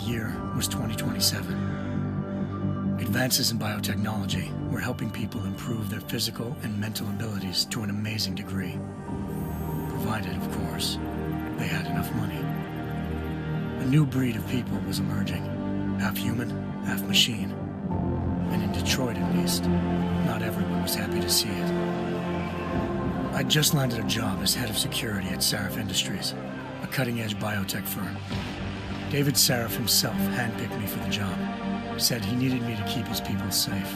year was 2027. Advances in biotechnology were helping people improve their physical and mental abilities to an amazing degree. Provided, of course, they had enough money. A new breed of people was emerging, half human, half machine. And in Detroit, at least, not everyone was happy to see it. I'd just landed a job as head of security at Sarif Industries, a cutting-edge biotech firm. David Sarif himself handpicked me for the job, said he needed me to keep his people safe.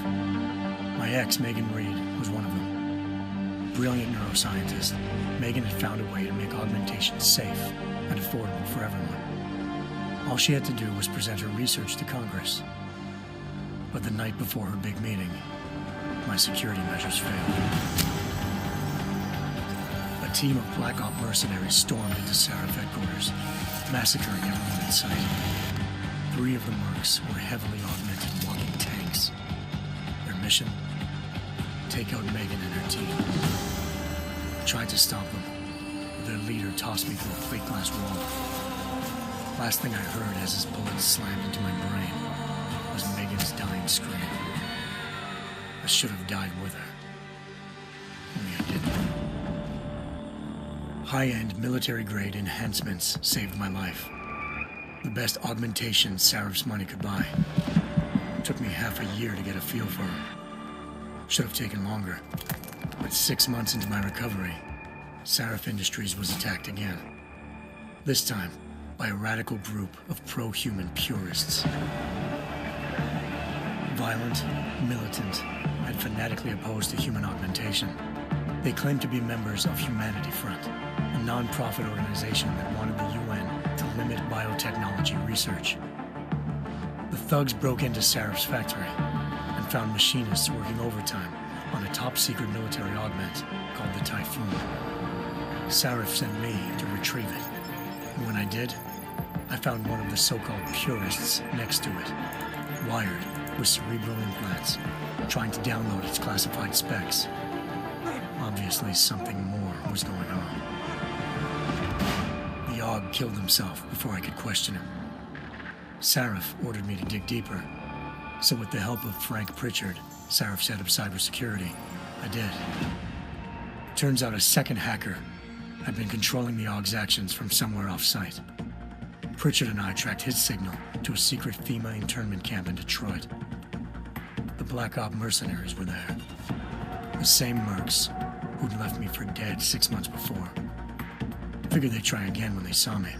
My ex, Megan Reed, was one of them. Brilliant neuroscientist, Megan had found a way to make augmentation safe and affordable for everyone. All she had to do was present her research to Congress. But the night before her big meeting, my security measures failed. A team of Black Op mercenaries stormed into Sarif headquarters, massacring everyone in sight. 3 of the mercs were heavily augmented walking tanks. Their mission? Take out Megan and her team. I tried to stop them, but their leader tossed me through a plate glass wall. Last thing I heard as his bullets slammed into my brain was Megan's dying scream. I should have died with her. Only I didn't. High-end military-grade enhancements saved my life. The best augmentation Sarif's money could buy. It took me half a year to get a feel for her. Should have taken longer. But 6 months into my recovery, Sarif Industries was attacked again. This time, by a radical group of pro-human purists. Violent, militant, and fanatically opposed to human augmentation. They claimed to be members of Humanity Front, a non-profit organization that wanted the UN to limit biotechnology research. The thugs broke into Sarif's factory and found machinists working overtime on a top-secret military augment called the Typhoon. Sarif sent me to retrieve it, and when I did, I found one of the so-called purists next to it, wired with cerebral implants, trying to download its classified specs. Obviously, something more was going on. The AUG killed himself before I could question him. Sarif ordered me to dig deeper, so with the help of Frank Pritchard, Sarif's head of cybersecurity, I did. Turns out a second hacker had been controlling the AUG's actions from somewhere off-site. Pritchard and I tracked his signal to a secret FEMA internment camp in Detroit. The Black Op mercenaries were there. The same mercs who'd left me for dead 6 months before. Figured they'd try again when they saw me.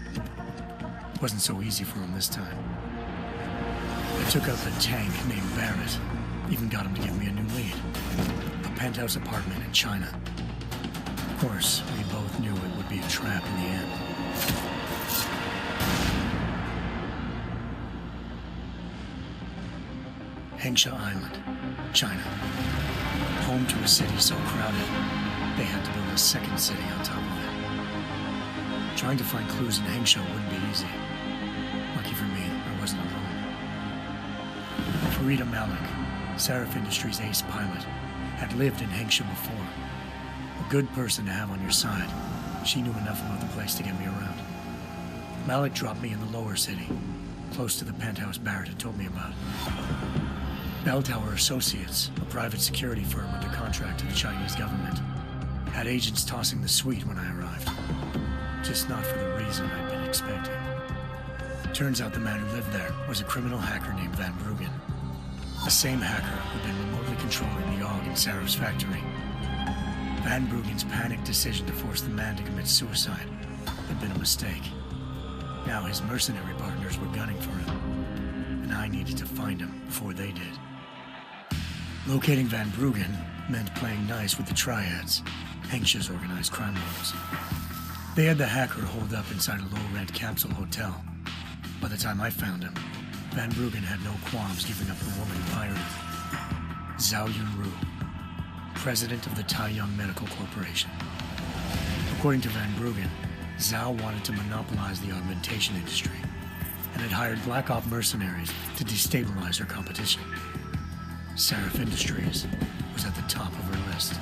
Wasn't so easy for them this time. I took out the tank named Barrett. Even got him to give me a new lead. A penthouse apartment in China. Of course, we both knew it would be a trap in the end. Hengsha Island, China. Home to a city so crowded, they had to build a second city on top of it. Trying to find clues in Hengsha wouldn't be easy. Lucky for me, I wasn't alone. Farida Malik, Sarif Industries' ace pilot, had lived in Hengsha before. A good person to have on your side. She knew enough about the place to get me around. Malik dropped me in the lower city, close to the penthouse Barrett had told me about. Bell Tower Associates, a private security firm under contract to the Chinese government, had agents tossing the suite when I arrived. Just not for the reason I'd been expecting. Turns out the man who lived there was a criminal hacker named Van Bruggen. The same hacker who'd been remotely controlling the AUG in Sarif's factory. Van Bruggen's panicked decision to force the man to commit suicide had been a mistake. Now his mercenary partners were gunning for him, and I needed to find him before they did. Locating Van Bruggen meant playing nice with the Triads, Hengsha's organized crime lords. They had the hacker holed up inside a low-rent capsule hotel. By the time I found him, Van Bruggen had no qualms giving up the woman who hired him. Zhao Yunru, president of the Taiyang Medical Corporation. According to Van Bruggen, Zhao wanted to monopolize the augmentation industry and had hired Black Op mercenaries to destabilize her competition. Sarif Industries was at the top of her list.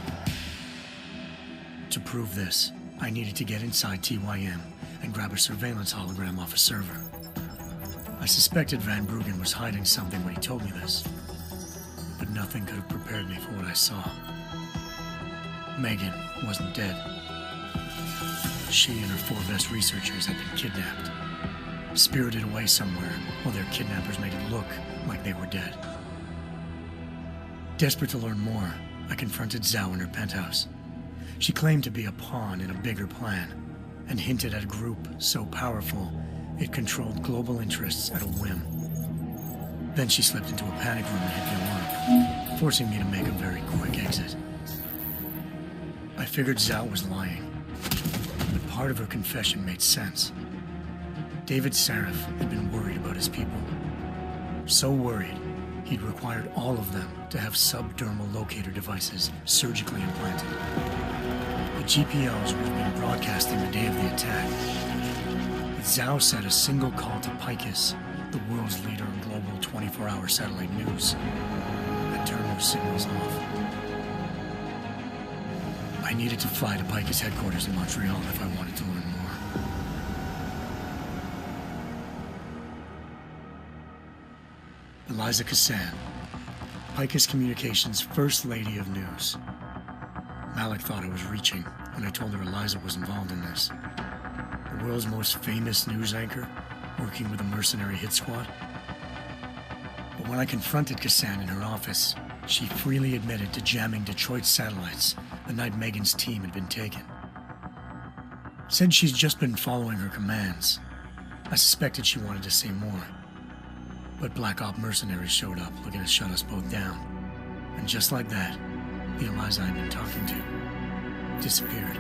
To prove this, I needed to get inside TYM and grab a surveillance hologram off a server. I suspected Van Bruggen was hiding something when he told me this, but nothing could have prepared me for what I saw. Megan wasn't dead. She and her 4 best researchers had been kidnapped, spirited away somewhere while their kidnappers made it look like they were dead. Desperate to learn more, I confronted Zhao in her penthouse. She claimed to be a pawn in a bigger plan, and hinted at a group so powerful it controlled global interests at a whim. Then she slipped into a panic room and hit the alarm, forcing me to make a very quick exit. I figured Zhao was lying, but part of her confession made sense. David Sarif had been worried about his people. So worried, he'd required all of them to have subdermal locator devices surgically implanted. The GPOs would have been broadcasting the day of the attack. But Zhao said a single call to Picus, the world's leader in global 24-hour satellite news, had turned those signals off. I needed to fly to Picus headquarters in Montreal if I wanted to learn more. Eliza Cassan, Picus Communications' First Lady of News. Malik thought I was reaching when I told her Eliza was involved in this. The world's most famous news anchor, working with a mercenary hit squad. But when I confronted Cassan in her office, she freely admitted to jamming Detroit's satellites the night Megan's team had been taken. Said she's just been following her commands. I suspected she wanted to say more. But Black Op mercenaries showed up looking to shut us both down. And just like that, the Eliza I'd been talking to disappeared.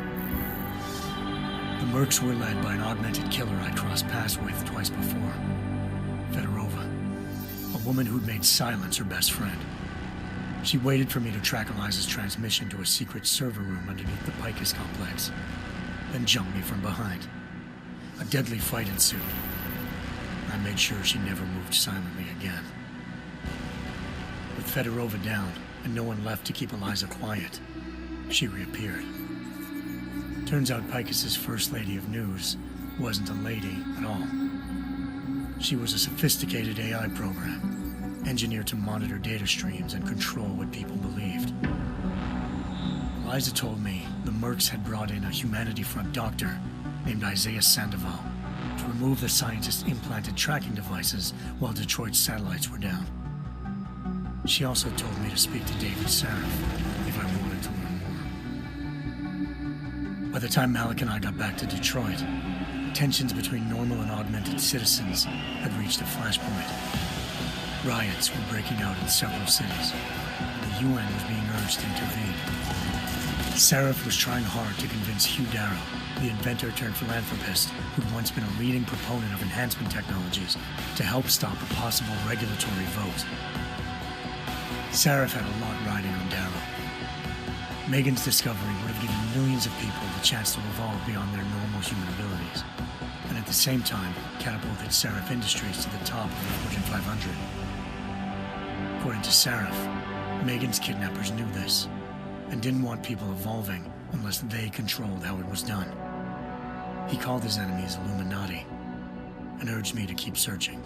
The Mercs were led by an augmented killer I'd crossed paths with twice before, Fedorova, a woman who'd made silence her best friend. She waited for me to track Eliza's transmission to a secret server room underneath the Picus complex, then jumped me from behind. A deadly fight ensued. I made sure she never moved silently again. With Fedorova down and no one left to keep Eliza quiet, she reappeared. Turns out Picus's First Lady of News wasn't a lady at all. She was a sophisticated AI program, engineered to monitor data streams and control what people believed. Eliza told me the Mercs had brought in a Humanity Front doctor named Isaiah Sandoval to remove the scientist's implanted tracking devices while Detroit's satellites were down. She also told me to speak to David Sarif if I wanted to learn more. By the time Malik and I got back to Detroit, tensions between normal and augmented citizens had reached a flashpoint. Riots were breaking out in several cities. The UN was being urged to intervene. Sarif was trying hard to convince Hugh Darrow, the inventor turned philanthropist who'd once been a leading proponent of enhancement technologies, to help stop a possible regulatory vote. Sarif had a lot riding on Darrow. Megan's discovery would have given millions of people the chance to evolve beyond their normal human abilities, and at the same time catapulted Sarif Industries to the top of the Fortune 500. According to Sarif, Megan's kidnappers knew this, and didn't want people evolving unless they controlled how it was done. He called his enemies Illuminati, and urged me to keep searching.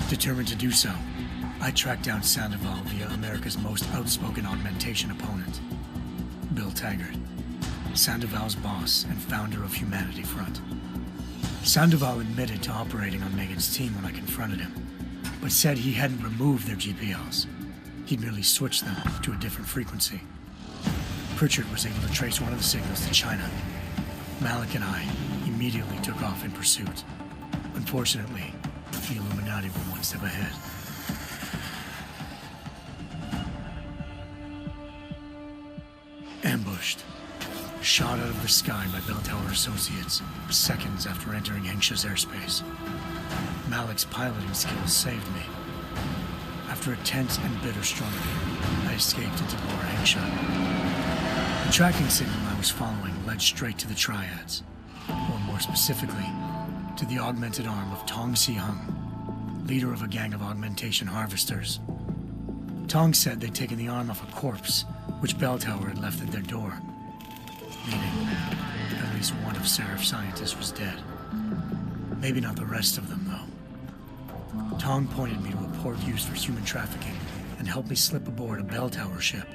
Determined to do so, I tracked down Sandoval via America's most outspoken augmentation opponent, Bill Taggart, Sandoval's boss and founder of Humanity Front. Sandoval admitted to operating on Megan's team when I confronted him, but said he hadn't removed their GPLs. He'd merely switched them to a different frequency. Pritchard was able to trace one of the signals to China. Malik and I immediately took off in pursuit. Unfortunately, the Illuminati were one step ahead. Ambushed. Shot out of the sky by Bell Tower Associates, seconds after entering Hengsha's airspace. Malik's piloting skills saved me. After a tense and bitter struggle, I escaped into Lower Hengsha. The tracking signal I was following led straight to the Triads, or more specifically, to the augmented arm of Tong Si-hung, leader of a gang of augmentation harvesters. Tong said they'd taken the arm off a corpse, which Bell Tower had left at their door, meaning at least one of Sarif's scientists was dead. Maybe not the rest of them, though. Tong pointed me to a port used for human trafficking and helped me slip aboard a bell tower ship.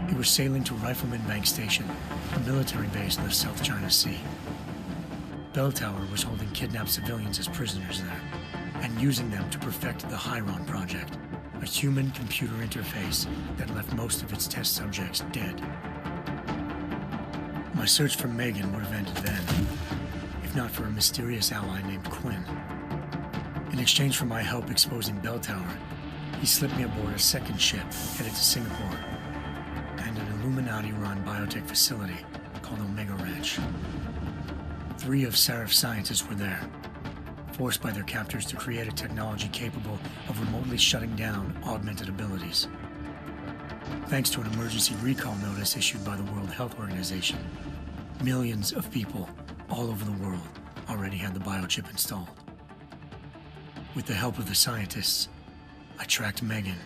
It was sailing to Rifleman Bank Station, a military base in the South China Sea. Bell Tower was holding kidnapped civilians as prisoners there, and using them to perfect the Hyron Project, a human-computer interface that left most of its test subjects dead. My search for Megan would have ended then, if not for a mysterious ally named Quinn. In exchange for my help exposing Bell Tower, he slipped me aboard a second ship headed to Singapore and an Illuminati-run biotech facility called Omega Ranch. 3 of Serif's scientists were there, forced by their captors to create a technology capable of remotely shutting down augmented abilities. Thanks to an emergency recall notice issued by the World Health Organization, millions of people all over the world already had the biochip installed. With the help of the scientists, I tracked Megan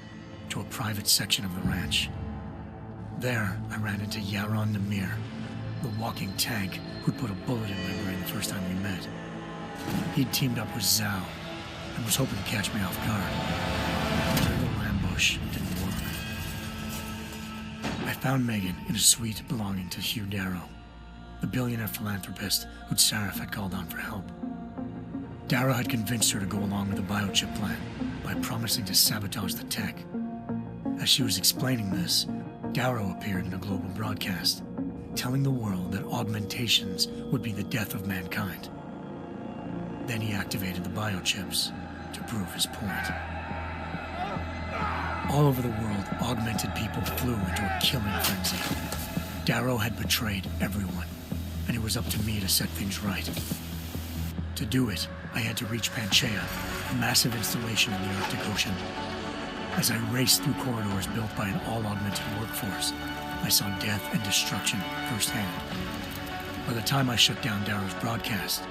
to a private section of the ranch. There, I ran into Yaron Namir, the walking tank who'd put a bullet in my brain the first time we met. He'd teamed up with Zhao and was hoping to catch me off guard. But their little ambush didn't work. I found Megan in a suite belonging to Hugh Darrow, the billionaire philanthropist who'd Sarif had called on for help. Darrow had convinced her to go along with the biochip plan by promising to sabotage the tech. As she was explaining this, Darrow appeared in a global broadcast, telling the world that augmentations would be the death of mankind. Then he activated the biochips to prove his point. All over the world, augmented people flew into a killing frenzy. Darrow had betrayed everyone, and it was up to me to set things right. To do it, I had to reach Panchaea, a massive installation in the Arctic Ocean. As I raced through corridors built by an all-augmented workforce, I saw death and destruction firsthand. By the time I shut down Darrow's broadcast,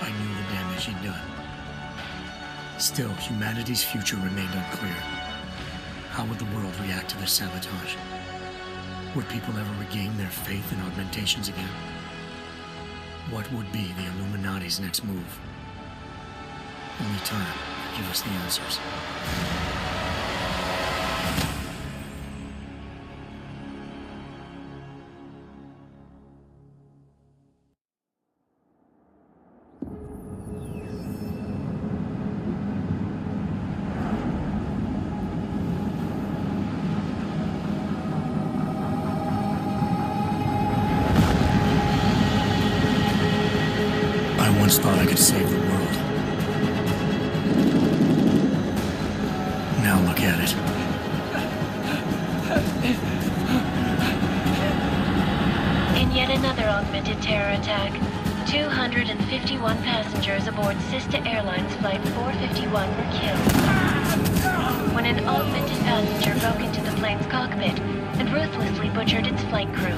I knew the damage he'd done. Still, humanity's future remained unclear. How would the world react to this sabotage? Would people ever regain their faith in augmentations again? What would be the Illuminati's next move? Only time could give us the answers. I once thought I could save the world. Now look at it. In yet another augmented terror attack, 251 passengers aboard Sister Airlines Flight 451 were killed when an augmented passenger broke into the plane's cockpit and ruthlessly butchered its flight crew.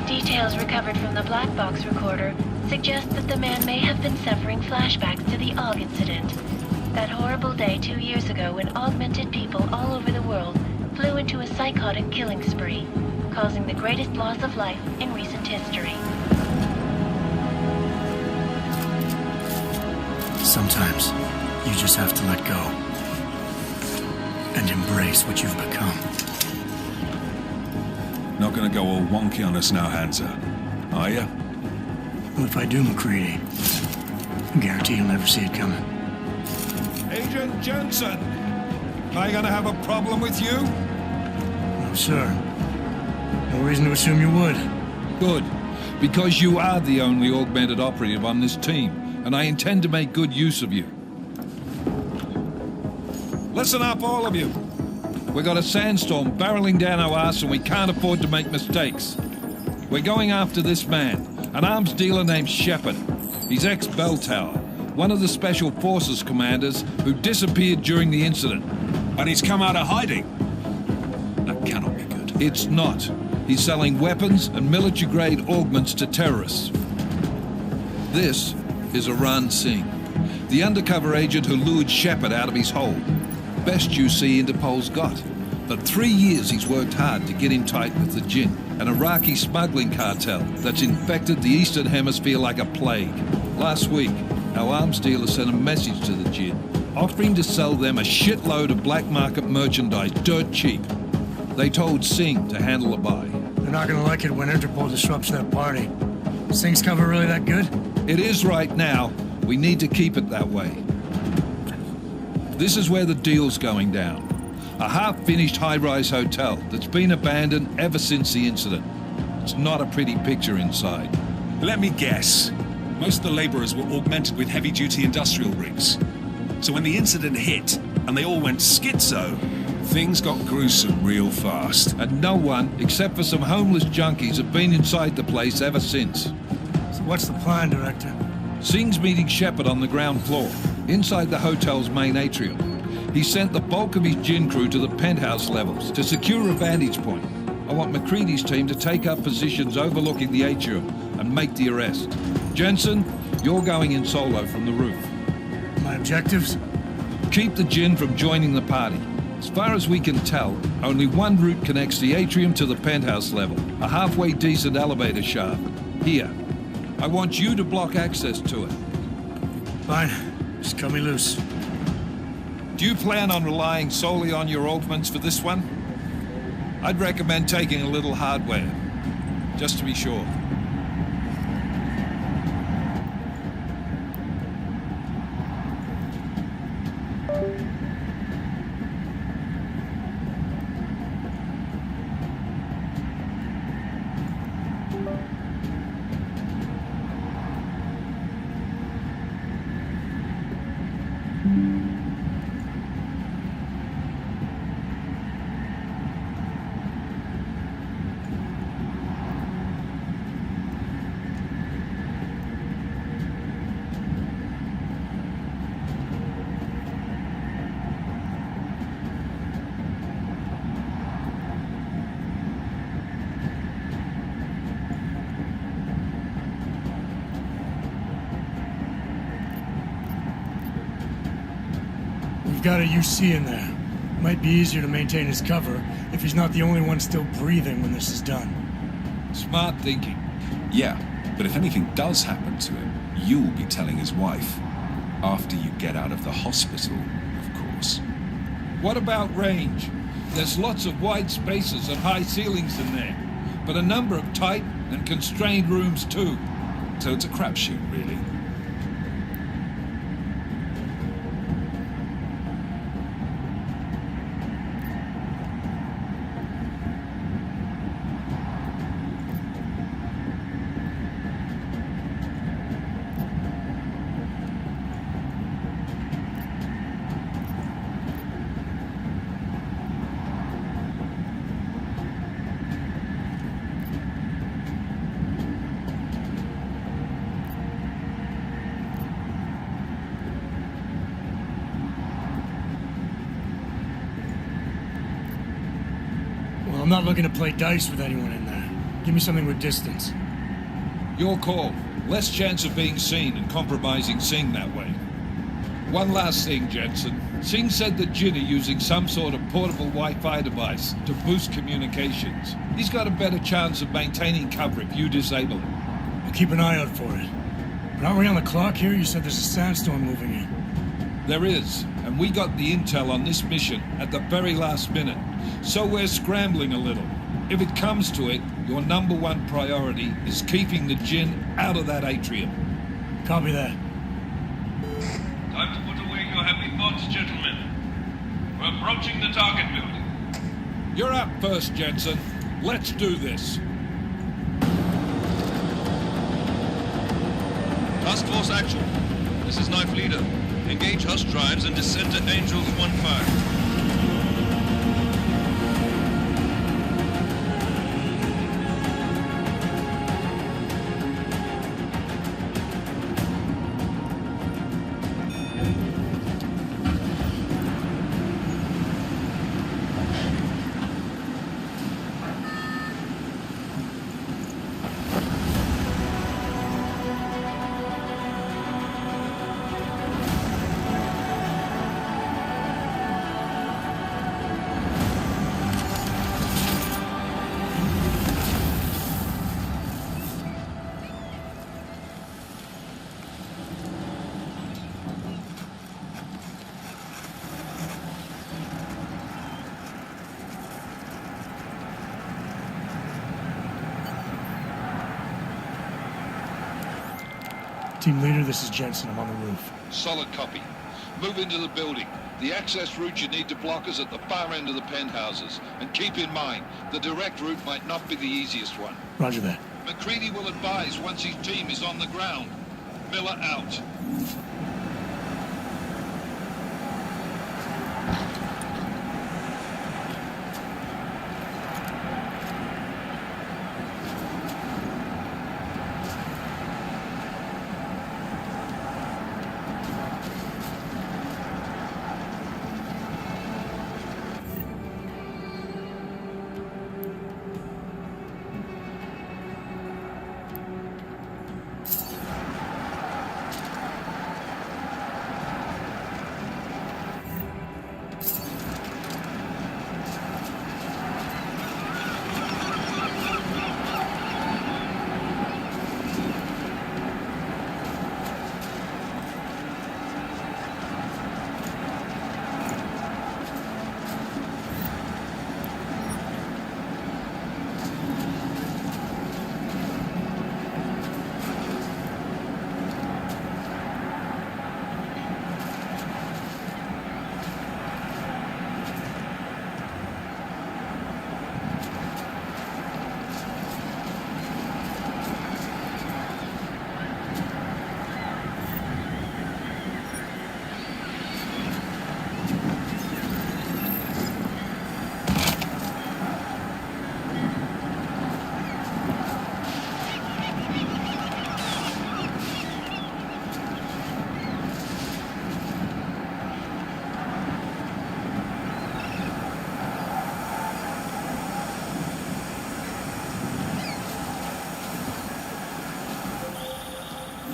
Details recovered from the black box recorder suggest that the man may have been suffering flashbacks to the AUG incident. That horrible day 2 years ago when augmented people all over the world flew into a psychotic killing spree, causing the greatest loss of life in recent history. Sometimes, you just have to let go and embrace what you've become. Not gonna go all wonky on us now, Hansa, are ya? Well, if I do, McCready, I guarantee you'll never see it coming. Agent Jensen! Am I gonna have a problem with you? No, sir. No reason to assume you would. Good, because you are the only augmented operative on this team, and I intend to make good use of you. Listen up, all of you. We got a sandstorm barreling down our arse and we can't afford to make mistakes. We're going after this man, an arms dealer named Shepard. He's ex-Bell Tower, one of the Special Forces commanders who disappeared during the incident. And he's come out of hiding. That cannot be good. It's not. He's selling weapons and military-grade augments to terrorists. This is Aran Singh, the undercover agent who lured Shepard out of his hole. Best you see Interpol's got. For 3 years he's worked hard to get in tight with the Jinn, an Iraqi smuggling cartel that's infected the Eastern Hemisphere like a plague. Last week, our arms dealer sent a message to the Jinn, offering to sell them a shitload of black market merchandise dirt cheap. They told Singh to handle the buy. They're not gonna like it when Interpol disrupts that party. Sing's cover really that good? It is right now. We need to keep it that way. This is where the deal's going down. A half-finished high-rise hotel that's been abandoned ever since the incident. It's not a pretty picture inside. Let me guess. Most of the laborers were augmented with heavy-duty industrial rigs. So when the incident hit, and they all went schizo, things got gruesome real fast. And no one, except for some homeless junkies, have been inside the place ever since. So what's the plan, Director? Singh's meeting Shepard on the ground floor, inside the hotel's main atrium. He sent the bulk of his Jinn crew to the penthouse levels to secure a vantage point. I want McCready's team to take up positions overlooking the atrium and make the arrest. Jensen, you're going in solo from the roof. My objectives? Keep the Jinn from joining the party. As far as we can tell, only one route connects the atrium to the penthouse level, a halfway decent elevator shaft. Here. I want you to block access to it. Fine. Just cut me loose. Do you plan on relying solely on your augments for this one? I'd recommend taking a little hardware, just to be sure. We've got a UC in there. Might be easier to maintain his cover if he's not the only one still breathing when this is done. Smart thinking. Yeah, but if anything does happen to him, you'll be telling his wife. After you get out of the hospital, of course. What about range? There's lots of wide spaces and high ceilings in there, but a number of tight and constrained rooms too. So it's a crapshoot, really. I'm not looking to play dice with anyone in there. Give me something with distance. Your call. Less chance of being seen and compromising Singh that way. One last thing, Jensen. Singh said that Jinn are using some sort of portable Wi-Fi device to boost communications. He's got a better chance of maintaining cover if you disable it. I'll keep an eye out for it. But aren't we on the clock here? You said there's a sandstorm moving in. There is, and we got the intel on this mission at the very last minute. So we're scrambling a little. If it comes to it, your number one priority is keeping the Jinn out of that atrium. Copy that. Time to put away your heavy thoughts, gentlemen. We're approaching the target building. You're up first, Jensen. Let's do this. Task Force Action. This is Knife Leader. Engage Hush drives and descend to Angels 1-5. Team leader, this is Jensen. I'm on the roof. Solid copy. Move into the building. The access route you need to block is at the far end of the penthouses. And keep in mind, the direct route might not be the easiest one. Roger that. McCready will advise once his team is on the ground. Miller out.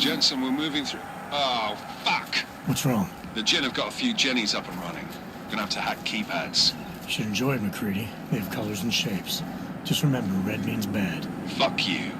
Jensen, we're moving through... Oh, fuck! What's wrong? The Gen have got a few Jennies up and running. Gonna have to hack keypads. Should enjoy it, McCready. They have colors and shapes. Just remember, red means bad. Fuck you.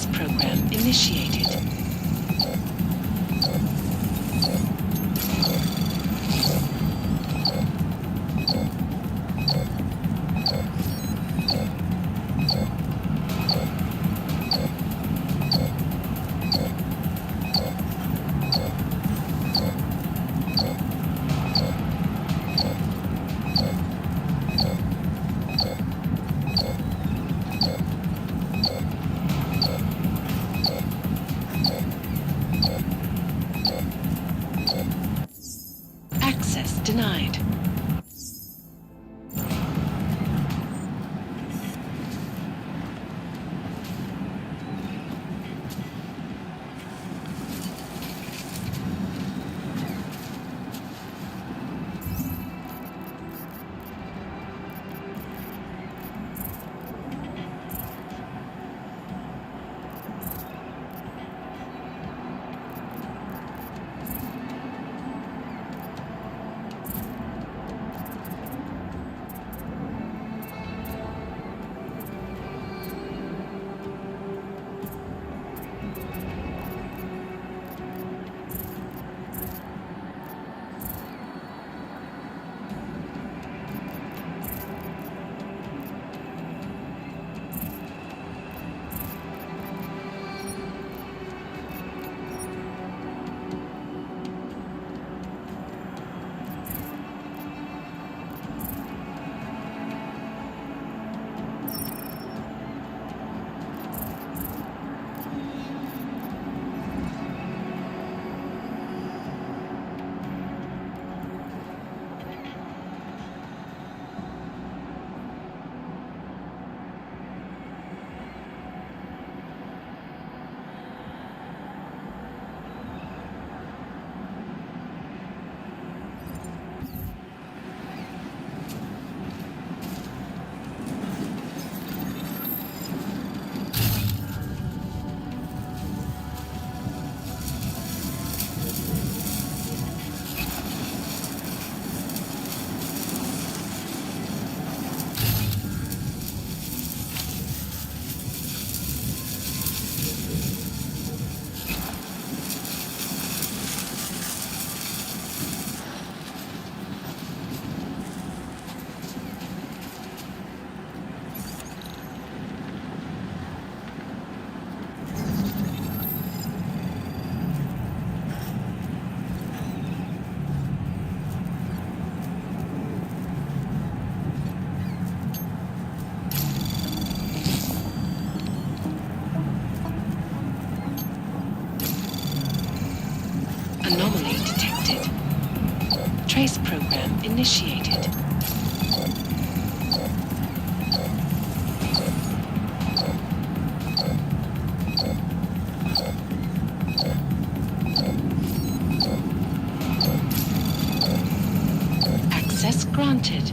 Trace program initiated. Access denied. Anomaly detected. Trace program initiated. Access granted.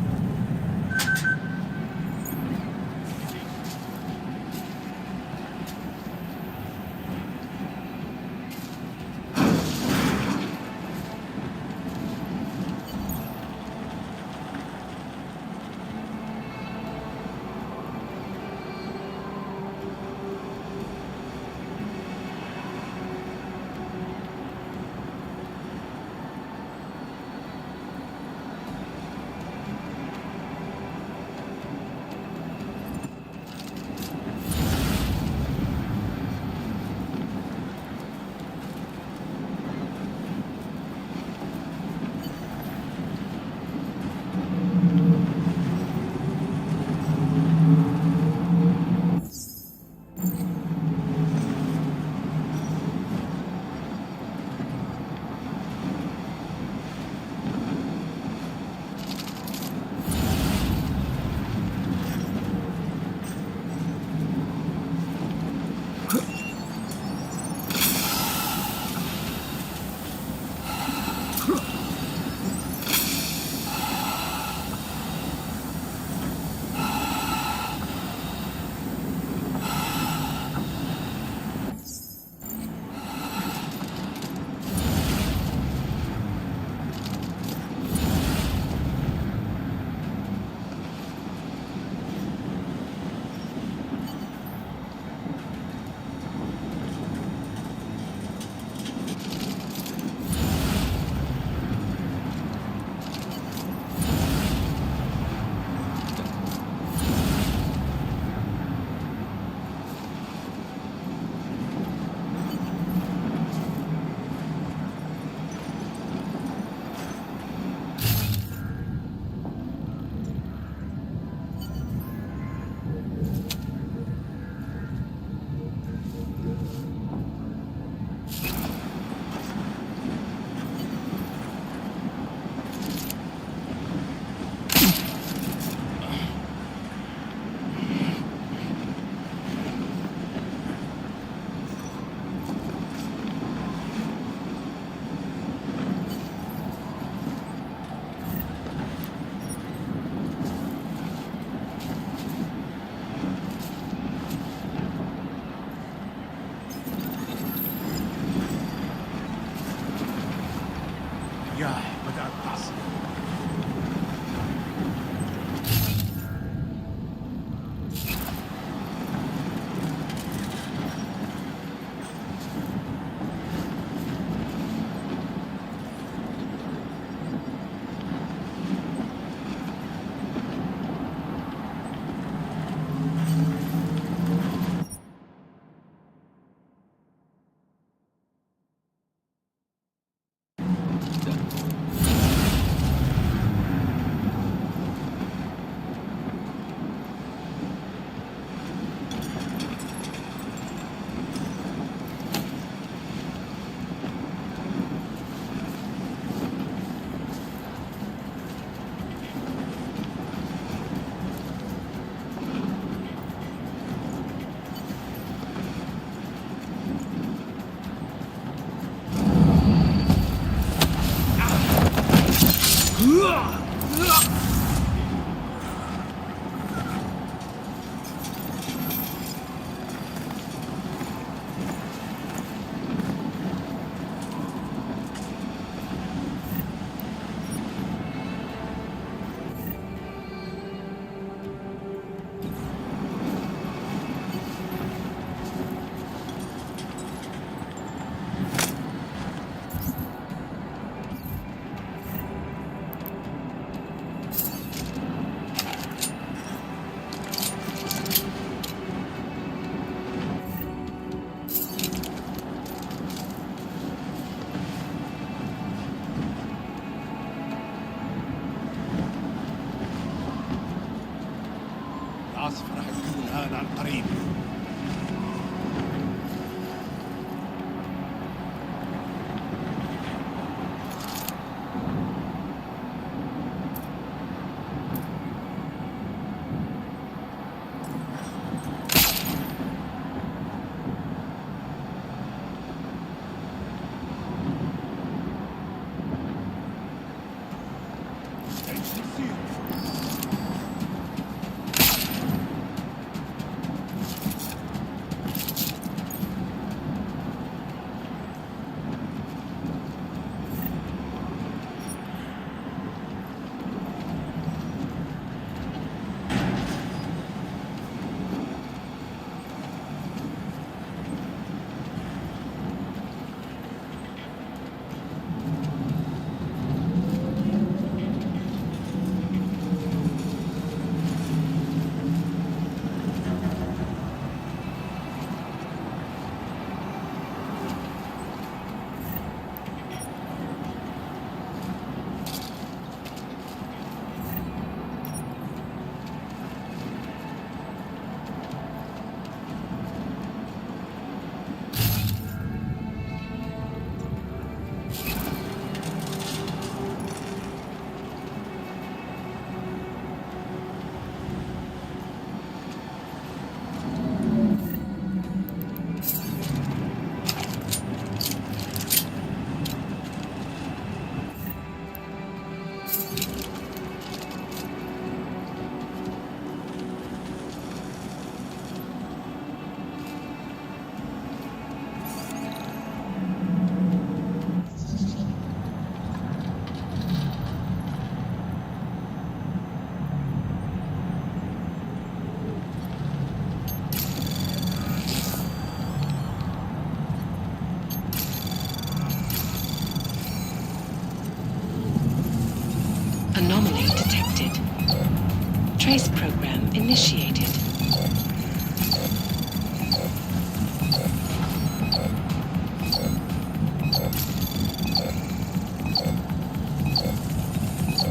Trace program initiated.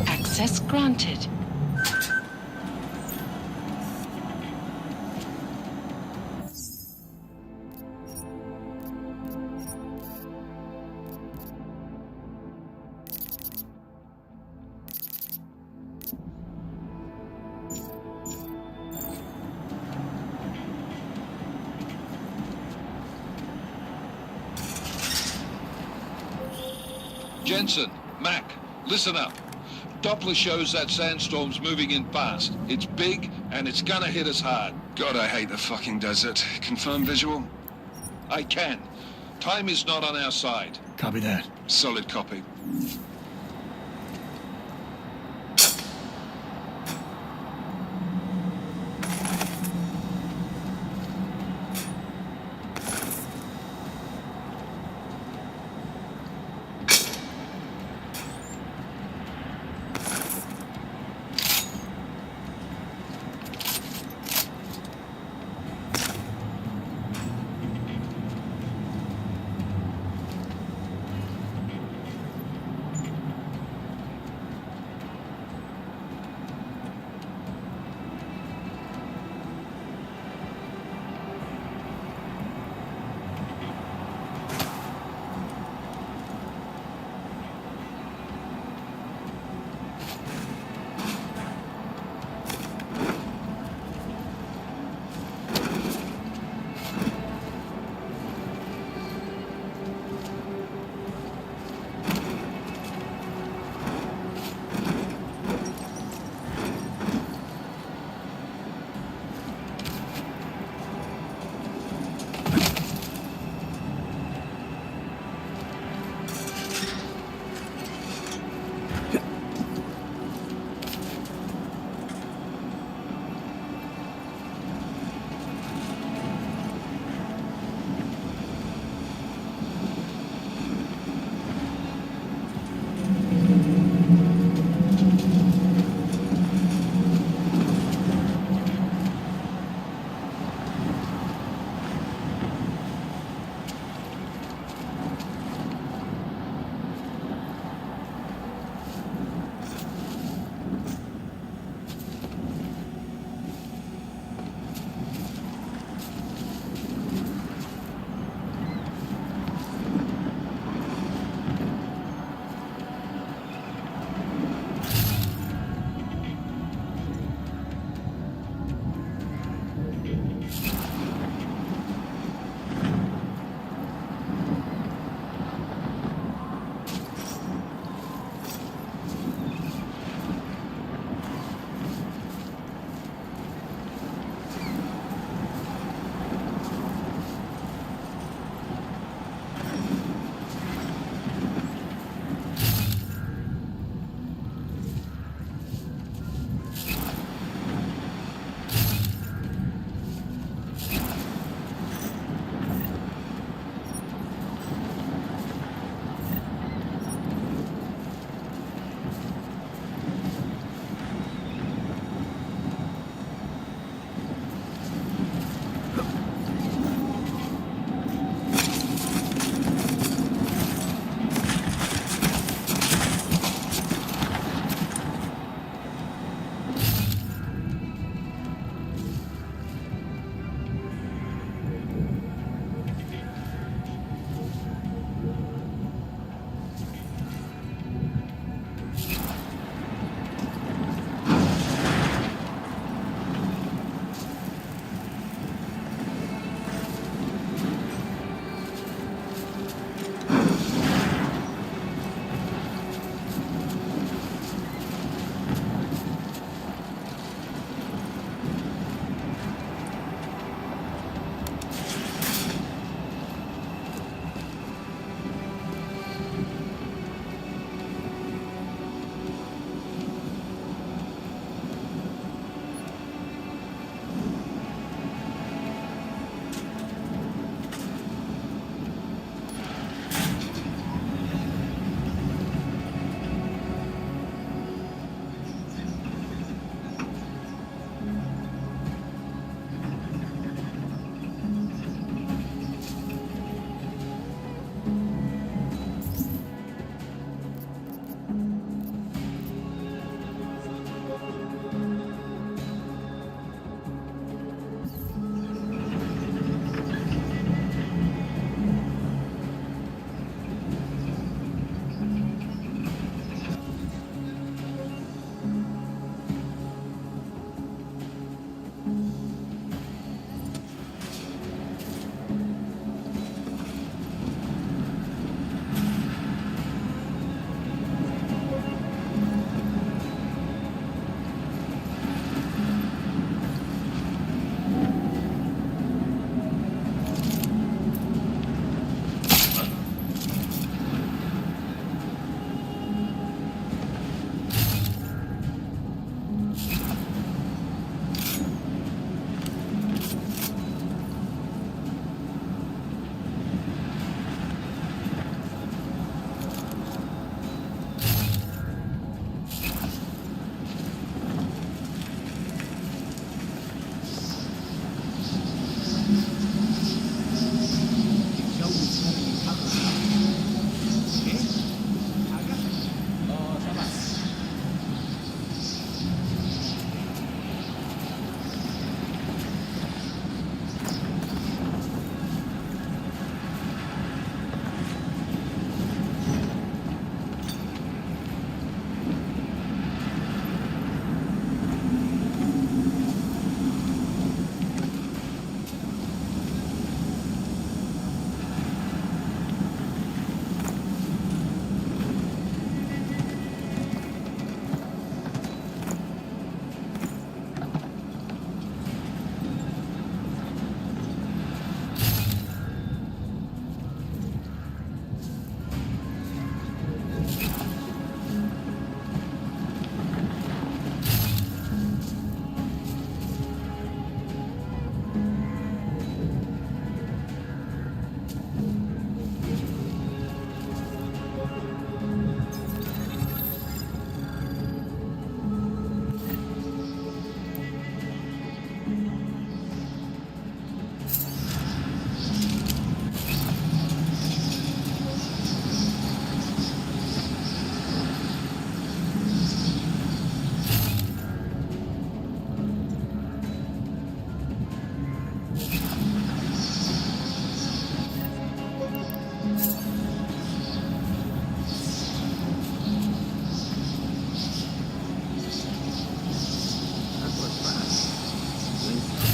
Access granted. Jensen, Mac, listen up. Doppler shows that sandstorm's moving in fast. It's big, and it's gonna hit us hard. God, I hate the fucking desert. Confirm visual? I can. Time is not on our side. Copy that. Solid copy.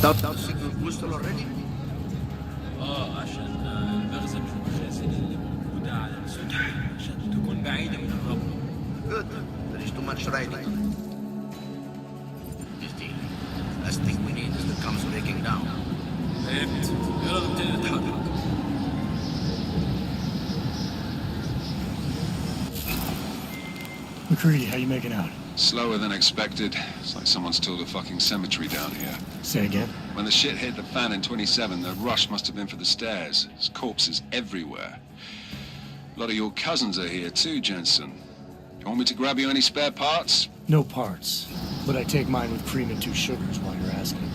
Without signal booster already? عشان المخزن والمخازن اللي موجودة على السطح عشان تكون بعيدة من الرمل. Good. There is too much riding. Still, last thing we need is the comes breaking down. فهمت. يلا نبتدي نتحرك. McCready, how you making out? Slower than expected. It's like someone's tilled a fucking cemetery down here. Say again? When the shit hit the fan in 27, the rush must have been for the stairs. There's corpses everywhere. A lot of your cousins are here too, Jensen. You want me to grab you any spare parts? No parts. But I take mine with cream and 2 sugars while you're asking.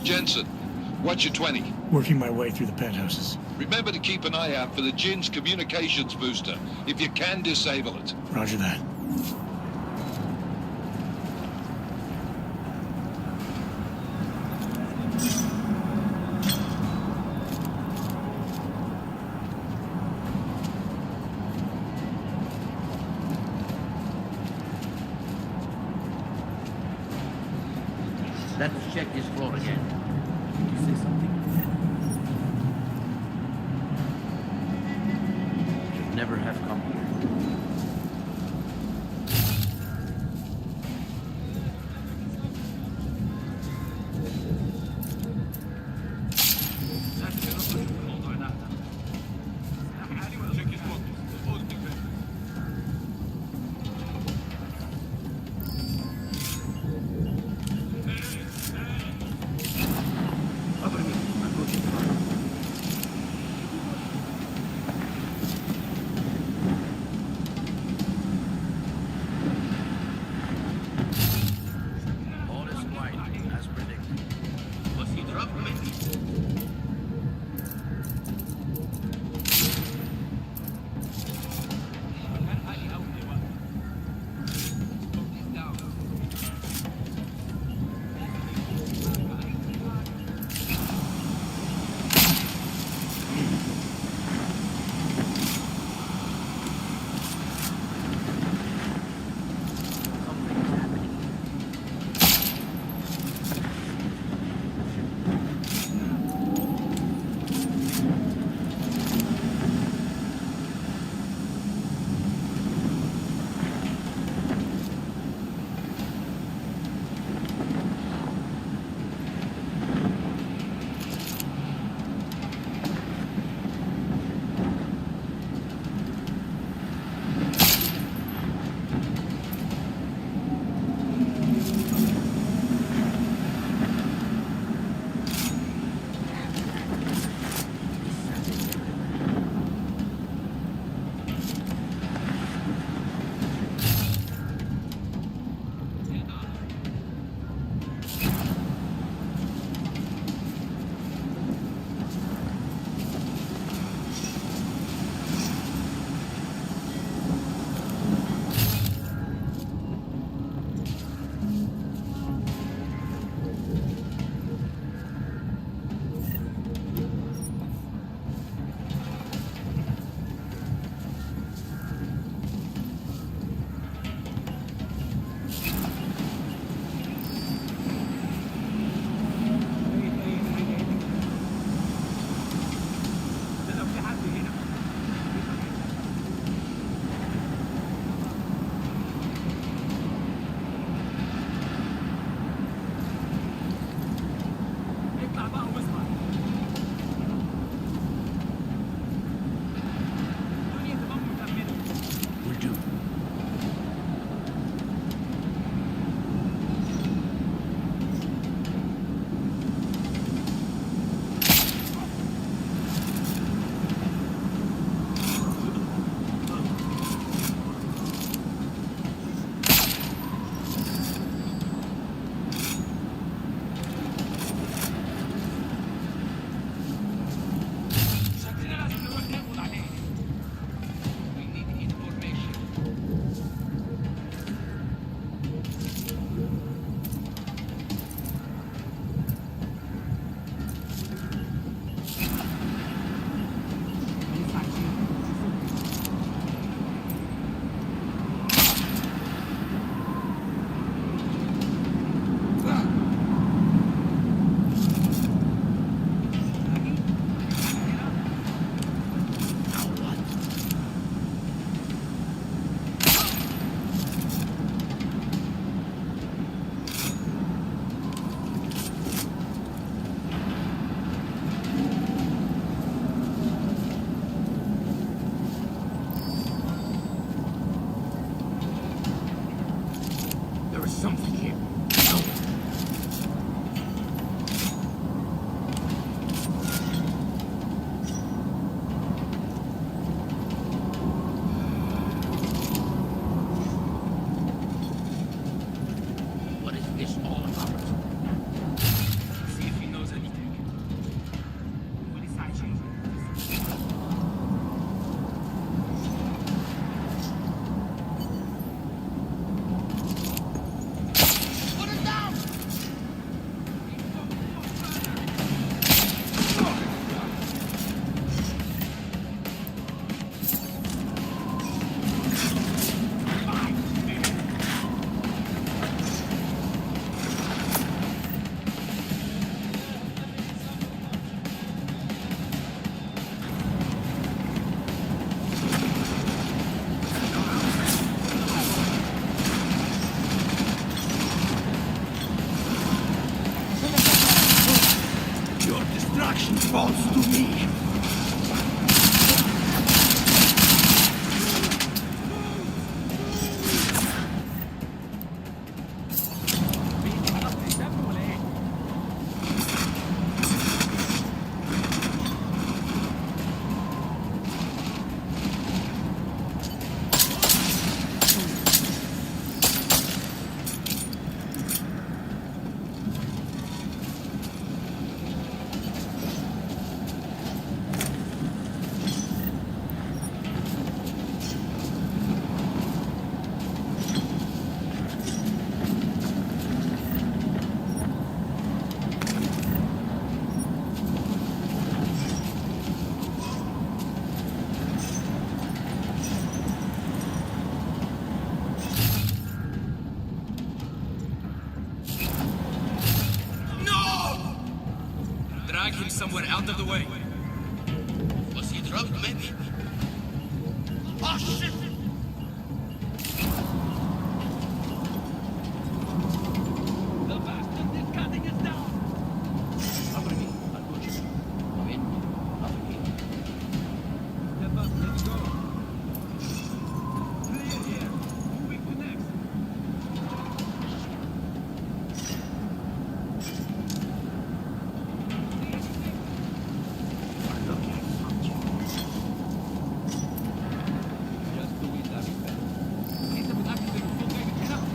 Jensen, what's your 20? Working my way through the penthouses. Remember to keep an eye out for the Jin's communications booster, if you can disable it. Roger that. Let's check this floor again. Did you say something? Should never have come here. something here. What is this all about? See if he knows anything. Your destruction falls to me. Drag him somewhere out of the way. Was he drugged, maybe? Oh, shit! The bastard is cutting us down. Cover me. I'll put you. Come in. Cover me. Step up, let's go. Clear here. Moving to next. Just do it, David. Kita berarti dengan sungai ke sana.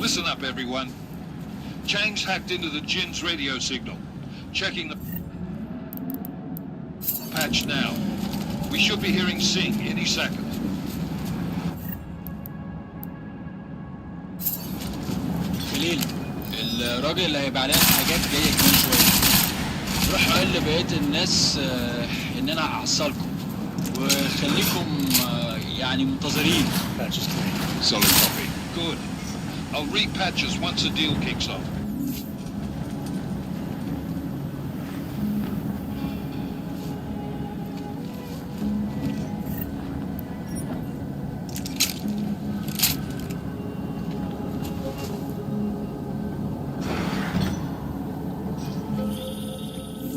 Listen up, everyone. Chang's hacked into the Jin's radio signal. Checking the patch now. We should be hearing Singh any second. خليل الراجل اللي هيبقى علينا حاجات جايه كمان شويه. روح قال لبقيه الناس ان انا هحصلكم وخليكم يعني منتظرين. Solid copy. Good. I'll repatch us once the deal kicks off.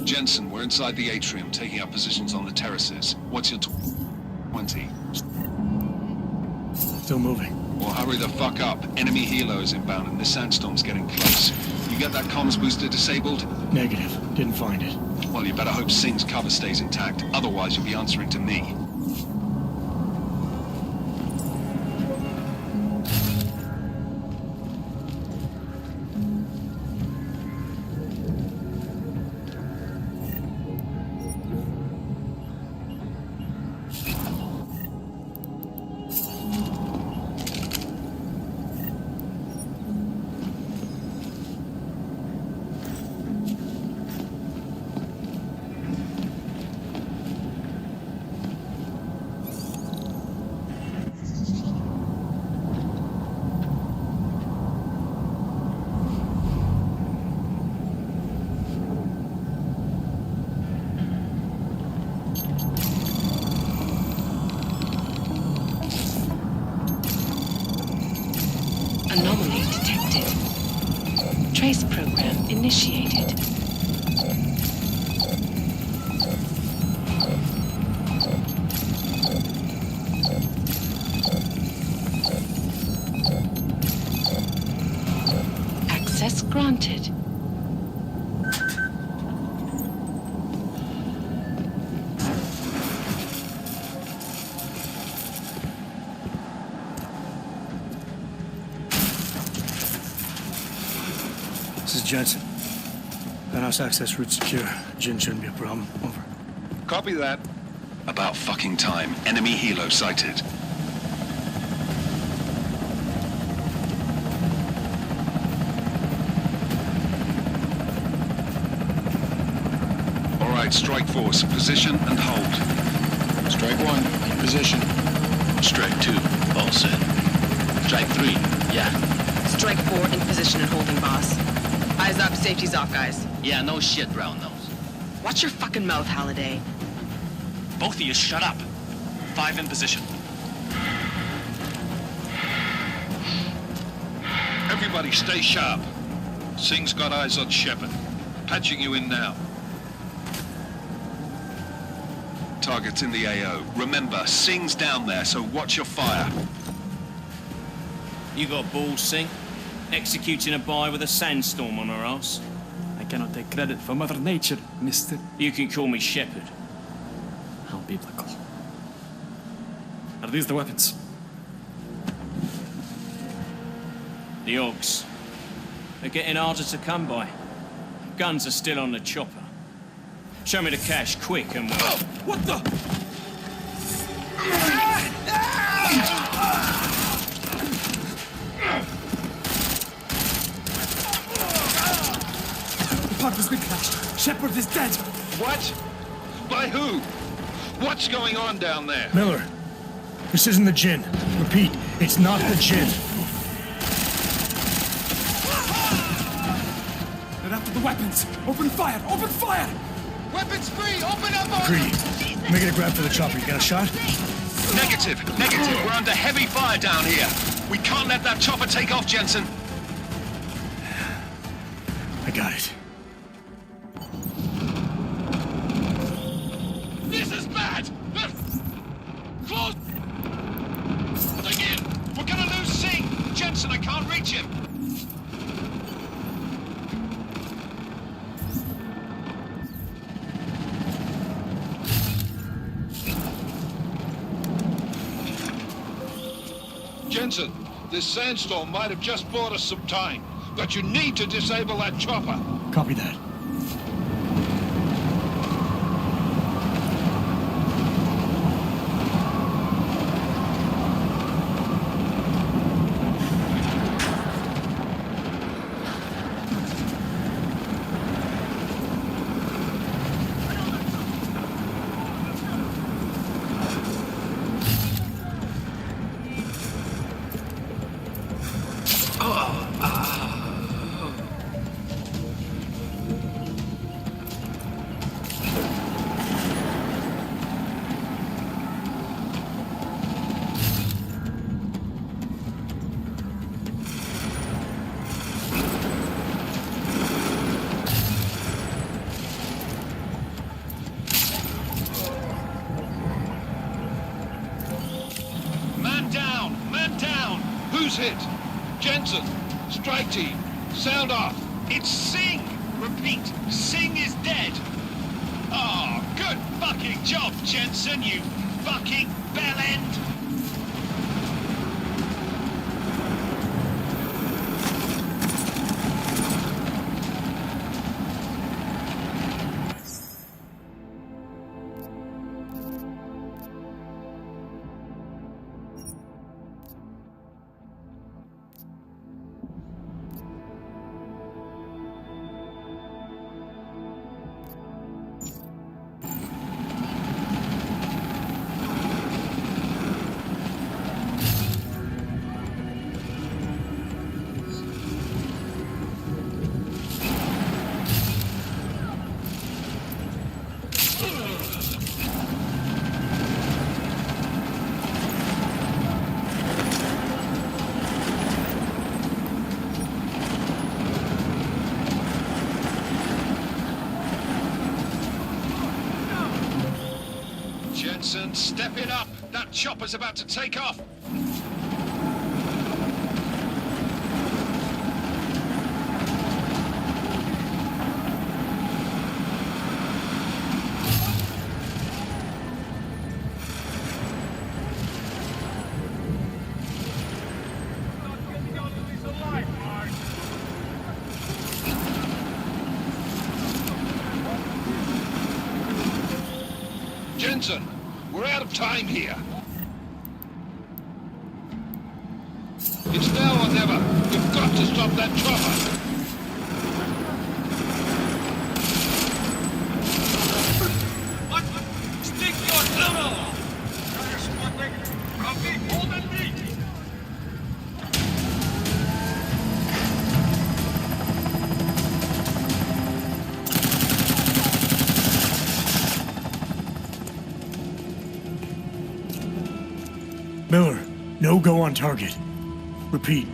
Jensen, we're inside the atrium, taking up positions on the terraces. What's your 20? Still moving. Well, hurry the fuck up. Enemy helo is inbound and this sandstorm's getting close. You get that comms booster disabled? Negative. Didn't find it. Well, you better hope Singh's cover stays intact. Otherwise, you'll be answering to me. Anomaly detected. Trace program initiated. Access granted. This is Jensen. Penthouse access route secure. Jin shouldn't be a problem. Over. Copy that. About fucking time. Enemy helo sighted. All right, strike force. Position and hold. Strike 1, in position. Strike 2, all set. Strike 3, yeah. Strike 4 in position and holding, boss. Eyes up, safety's off, guys. Yeah, no shit, brown nose. Watch your fucking mouth, Halliday. Both of you shut up. 5 in position. Everybody stay sharp. Singh's got eyes on Shepard. Patching you in now. Target's in the AO. Remember, Singh's down there, so watch your fire. You got balls, Singh? Executing a buy with a sandstorm on our ass? I cannot take credit for Mother Nature, mister. You can call me Shepard. How biblical. Are these the weapons? The Ogs. They're getting harder to come by. Guns are still on the chopper. Show me the cash, quick, and we'll... Oh, what the? The pod has been crashed. Shepard is dead. What? By who? What's going on down there? Miller, this isn't the Jinn. Repeat, it's not the Jinn. They're after the weapons. Open fire! Open fire! Weapons free! Open up! Greedy. Making a grab for the chopper. You got a shot? Negative. Negative. We're under heavy fire down here. We can't let that chopper take off, Jensen. I got it. This is bad! Close! Again! We're gonna lose Singh! Jensen, I can't reach him! Jensen, this sandstorm might have just bought us some time, but you need to disable that chopper. Copy that. Man down! Who's hit? Jensen, strike team, sound off. It's Singh! Repeat, Singh is dead! Oh, good fucking job, Jensen, you fucking bellend! Jensen, step it up! That chopper's about to take off! Jensen, we're out of time here. It's now or never. You've got to stop that chopper. What? Stick your little! Hold and meet! Miller, no go on target. Repeat,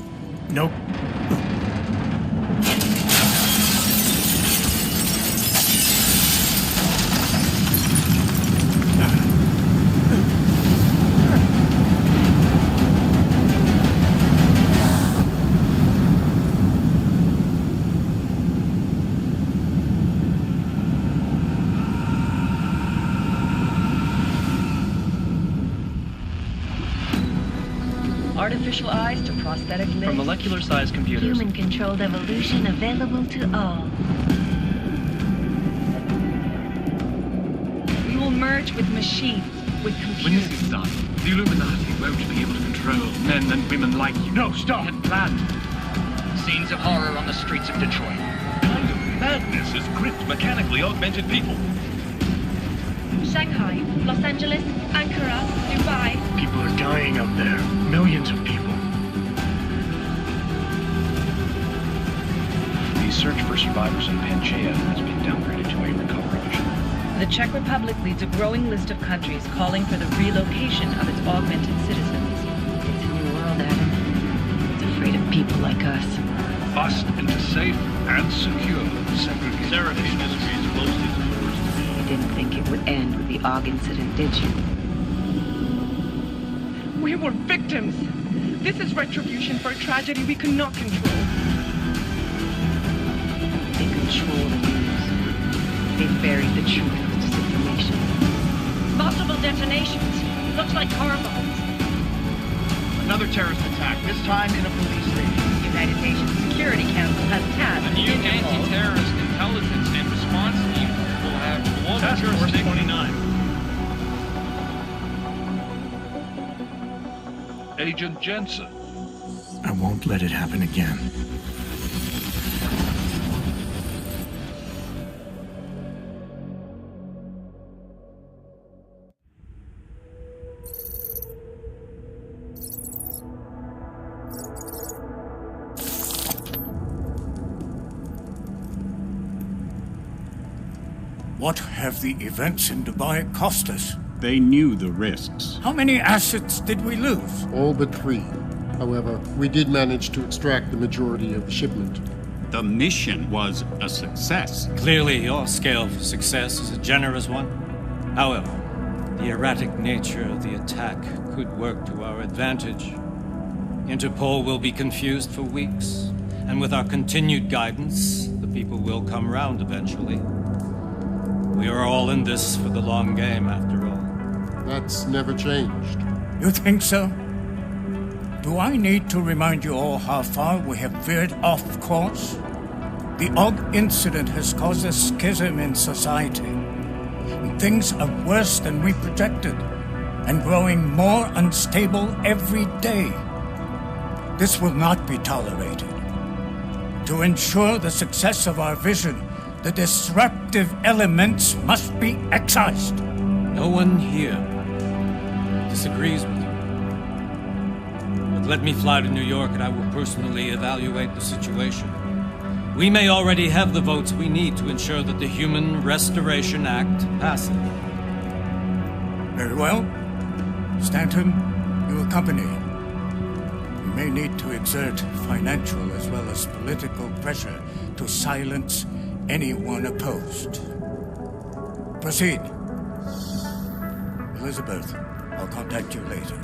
no. Artificial eyes to prosthetic limbs. From molecular-sized computers. Human-controlled evolution available to all. We will merge with machines, with computers. When this is done, the Illuminati won't be able to control men and women like you. No, stop! And planned. Scenes of horror on the streets of Detroit. What kind of madness has gripped mechanically augmented people? Shanghai, Los Angeles, Ankara, Dubai. People are dying up there. Millions of people. The search for survivors in Pangaea has been downgraded to a recover option. The Czech Republic leads a growing list of countries calling for the relocation of its augmented citizens. It's a new world, Adam. It's afraid of people like us. Bust into safe and secure segregation. Seraph Industries closed its doors today. You didn't think it would end with the AUG incident, did you? We were victims. This is retribution for a tragedy we could not control. They control the news. They buried the truth with disinformation. Multiple detonations. Looks like car bombs. Another terrorist attack, this time in a police station. The United Nations Security Council has tasked A new anti-terrorist intelligence and response team will have global Task Force jurisdiction. 29. Agent Jensen. I won't let it happen again. What have the events in Dubai cost us? They knew the risks. How many assets did we lose? All but 3. However, we did manage to extract the majority of the shipment. The mission was a success. Clearly, your scale for success is a generous one. However, the erratic nature of the attack could work to our advantage. Interpol will be confused for weeks, and with our continued guidance, the people will come round eventually. We are all in this for the long game, after all. That's never changed. You think so? Do I need to remind you all how far we have veered off course? The Og incident has caused a schism in society. Things are worse than we projected, and growing more unstable every day. This will not be tolerated. To ensure the success of our vision, the disruptive elements must be excised. No one here disagrees with you. But let me fly to New York and I will personally evaluate the situation. We may already have the votes we need to ensure that the Human Restoration Act passes. Very well. Stanton, you accompany. We may need to exert financial as well as political pressure to silence anyone opposed. Proceed. Elizabeth, I'll contact you later.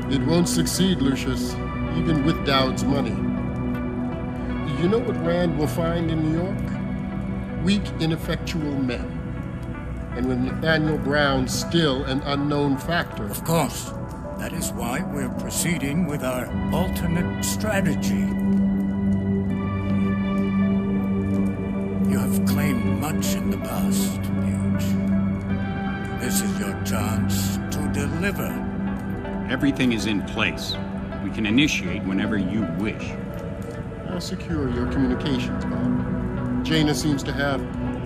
It won't succeed, Lucius, even with Dowd's money. You know what Rand will find in New York? Weak, ineffectual men. And with Nathaniel Brown still an unknown factor. Of course. That is why we're proceeding with our alternate strategy. You have claimed much in the past, Huge. This is your chance to deliver. Everything is in place. We can initiate whenever you wish. How secure are your communications, Bob? Jaina seems to have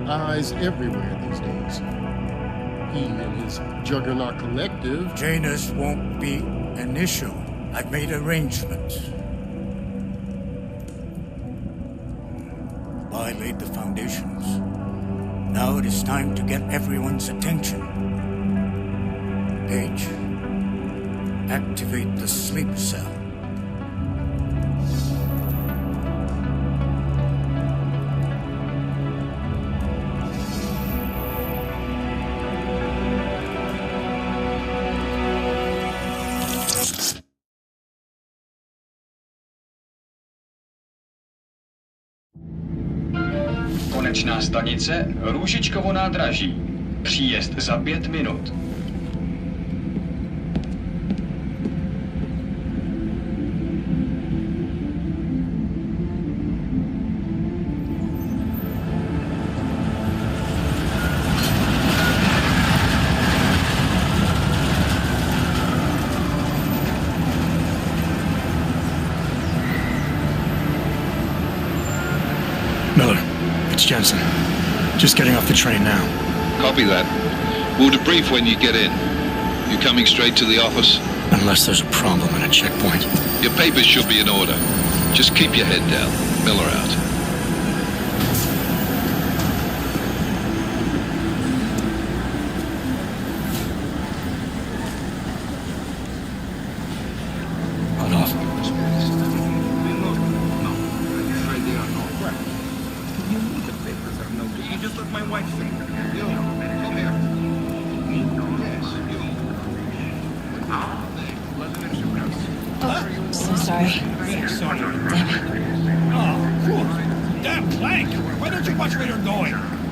eyes everywhere these days. He and his Juggernaut Collective... Jaina's won't be an issue. I've made arrangements. I laid the foundations. Now it is time to get everyone's attention. Page, activate the sleep cell. Konečná stanice Růžičkovo nádraží. Příjezd za 5 minut. Miller, it's Jensen. Just getting off the train now. Copy that. We'll debrief when you get in. You coming straight to the office? Unless there's a problem at a checkpoint. Your papers should be in order. Just keep your head down. Miller out.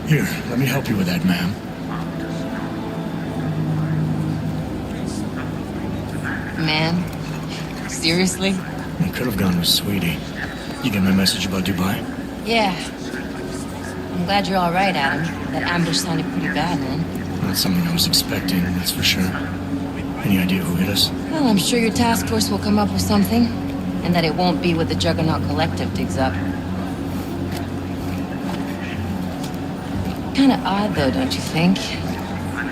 Here, let me help you with that, ma'am. Man? Seriously? I could have gone with Sweetie. You get my message about Dubai? Yeah. I'm glad you're all right, Adam. That ambush sounded pretty bad, man. Not something I was expecting, that's for sure. Any idea who hit us? Well, I'm sure your task force will come up with something. And that it won't be what the Juggernaut Collective digs up. Kinda odd, though, don't you think?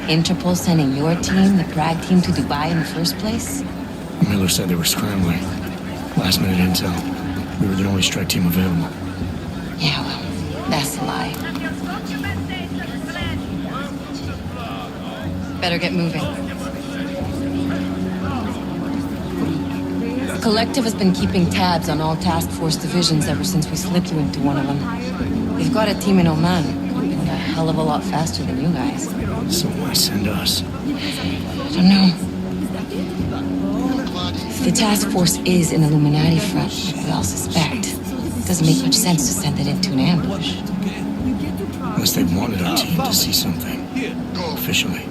Interpol sending your team, the Prague team, to Dubai in the first place? Miller said they were scrambling. Last minute intel. We were the only strike team available. Yeah, well, that's a lie. Better get moving. The Collective has been keeping tabs on all task force divisions ever since we slipped you into one of them. They've got a team in Oman. A hell of a lot faster than you guys. So why send us? I don't know. If the task force is an Illuminati front, like we all suspect, it doesn't make much sense to send it into an ambush. Unless they wanted our team to see something. Officially.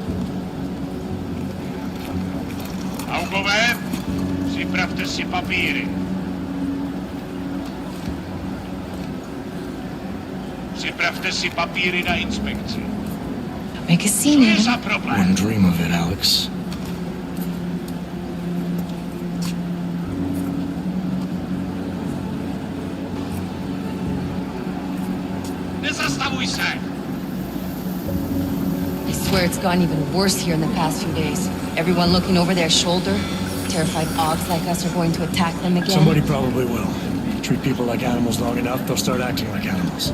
Augover, připravte si papíry. Připravte si papíry na inspekci. Make a scene, Co je za problém? Wouldn't dream of it, Alex. Nezastavuj se! I swear it's gotten even worse here in the past few days. Everyone looking over their shoulder. Terrified Augs like us are going to attack them again. Somebody probably will. Treat people like animals long enough, they'll start acting like animals.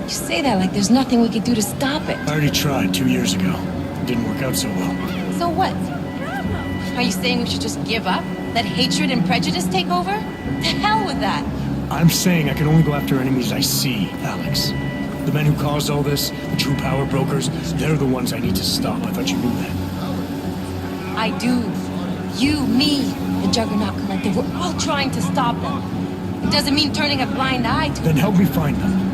You say that like there's nothing we could do to stop it. I already tried 2 years ago. It didn't work out so well. So what? Are you saying we should just give up? Let hatred and prejudice take over? To hell with that! I'm saying I can only go after enemies I see, Alex. The men who caused all this, the true power brokers, they're the ones I need to stop. I thought you knew that. I do. You, me, the Juggernaut Collective, we're all trying to stop them. It doesn't mean turning a blind eye to Then help me find them.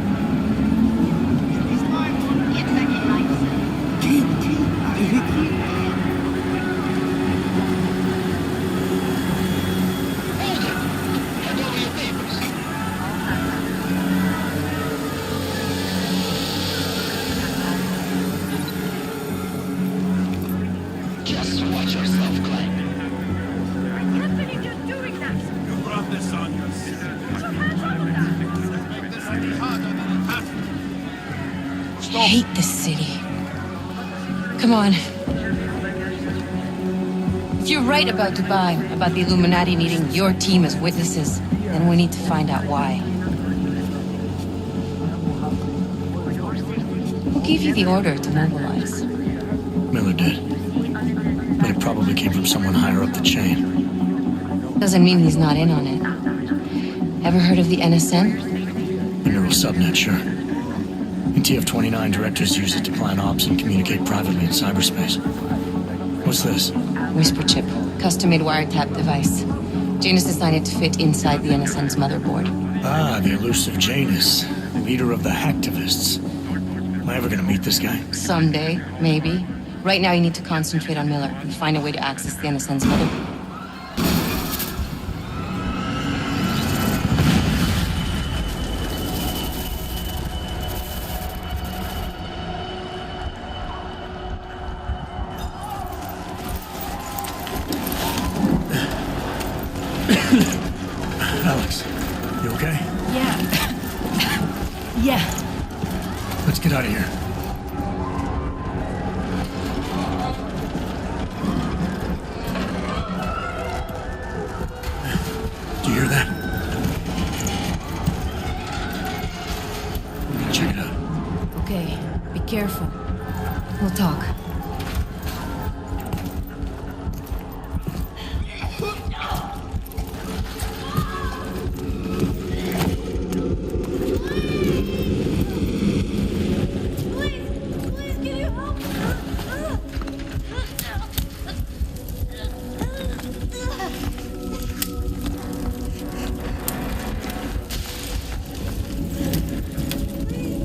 Just watch yourself, Glenn. You brought this on I hate this city. Come on. If you're right about Dubai, about the Illuminati needing your team as witnesses, then we need to find out why. Who gave you the order to mobilize? Miller did. But it probably came from someone higher up the chain. Doesn't mean he's not in on it. Ever heard of the NSN? The neural subnet, sure. In TF-29, directors use it to plan ops and communicate privately in cyberspace. What's this? Whisper chip. Custom-made wiretap device. Janus designed it to fit inside the NSN's motherboard. Ah, the elusive Janus, leader of the hacktivists. Am I ever gonna meet this guy? Someday, maybe. Right now you need to concentrate on Miller and find a way to access the NSN's motherboard. Alex, you okay? Yeah. Yeah. Let's get out of here. Do you hear that? Check it out. Okay, be careful. We'll talk.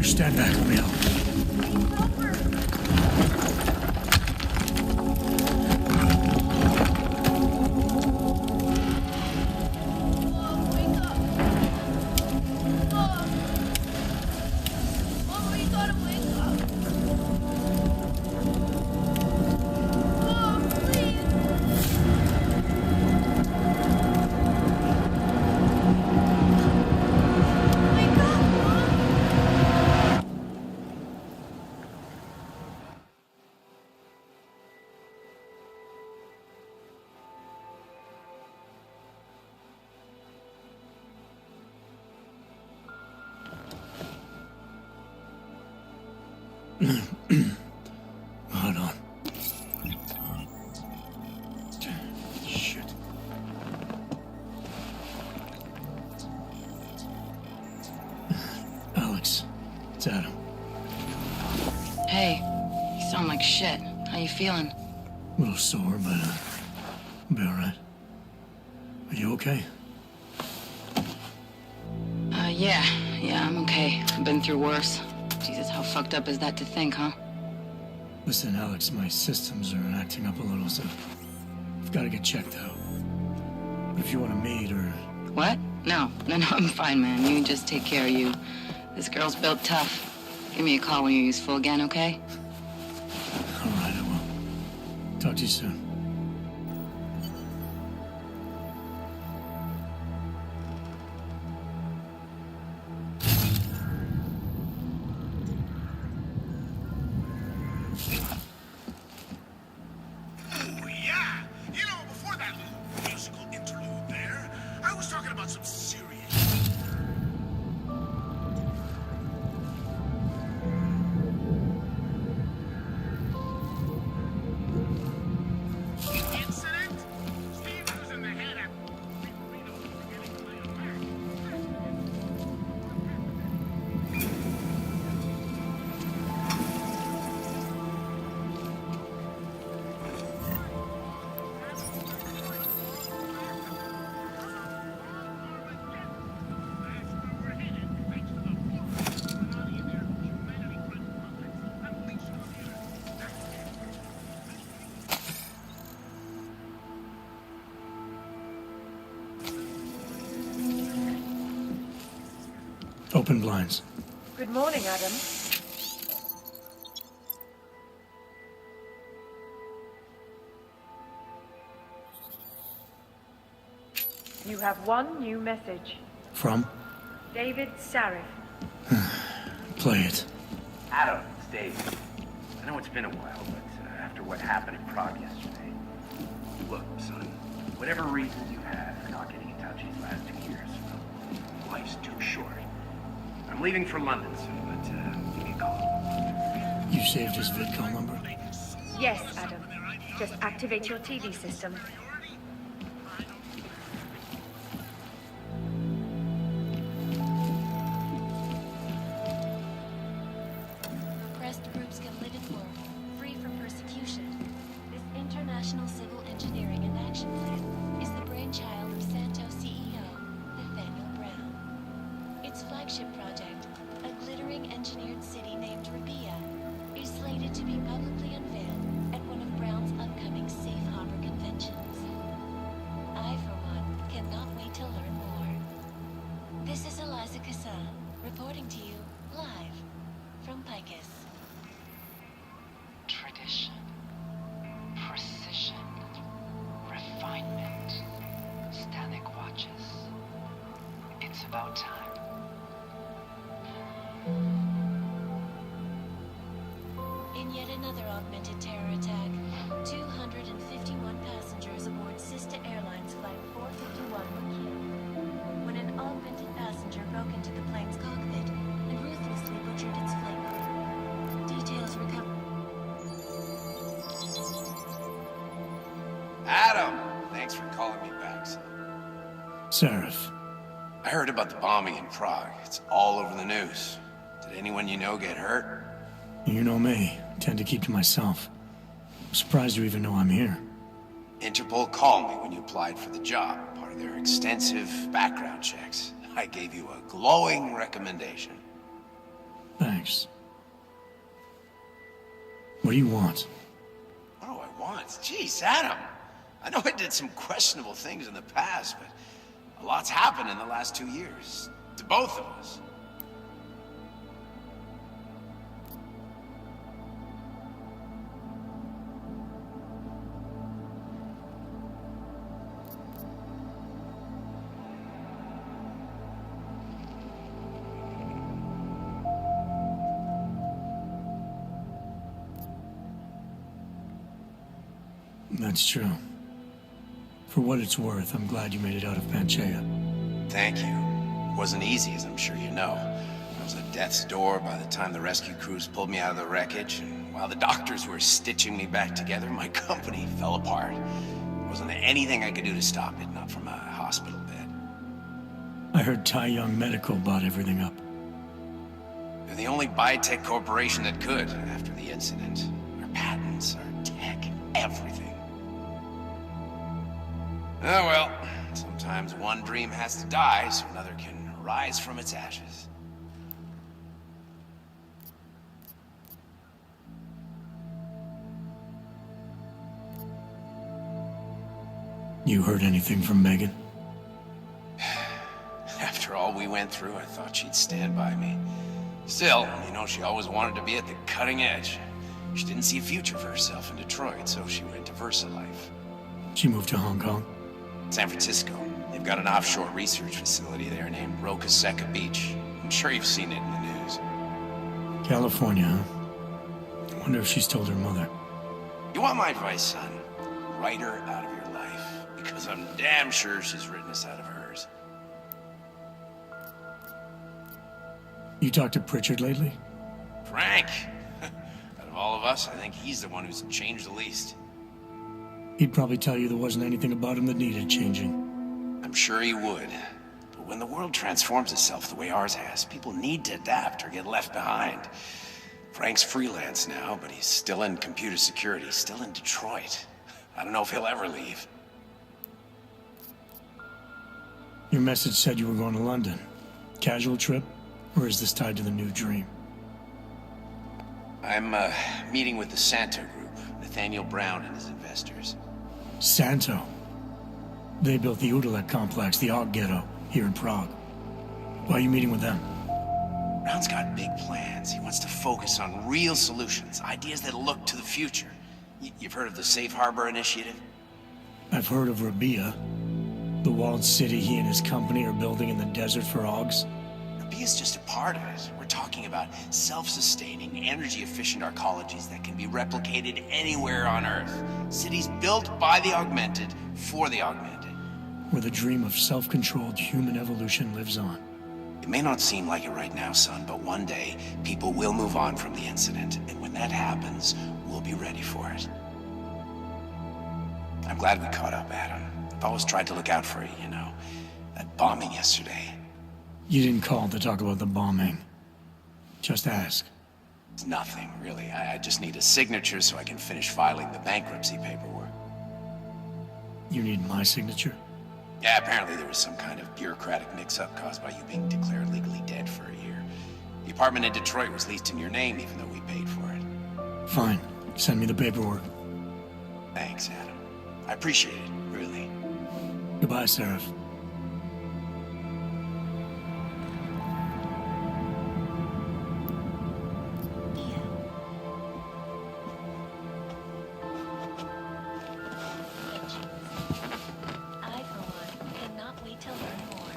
Stand back, let me help. Hold on. Shit. Alex, it's Adam. Hey, you sound like shit. How you feeling? A little sore, but I'll be all right. Are you okay? Yeah, I'm okay. I've been through worse. Jesus, how fucked up is that to think, huh? Listen, Alex, my systems are acting up a little, so I've got to get checked out. But if you want to meet or... What? No, I'm fine, man. You just take care of you. This girl's built tough. Give me a call when you're useful again, okay? All right, I will. Talk to you soon. Open blinds. Good morning, Adam. You have one new message. From? David Sarif. Play it. Adam, it's Dave. I know it's been a while, but after what happened in Prague yesterday... Look, son, whatever reasons you had for not getting in touch these last 2 years, life's too short. I'm leaving for London soon, but give me a call. You saved his VidCall number? Yes, Adam. Just activate your TV system. Oppressed groups can live and work, free from persecution. This International Civil Engineering and Action Plan is the brainchild of Santos CEO, Nathaniel Brown. Its flagship project, a glittering engineered city named Rabia, is slated to be publicly unveiled at one of Brown's upcoming Safe Harbor conventions. I, for one, cannot wait to learn more. This is Eliza Kassan, reporting to you live from Picus. Tradition, precision, refinement. Stanek watches. It's about time. In yet another augmented terror attack, 251 passengers aboard Sister Airlines Flight 451 were killed when an augmented passenger broke into the plane's cockpit and ruthlessly butchered its flight crew. Details recovered. Adam! Thanks for calling me back, son. Sarif. I heard about the bombing in Prague. It's all over the news. Did anyone you know get hurt? You know me. I tend to keep to myself. I'm surprised you even know I'm here. Interpol called me when you applied for the job, part of their extensive background checks. I gave you a glowing recommendation. Thanks. What do you want? What do I want? Jeez, Adam. I know I did some questionable things in the past, but a lot's happened in the last 2 years. To both of us. That's true. For what it's worth, I'm glad you made it out of Panchaea. Thank you. It wasn't easy, as I'm sure you know. I was at death's door by the time the rescue crews pulled me out of the wreckage, and while the doctors were stitching me back together, my company fell apart. There wasn't anything I could do to stop it, not from a hospital bed. I heard Tai Young Medical bought everything up. They're the only biotech corporation that could, after the incident. Our patents, our tech, everything. Oh well, sometimes sometimes one dream has to die so another can rise from its ashes. You heard anything from Megan? After all we went through, I thought she'd stand by me. Still, you know, she always wanted to be at the cutting edge. She didn't see a future for herself in Detroit, so she went to VersaLife. She moved to Hong Kong? San Francisco. They've got an offshore research facility there named Roca Seca Beach. I'm sure you've seen it in the news. California, huh? I wonder if she's told her mother. You want my advice, son? Write her out of your life, because I'm damn sure she's written us out of hers. You talked to Pritchard lately? Frank! Out of all of us, I think he's the one who's changed the least. He'd probably tell you there wasn't anything about him that needed changing. I'm sure he would. But when the world transforms itself the way ours has, people need to adapt or get left behind. Frank's freelance now, but he's still in computer security, still in Detroit. I don't know if he'll ever leave. Your message said you were going to London. Casual trip? Or is this tied to the new dream? I'm meeting with the Santo Group, Nathaniel Brown and his investors. Santo? They built the Udalek complex, the Og Ghetto, here in Prague. Why are you meeting with them? Brown's got big plans. He wants to focus on real solutions, ideas that look to the future. You've heard of the Safe Harbor Initiative? I've heard of Rabia, the walled city he and his company are building in the desert for Ogs. Rabia's just a part of it. We're talking about self-sustaining, energy-efficient arcologies that can be replicated anywhere on Earth. Cities built by the augmented, for the augmented. Where the dream of self-controlled human evolution lives on. It may not seem like it right now, son, but one day, people will move on from the incident, and when that happens, we'll be ready for it. I'm glad we caught up, Adam. I've always tried to look out for you, you know. That bombing yesterday. You didn't call to talk about the bombing. Just ask. It's nothing, really. I just need a signature so I can finish filing the bankruptcy paperwork. You need my signature? Yeah, apparently there was some kind of bureaucratic mix-up caused by you being declared legally dead for a year. The apartment in Detroit was leased in your name, even though we paid for it. Fine. Send me the paperwork. Thanks, Adam. I appreciate it, really. Goodbye, Seraph. I, for one, cannot wait to learn more.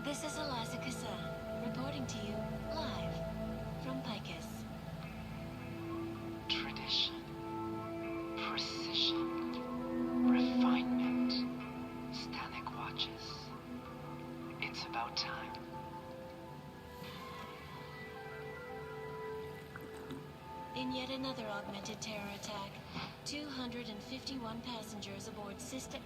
This is Lazyajju, reporting to you live from Picus. Tradition, precision, refinement. Stanek watches. It's about time. In yet another augmented terror attack, 251 passengers aboard Sister...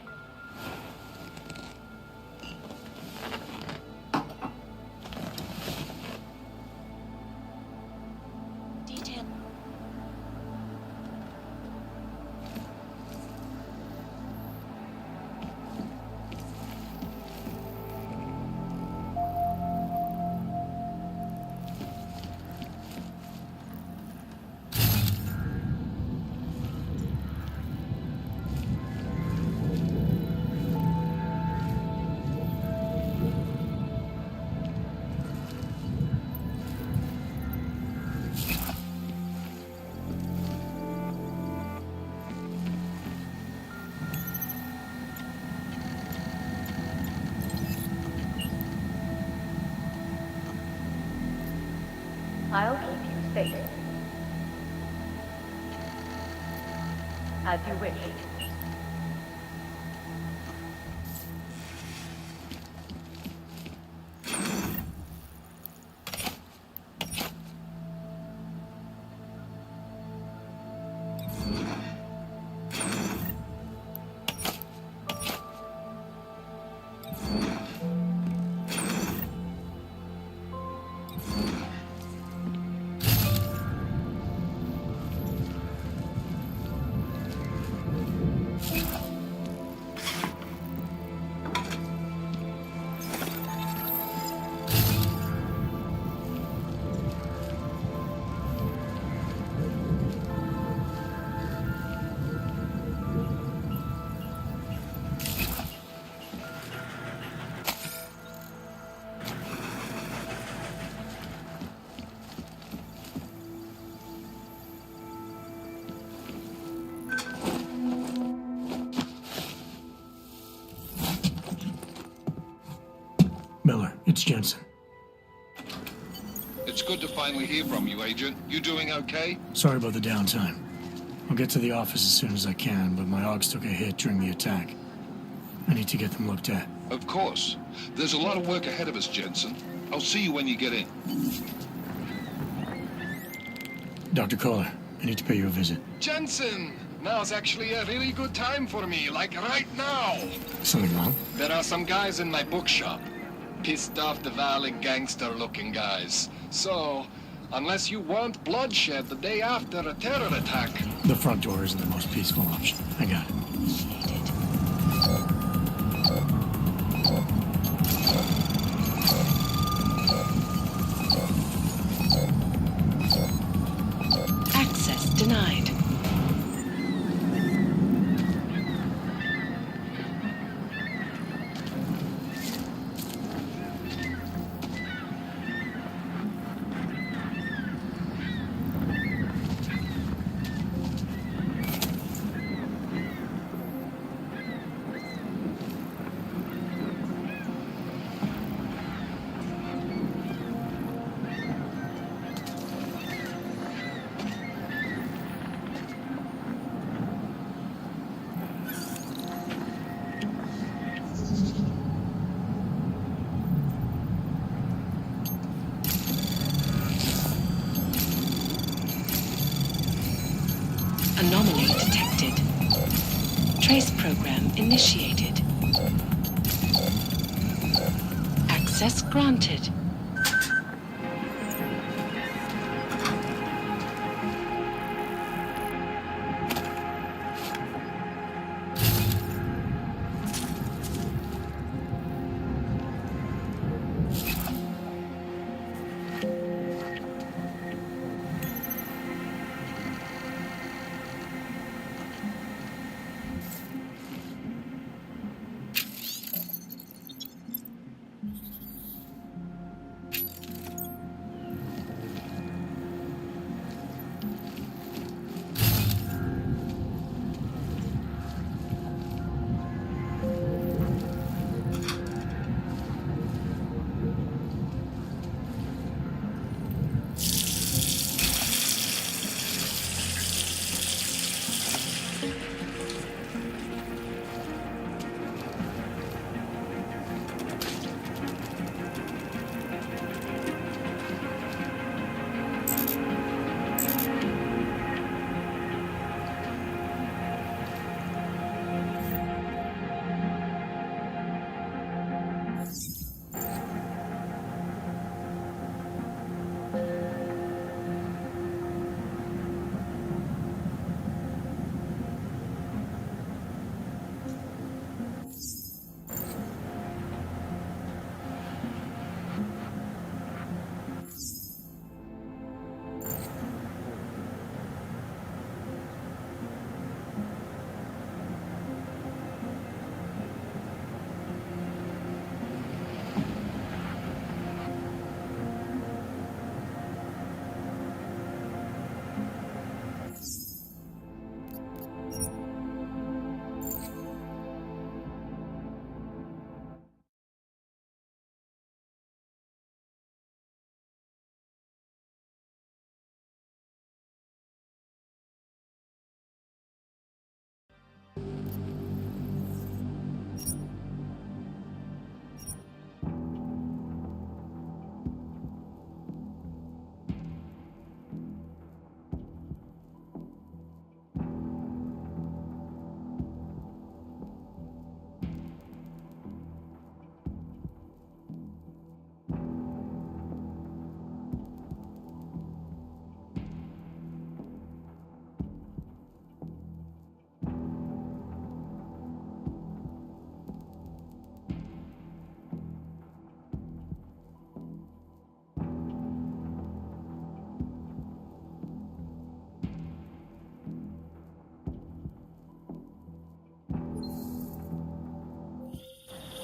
Detail... I'll keep you safe. As you wish. It's Jensen. It's good to finally hear from you, Agent. You doing okay? Sorry about the downtime. I'll get to the office as soon as I can, but my Augs took a hit during the attack. I need to get them looked at. Of course. There's a lot of work ahead of us, Jensen. I'll see you when you get in. Dr. Kohler, I need to pay you a visit. Jensen! Now's actually a really good time for me, like right now. Something wrong? There are some guys in my bookshop. Pissed off the Valley gangster-looking guys. So, unless you want bloodshed the day after a terror attack... The front door isn't the most peaceful option. I got it. Access denied. Anomaly detected. Trace program initiated. Access granted.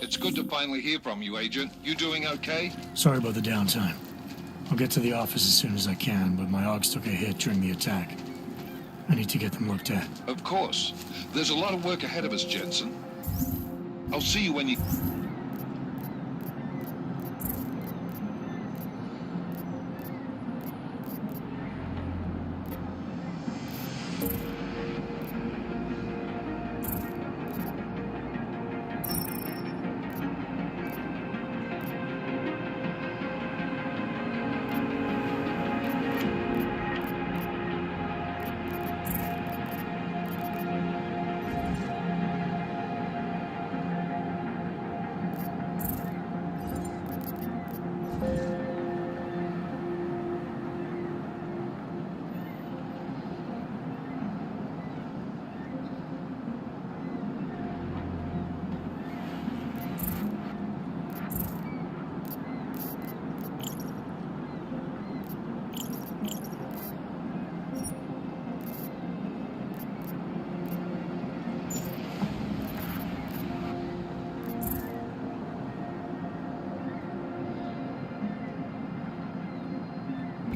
It's good to finally hear from you, Agent. You doing okay? Sorry about the downtime. I'll get to the office as soon as I can, but my Augs took a hit during the attack. I need to get them looked at. Of course. There's a lot of work ahead of us, Jensen. I'll see you when you...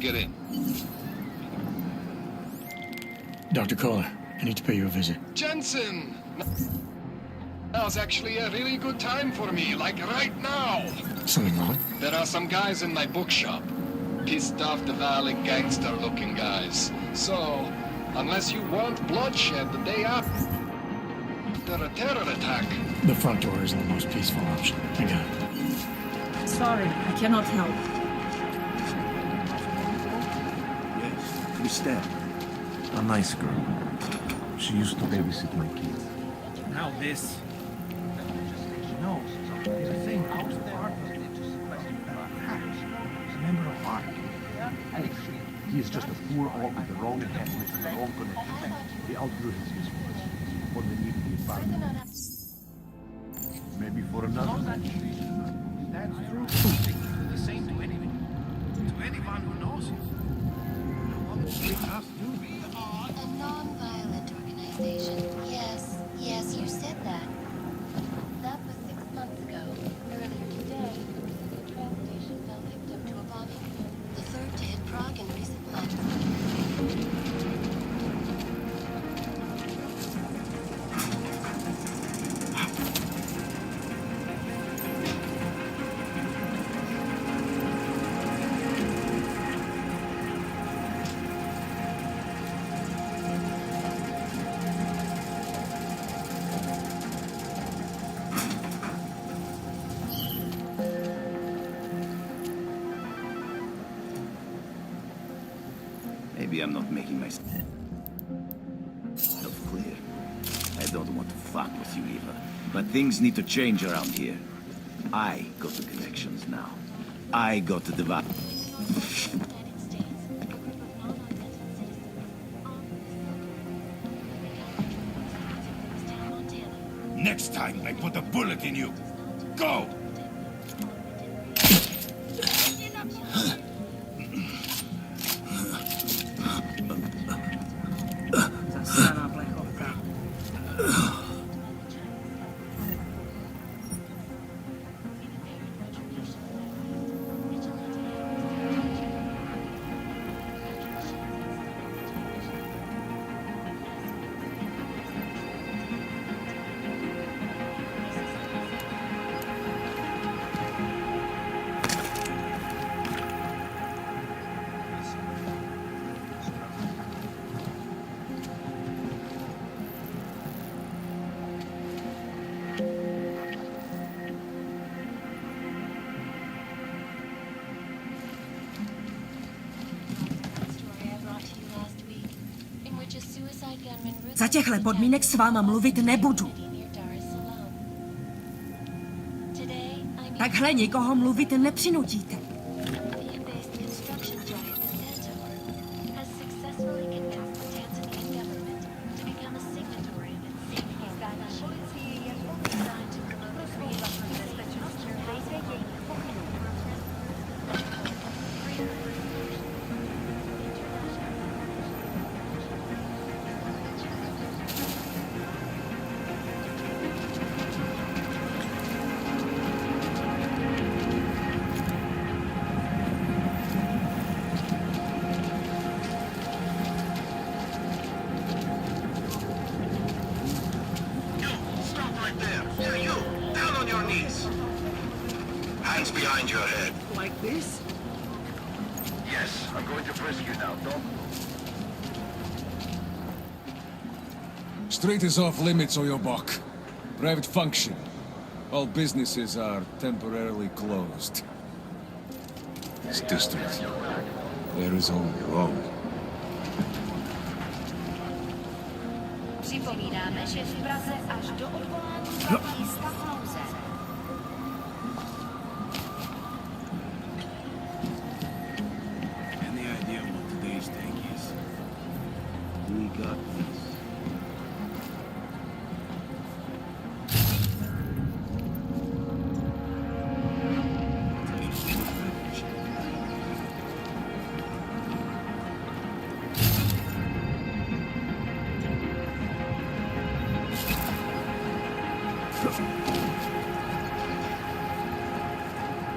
get in. Dr. Kohler, I need to pay you a visit. Jensen! Now's actually a really good time for me, like right now. Something wrong? There are some guys in my bookshop. Pissed off the valley gangster-looking guys. So, unless you want bloodshed the day after a terror attack... The front door isn't the most peaceful option. I got it. Sorry, I cannot help. Yes, Christelle. A nice girl. She used to babysit my kids. Now this. No, he's the same house there. He's a member of our Alex. He is just a poor orc with the wrong attachments and the wrong connections. He outgrew his usefulness. What they need to be found. Maybe for another. That's true. The same to anyone. To anyone who knows it. We are a non-violent organization. Yes, you said that. That was 6 months ago. Earlier today, the train station fell victim to a bombing. The third to hit Prague in recent months. Maybe I'm not making myself clear. I don't want to fuck with you, Eva. But things need to change around here. I got the connections now. I got the device. Next time, I put a bullet in you. Go! Za těchhle podmínek s váma mluvit nebudu. Takhle nikoho mluvit nepřinutíte. Hands behind your head. Like this? Yes, I'm going to frisk you now. Don't Street is off limits, or your buck. Private function. All businesses are temporarily closed. This district, there is only Rome. Připomínáme, že v Praze až do odvolání platí stav nouze. Any idea what today's take is? We got this.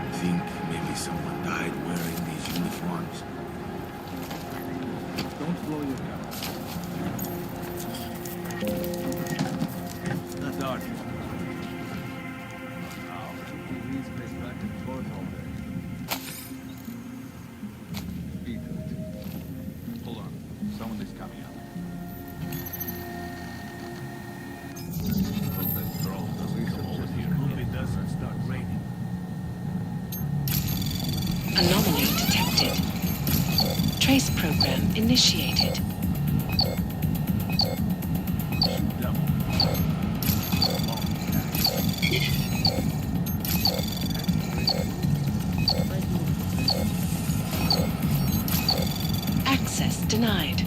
I think maybe someone died wearing these uniforms. Don't blow your gun. Lazyajju. Now, these place back and forth all day. Beat it. Hold on. Someone is coming up. It doesn't start raining. Anomaly detected. Trace program initiated. Access denied.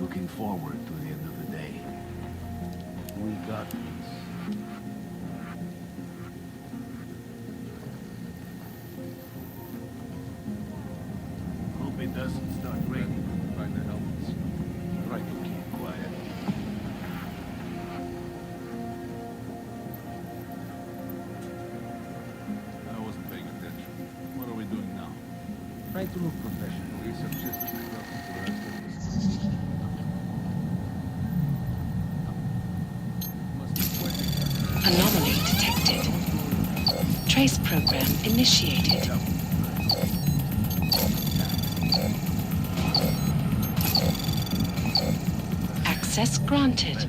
Looking forward to the end of the day. We got this. Hope it doesn't start raining. Find the helmets. Try to keep quiet. I wasn't paying attention. What are we doing now? Try to look professional. Research just as the rest of us. Anomaly detected. Trace program initiated. Access granted.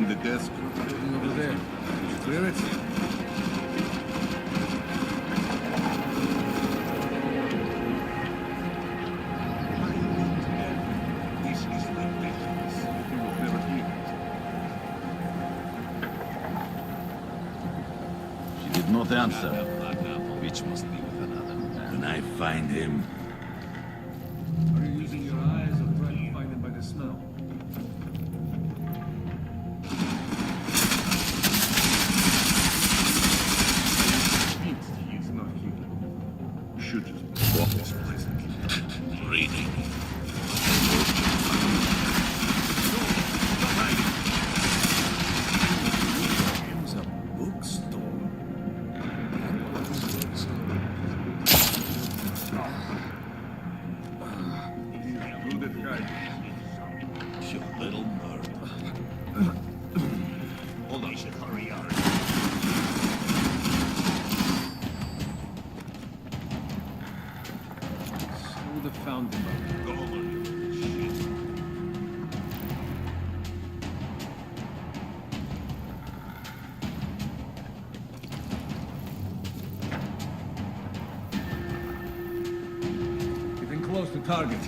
the desk over there. Did you clear it? This is the business. You will never hear it. She did not answer, which must be with another man. When I find him... Are you using your eyes or trying to find him by the smell? He's not here. You should just walk this place and keep breathing. Him's a bookstore. You little nerd. Hold on. Hurry up. Who the found him? Go on. Getting close to target.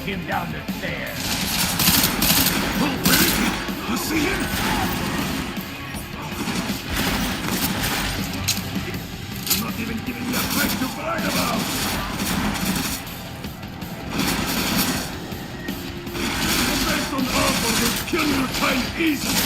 Him down the stairs. Oh, where is he? You see him? You're not even giving me a place to brag about. The best on offer will kill your time easily.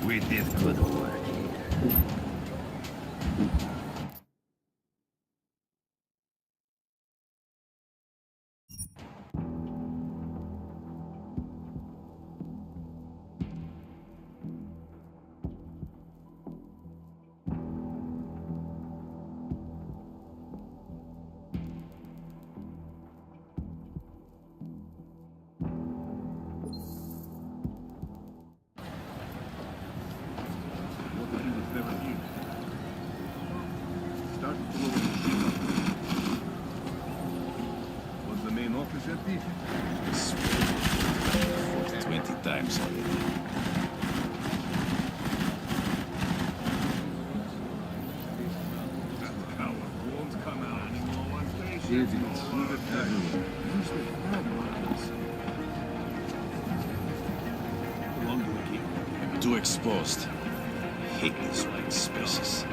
We did good work. Was the main office empty? 20 times already. Idiots. Everywhere. Use the flag markers. How long do we keep? Too exposed. Hate these white spaces.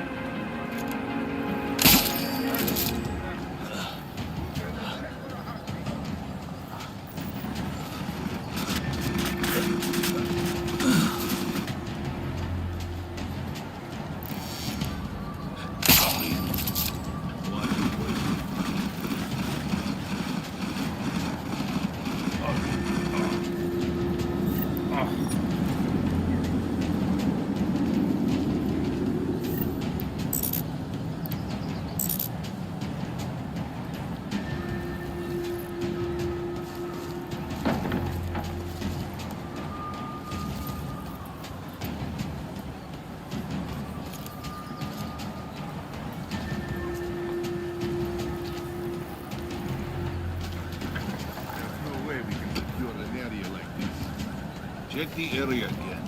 Check the area again.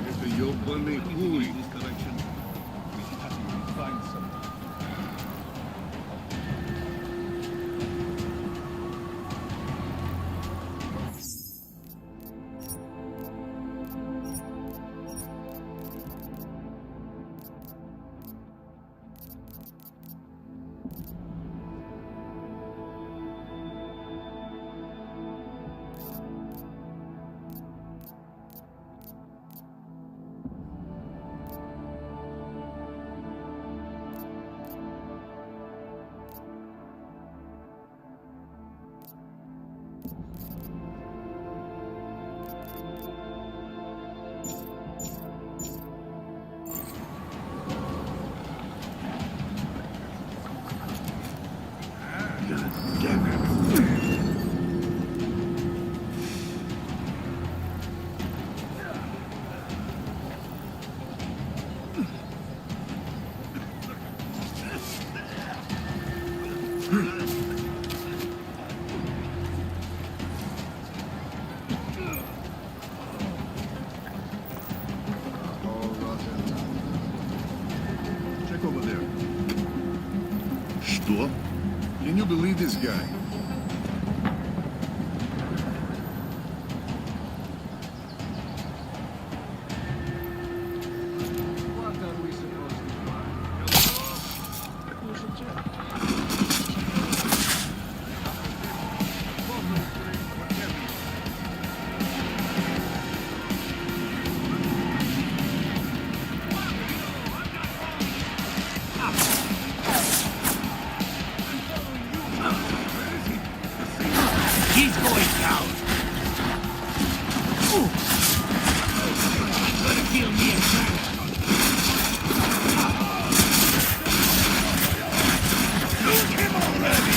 Это ёбаный хуй. Check over there. Что? Can you believe this guy? What are we supposed to do? We should check. He's going down. Ooh. He's gonna kill me in time. Shoot him already.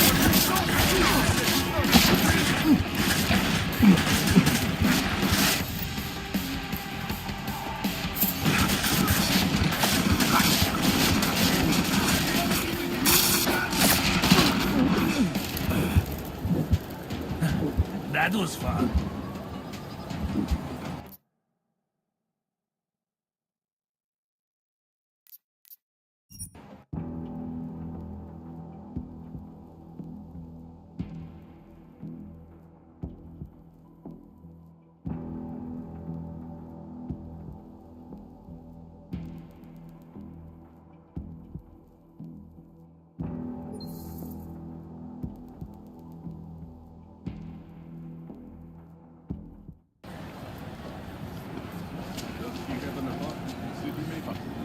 That was fun.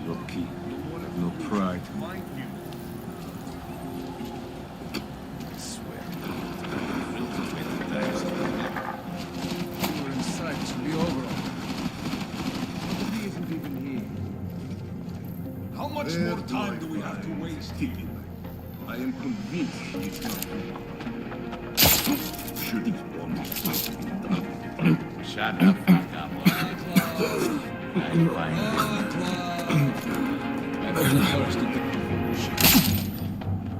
Lucky. No pride. I swear. You were inside. This will be over. He isn't even here. How much more time do we have to waste? I am convinced it's not. Shoot his bomb. Shut the fuck up.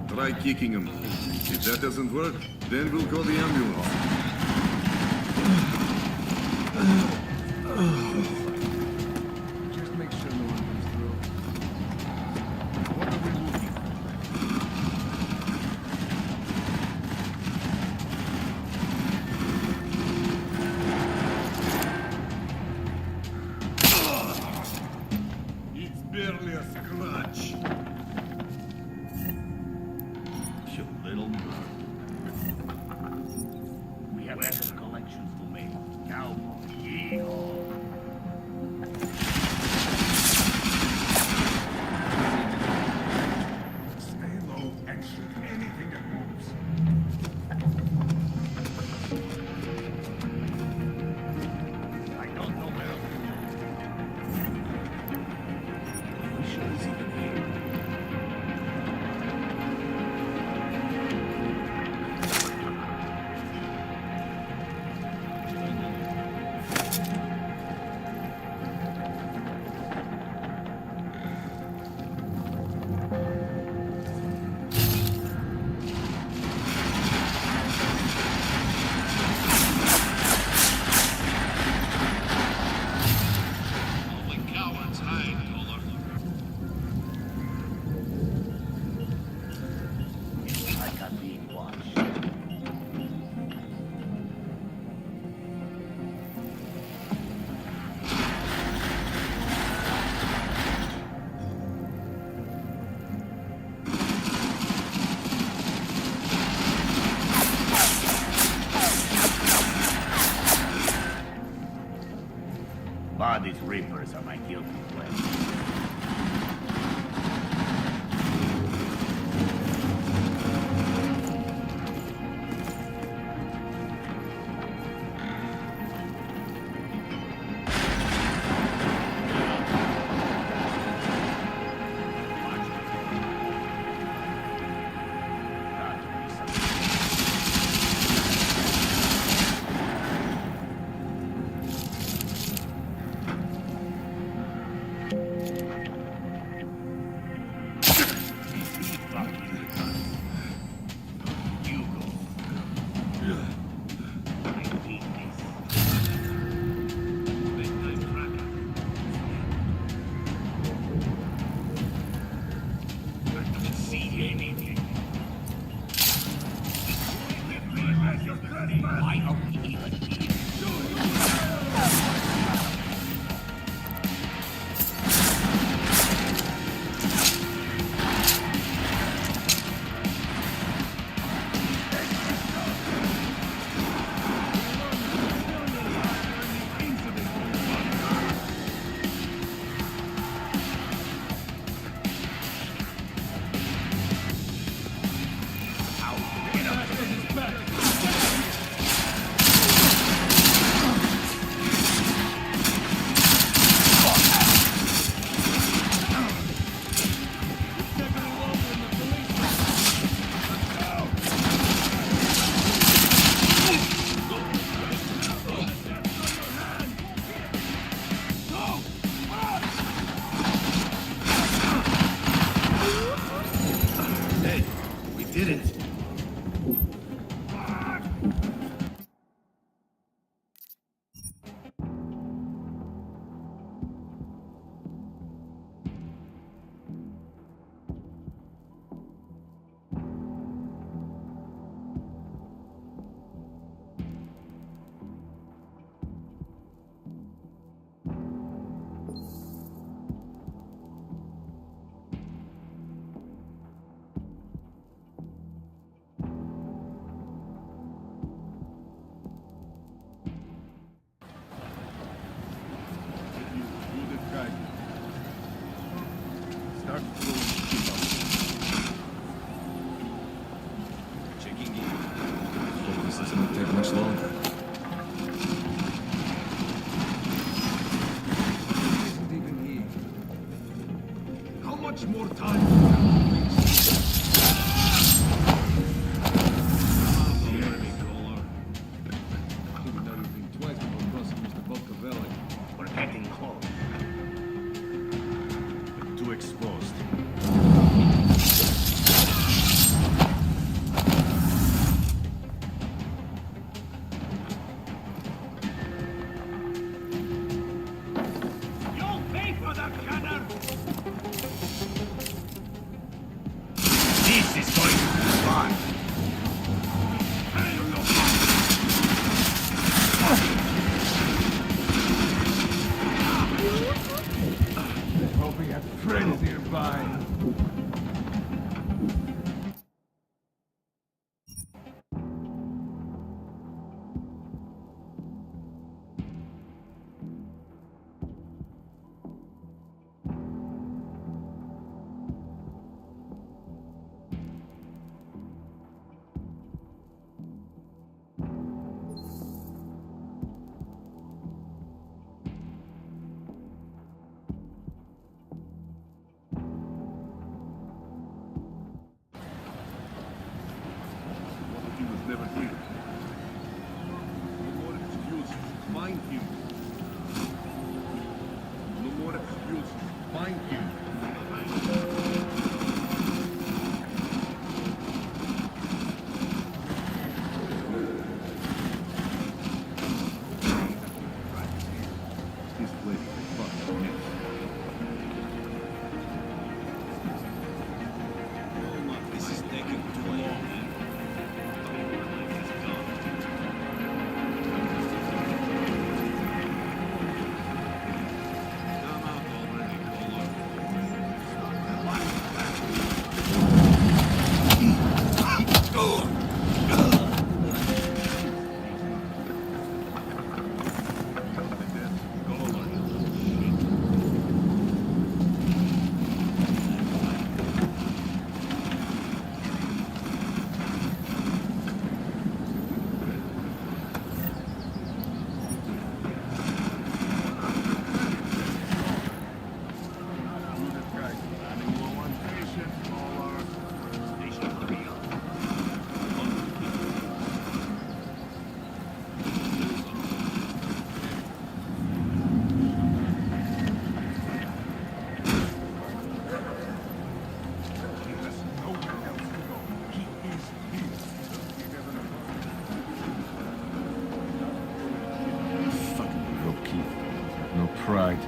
Try kicking him. If that doesn't work, then we'll call the ambulance. Scratch. You little nerd. We have extra collections to make. Cowboy, yeehaw. Stay low and shoot anything that moves. I don't know where. We should see them here. Only cowards hide, Kohler. It's like I'm being watched. Body's reapers are my guilty pleasure. Why are we even here? Hey, we did it. Start throwing shit up. Checking in. Hope this doesn't take much longer. Isn't even here. How much more time? We're getting close. Too exposed. You'll pay for that, Cannon! fine. Never here. No more excuses. Find him. No more excuses. Find him. This place is fucking mess. This is taking too long, man. No pride.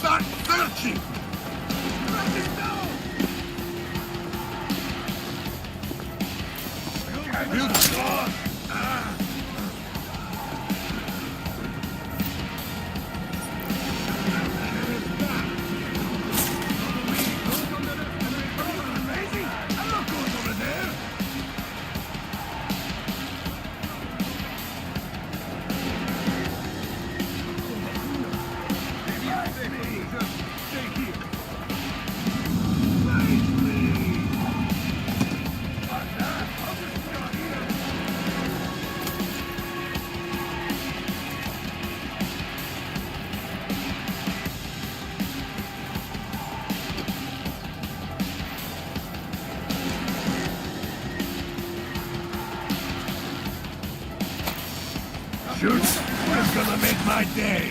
Start searching! Have you gone? Shoot! It's gonna make my day!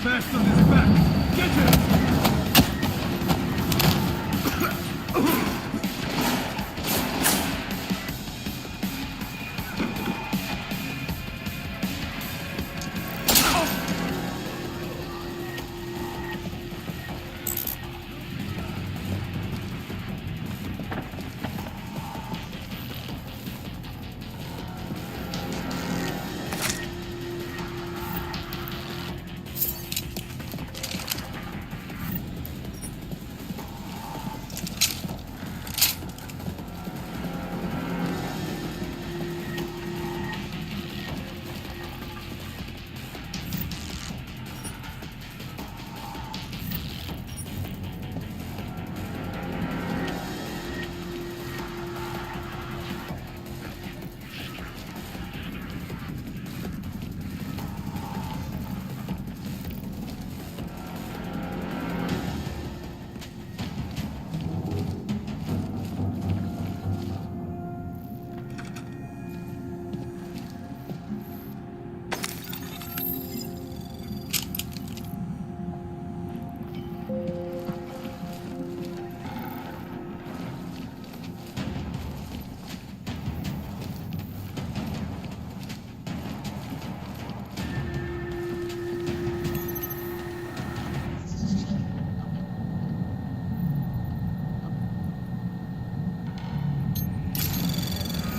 Fast on his back! Get him!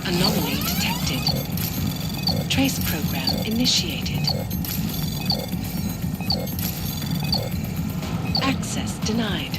Anomaly detected. Trace program initiated. Access denied.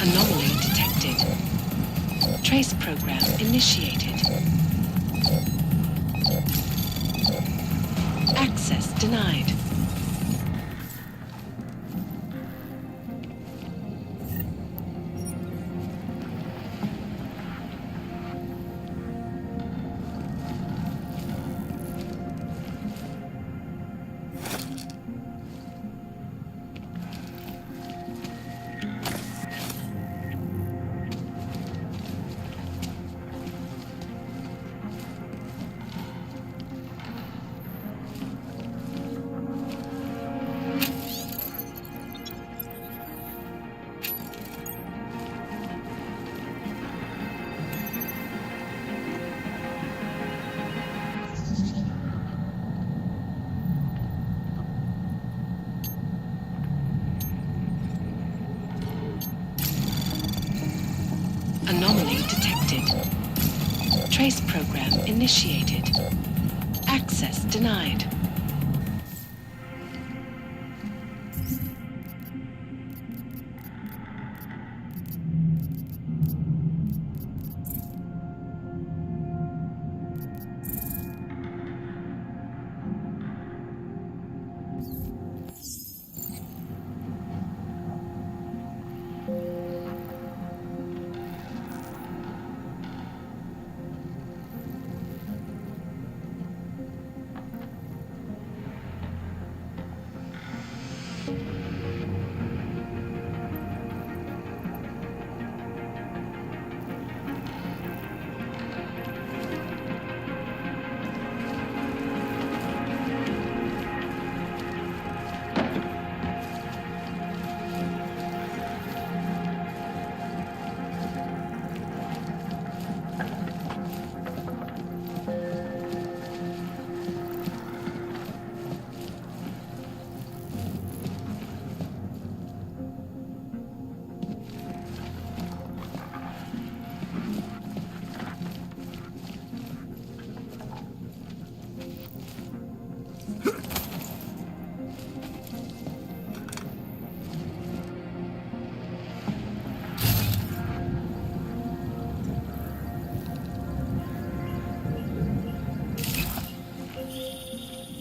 Anomaly detected. Trace program initiated. Access denied. Anomaly detected. Trace program initiated. Access denied.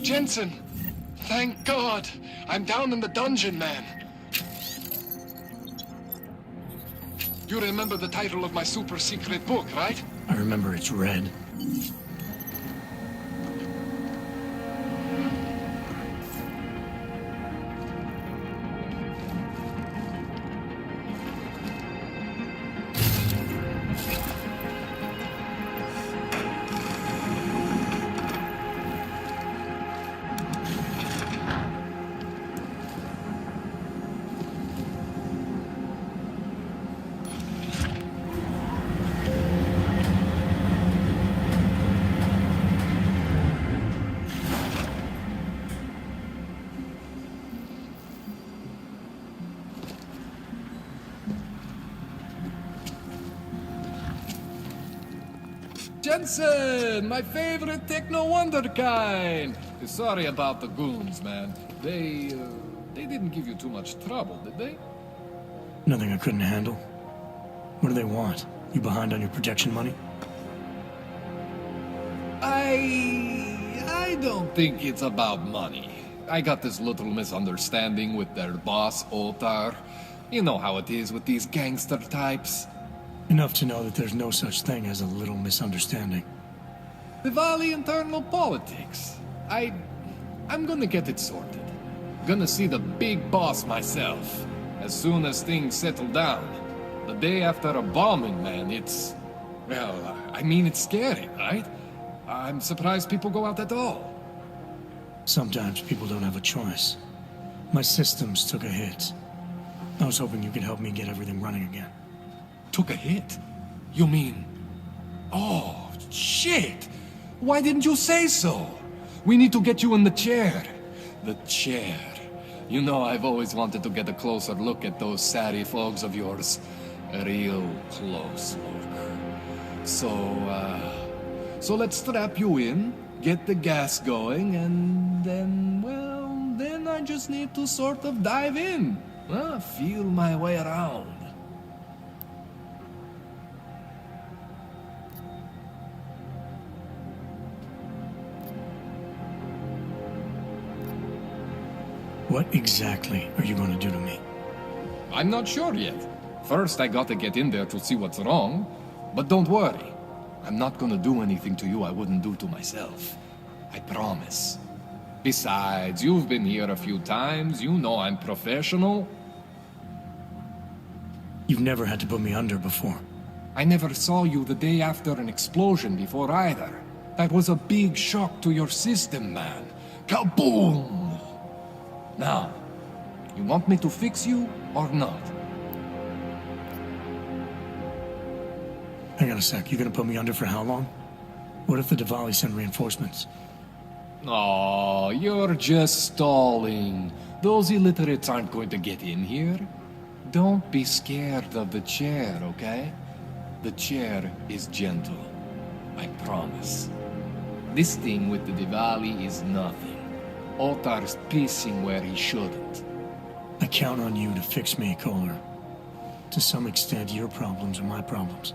Jensen! Thank God! I'm down in the dungeon, man. You remember the title of my super secret book, right? I remember it's red. Jensen, my favorite techno wonderkind. Sorry about the goons, man. They didn't give you too much trouble, did they? Nothing I couldn't handle. What do they want? You behind on your protection money? I don't think it's about money. I got this little misunderstanding with their boss, Otar. You know how it is with these gangster types. Enough to know that there's no such thing as a little misunderstanding. Diwali internal politics. I'm gonna get it sorted. Gonna see the big boss myself. As soon as things settle down. The day after a bombing, man, it's... Well, I mean, it's scary, right? I'm surprised people go out at all. Sometimes people don't have a choice. My systems took a hit. I was hoping you could help me get everything running again. Took a hit? You mean... Oh, shit! Why didn't you say so? We need to get you in the chair. The chair. You know, I've always wanted to get a closer look at those satty folks of yours. A real close look. So let's strap you in, get the gas going, and then, well, then I just need to sort of dive in. Feel my way around. What exactly are you going to do to me? I'm not sure yet. First, I gotta get in there to see what's wrong. But don't worry. I'm not gonna do anything to you I wouldn't do to myself. I promise. Besides, you've been here a few times. You know I'm professional. You've never had to put me under before. I never saw you the day after an explosion before either. That was a big shock to your system, man. Kaboom! Now, you want me to fix you or not? Hang on a sec, you gonna put me under for how long? What if the Diwali send reinforcements? Oh, you're just stalling. Those illiterates aren't going to get in here. Don't be scared of the chair, okay? The chair is gentle. I promise. This thing with the Diwali is nothing. Otar's pissing where he shouldn't. I count on you to fix me, Kohler. To some extent, your problems are my problems.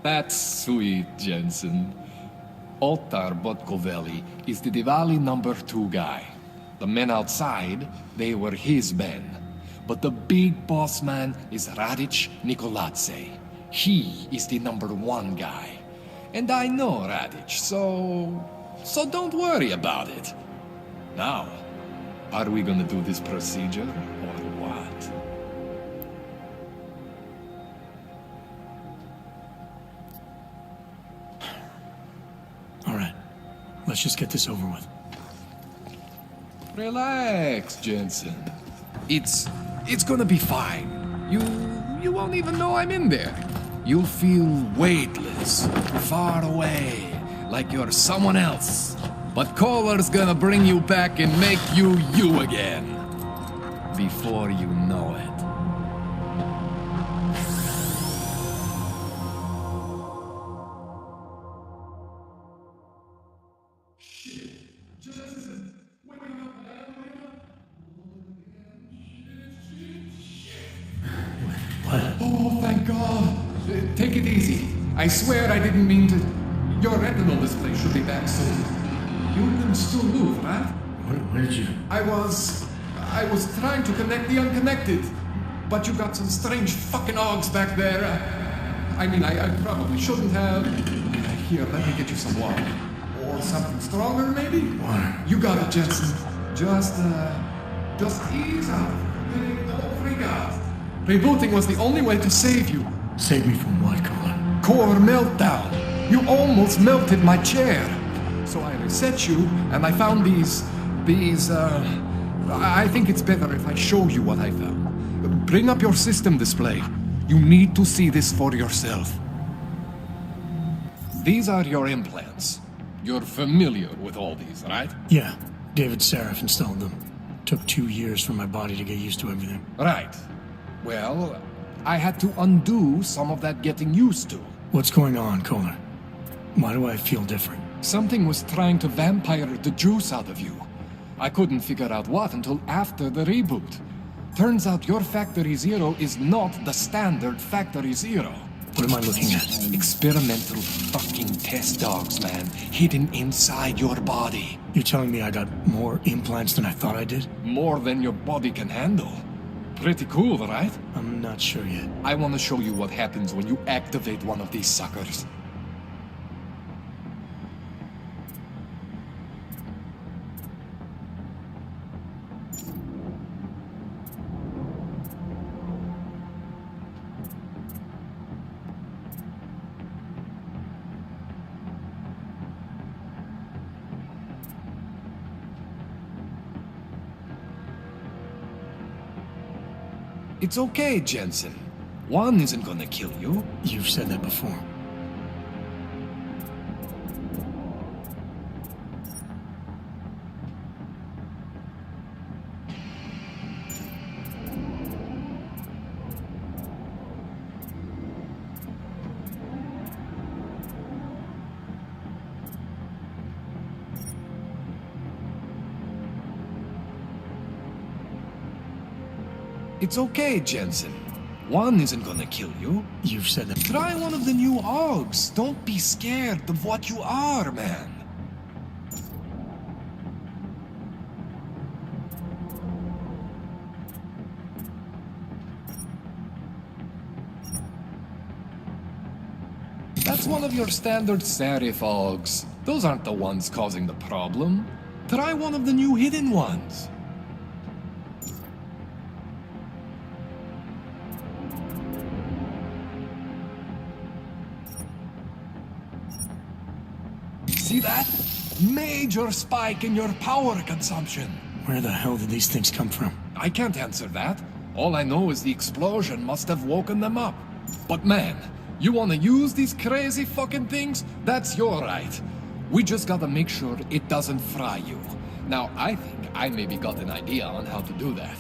That's sweet, Jensen. Otar Botkoveli is the Diwali #2 guy. The men outside, they were his men. But the big boss man is Radic Nikoladze. He is the #1 guy. And I know Radic, so don't worry about it. Now, are we gonna do this procedure, or what? All right, let's just get this over with. Relax, Jensen. It's gonna be fine. You won't even know I'm in there. You'll feel weightless, far away, like you're someone else. But Kohler's gonna bring you back and make you you again. Before you know it. Oh, thank God. Take it easy. I swear I didn't mean to... Your retinal display should be back soon. You can still move, right? What did you... I was trying to connect the unconnected. But you got some strange fucking ogs back there. I probably shouldn't have. Here, let me get you some water. Or something stronger, maybe? Water. You got it, Jensen. Just ease out. Don't freak out. Rebooting was the only way to save you. Save me from what, Colin? Core meltdown. You almost melted my chair. So I reset you, and I found these, I think it's better if I show you what I found. Bring up your system display. You need to see this for yourself. These are your implants. You're familiar with all these, right? Yeah. David Seraph installed them. Took 2 years for my body to get used to everything. Right. Well, I had to undo some of that getting used to. What's going on, Kohler? Why do I feel different? Something was trying to vampire the juice out of you. I couldn't figure out what until after the reboot. Turns out your Factory Zero is not the standard Factory Zero. What am I looking at? Experimental fucking test dogs, man. Hidden inside your body. You're telling me I got more implants than I thought I did? More than your body can handle. Pretty cool, right? I'm not sure yet. I want to show you what happens when you activate one of these suckers. It's okay, Jensen. One isn't gonna kill you. You've said that before. It's okay, Jensen. One isn't gonna kill you. You've said that. Try one of the new Augs. Don't be scared of what you are, man. That's one of your standard Serif Augs. Those aren't the ones causing the problem. Try one of the new hidden ones. See that? Major spike in your power consumption. Where the hell did these things come from? I can't answer that. All I know is the explosion must have woken them up. But man, you wanna use these crazy fucking things? That's your right. We just gotta make sure it doesn't fry you. Now, I think I maybe got an idea on how to do that.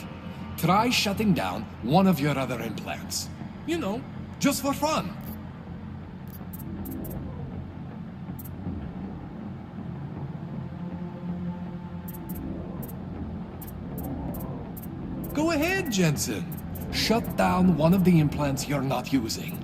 Try shutting down one of your other implants. You know, just for fun. Go ahead, Jensen. Shut down one of the implants you're not using.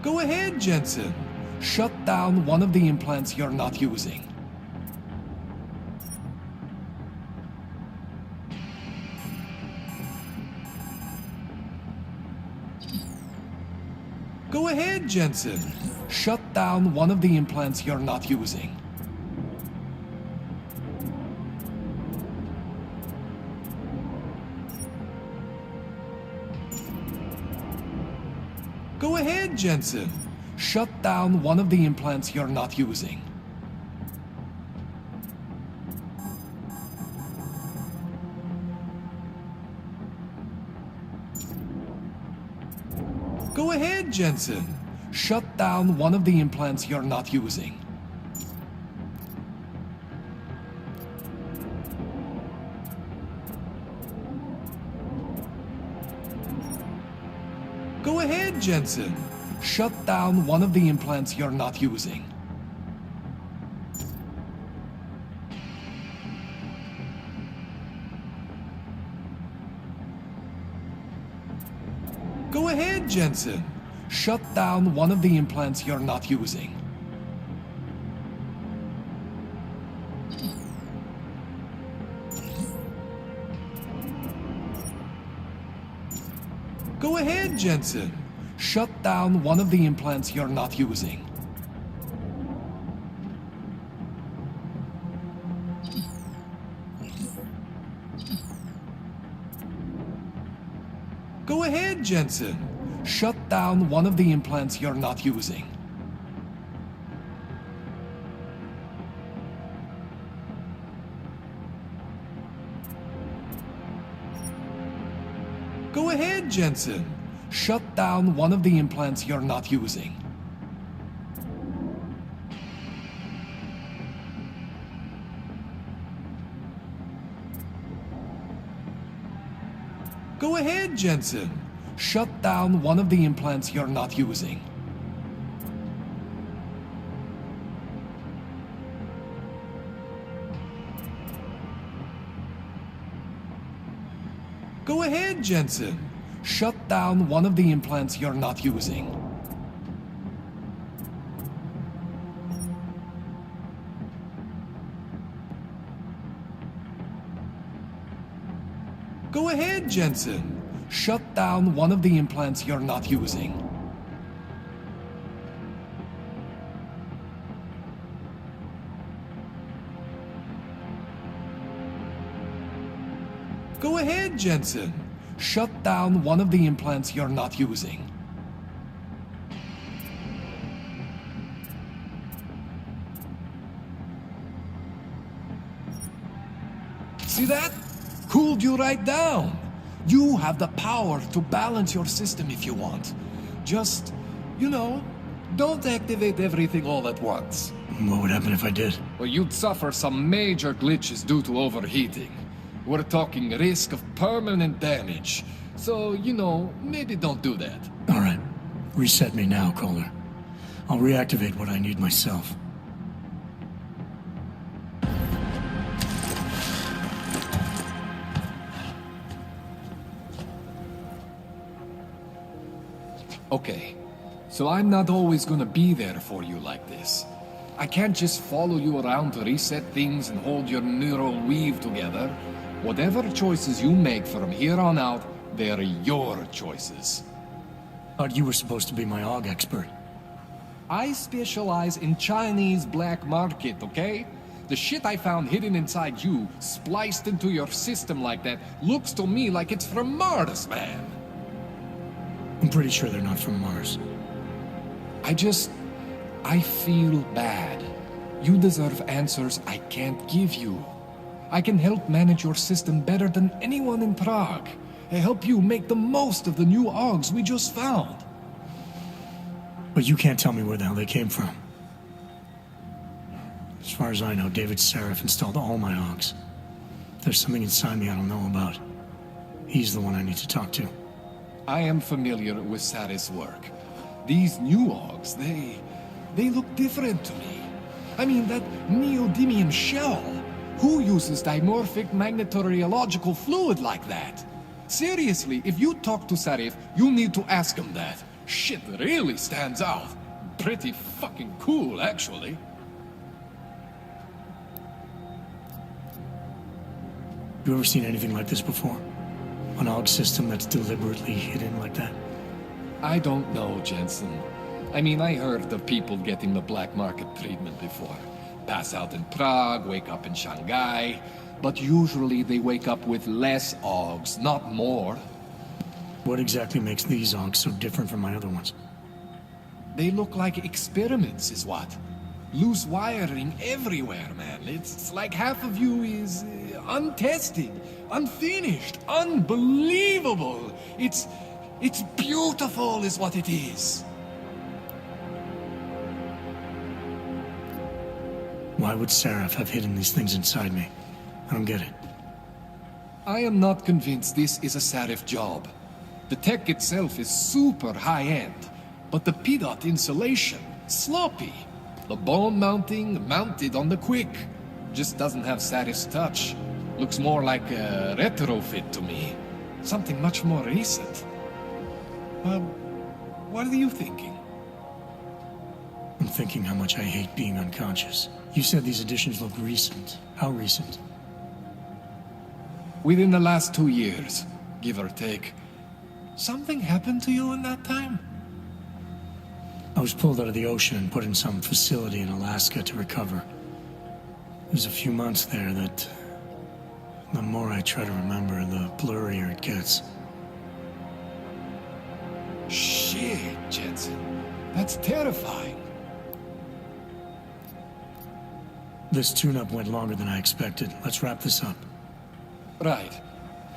Go ahead, Jensen. Shut down one of the implants you're not using. Go ahead, Jensen. Shut down one of the implants you're not using. Go ahead, Jensen. Shut down one of the implants you're not using. Go ahead, Jensen. Shut down one of the implants you're not using. Go ahead, Jensen. Shut down one of the implants you're not using. Go ahead, Jensen. Shut down one of the implants you're not using. Go ahead, Jensen. Shut down one of the implants you're not using. Go ahead, Jensen. Shut down one of the implants you're not using. Go ahead, Jensen. Shut down one of the implants you're not using. Go ahead, Jensen. Shut down one of the implants you're not using. Go ahead, Jensen. Shut down one of the implants you're not using. Go ahead, Jensen. Shut down one of the implants you're not using. Go ahead, Jensen. Shut down one of the implants you're not using. See that? Cooled you right down. You have the power to balance your system if you want. Just, you know, don't activate everything all at once. What would happen if I did? Well, you'd suffer some major glitches due to overheating. We're talking risk of permanent damage. So, you know, maybe don't do that. All right. Reset me now, Kohler. I'll reactivate what I need myself. Okay, so I'm not always gonna be there for you like this. I can't just follow you around to reset things and hold your neural weave together. Whatever choices you make from here on out, they're your choices. Thought you were supposed to be my AUG expert. I specialize in Chinese black market, okay? The shit I found hidden inside you, spliced into your system like that, looks to me like it's from Mars, man. I'm pretty sure they're not from Mars. I feel bad. You deserve answers I can't give you. I can help manage your system better than anyone in Prague. I help you make the most of the new AUGs we just found. But you can't tell me where the hell they came from. As far as I know, David Sarif installed all my AUGs. If there's something inside me I don't know about, he's the one I need to talk to. I am familiar with Sarif's work. These new AUGs, they look different to me. I mean, that neodymium shell. Who uses dimorphic magnetorheological fluid like that? Seriously, if you talk to Sarif, you need to ask him that. Shit really stands out. Pretty fucking cool, actually. You ever seen anything like this before? An AUG system that's deliberately hidden like that? I don't know, Jensen. I mean, I heard of people getting the black market treatment before. Pass out in Prague, wake up in Shanghai. But usually they wake up with less AUGs, not more. What exactly makes these AUGs so different from my other ones? They look like experiments, is what. Loose wiring everywhere, man. It's like half of you is untested, unfinished, unbelievable. It's beautiful is what it is. Why would Sarif have hidden these things inside me? I don't get it. I am not convinced this is a Sarif job. The tech itself is super high-end, but the PDOT insulation, sloppy. The bone mounting, mounted on the quick. Just doesn't have Sarif's touch. Looks more like a retrofit to me. Something much more recent. What are you thinking? I'm thinking how much I hate being unconscious. You said these additions look recent. How recent? Within the last 2 years, give or take. Something happened to you in that time? I was pulled out of the ocean and put in some facility in Alaska to recover. There's a few months there that... the more I try to remember, the blurrier it gets. Shit, Jensen. That's terrifying. This tune-up went longer than I expected. Let's wrap this up. Right.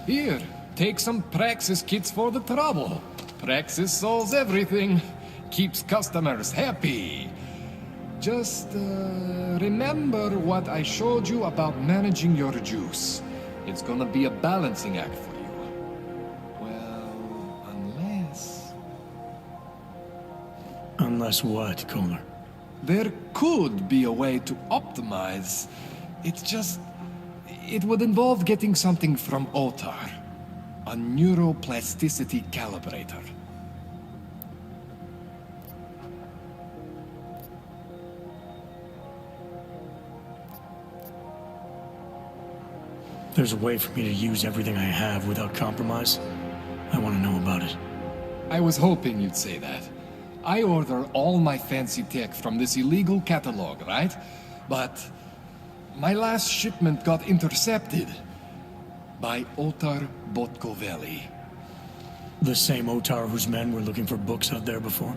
Here, take some Praxis kits for the trouble. Praxis solves everything. Keeps customers happy. Just, remember what I showed you about managing your juice. It's gonna be a balancing act for you. Well, unless... Unless what, Kohler? There could be a way to optimize. It's just... it would involve getting something from Otar. A neuroplasticity calibrator. There's a way for me to use everything I have without compromise? I want to know about it. I was hoping you'd say that. I order all my fancy tech from this illegal catalog, right? But my last shipment got intercepted by Otar Botkoveli. The same Otar whose men were looking for books out there before?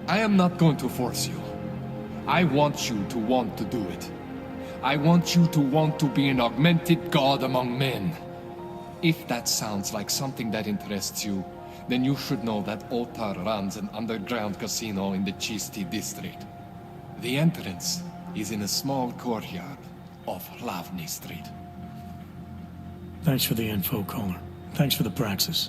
I am not going to force you. I want you to want to do it. I want you to want to be an augmented god among men. If that sounds like something that interests you, then you should know that Otar runs an underground casino in the Chisti district. The entrance is in a small courtyard off Hlavny Street. Thanks for the info, Kohler. Thanks for the praxis.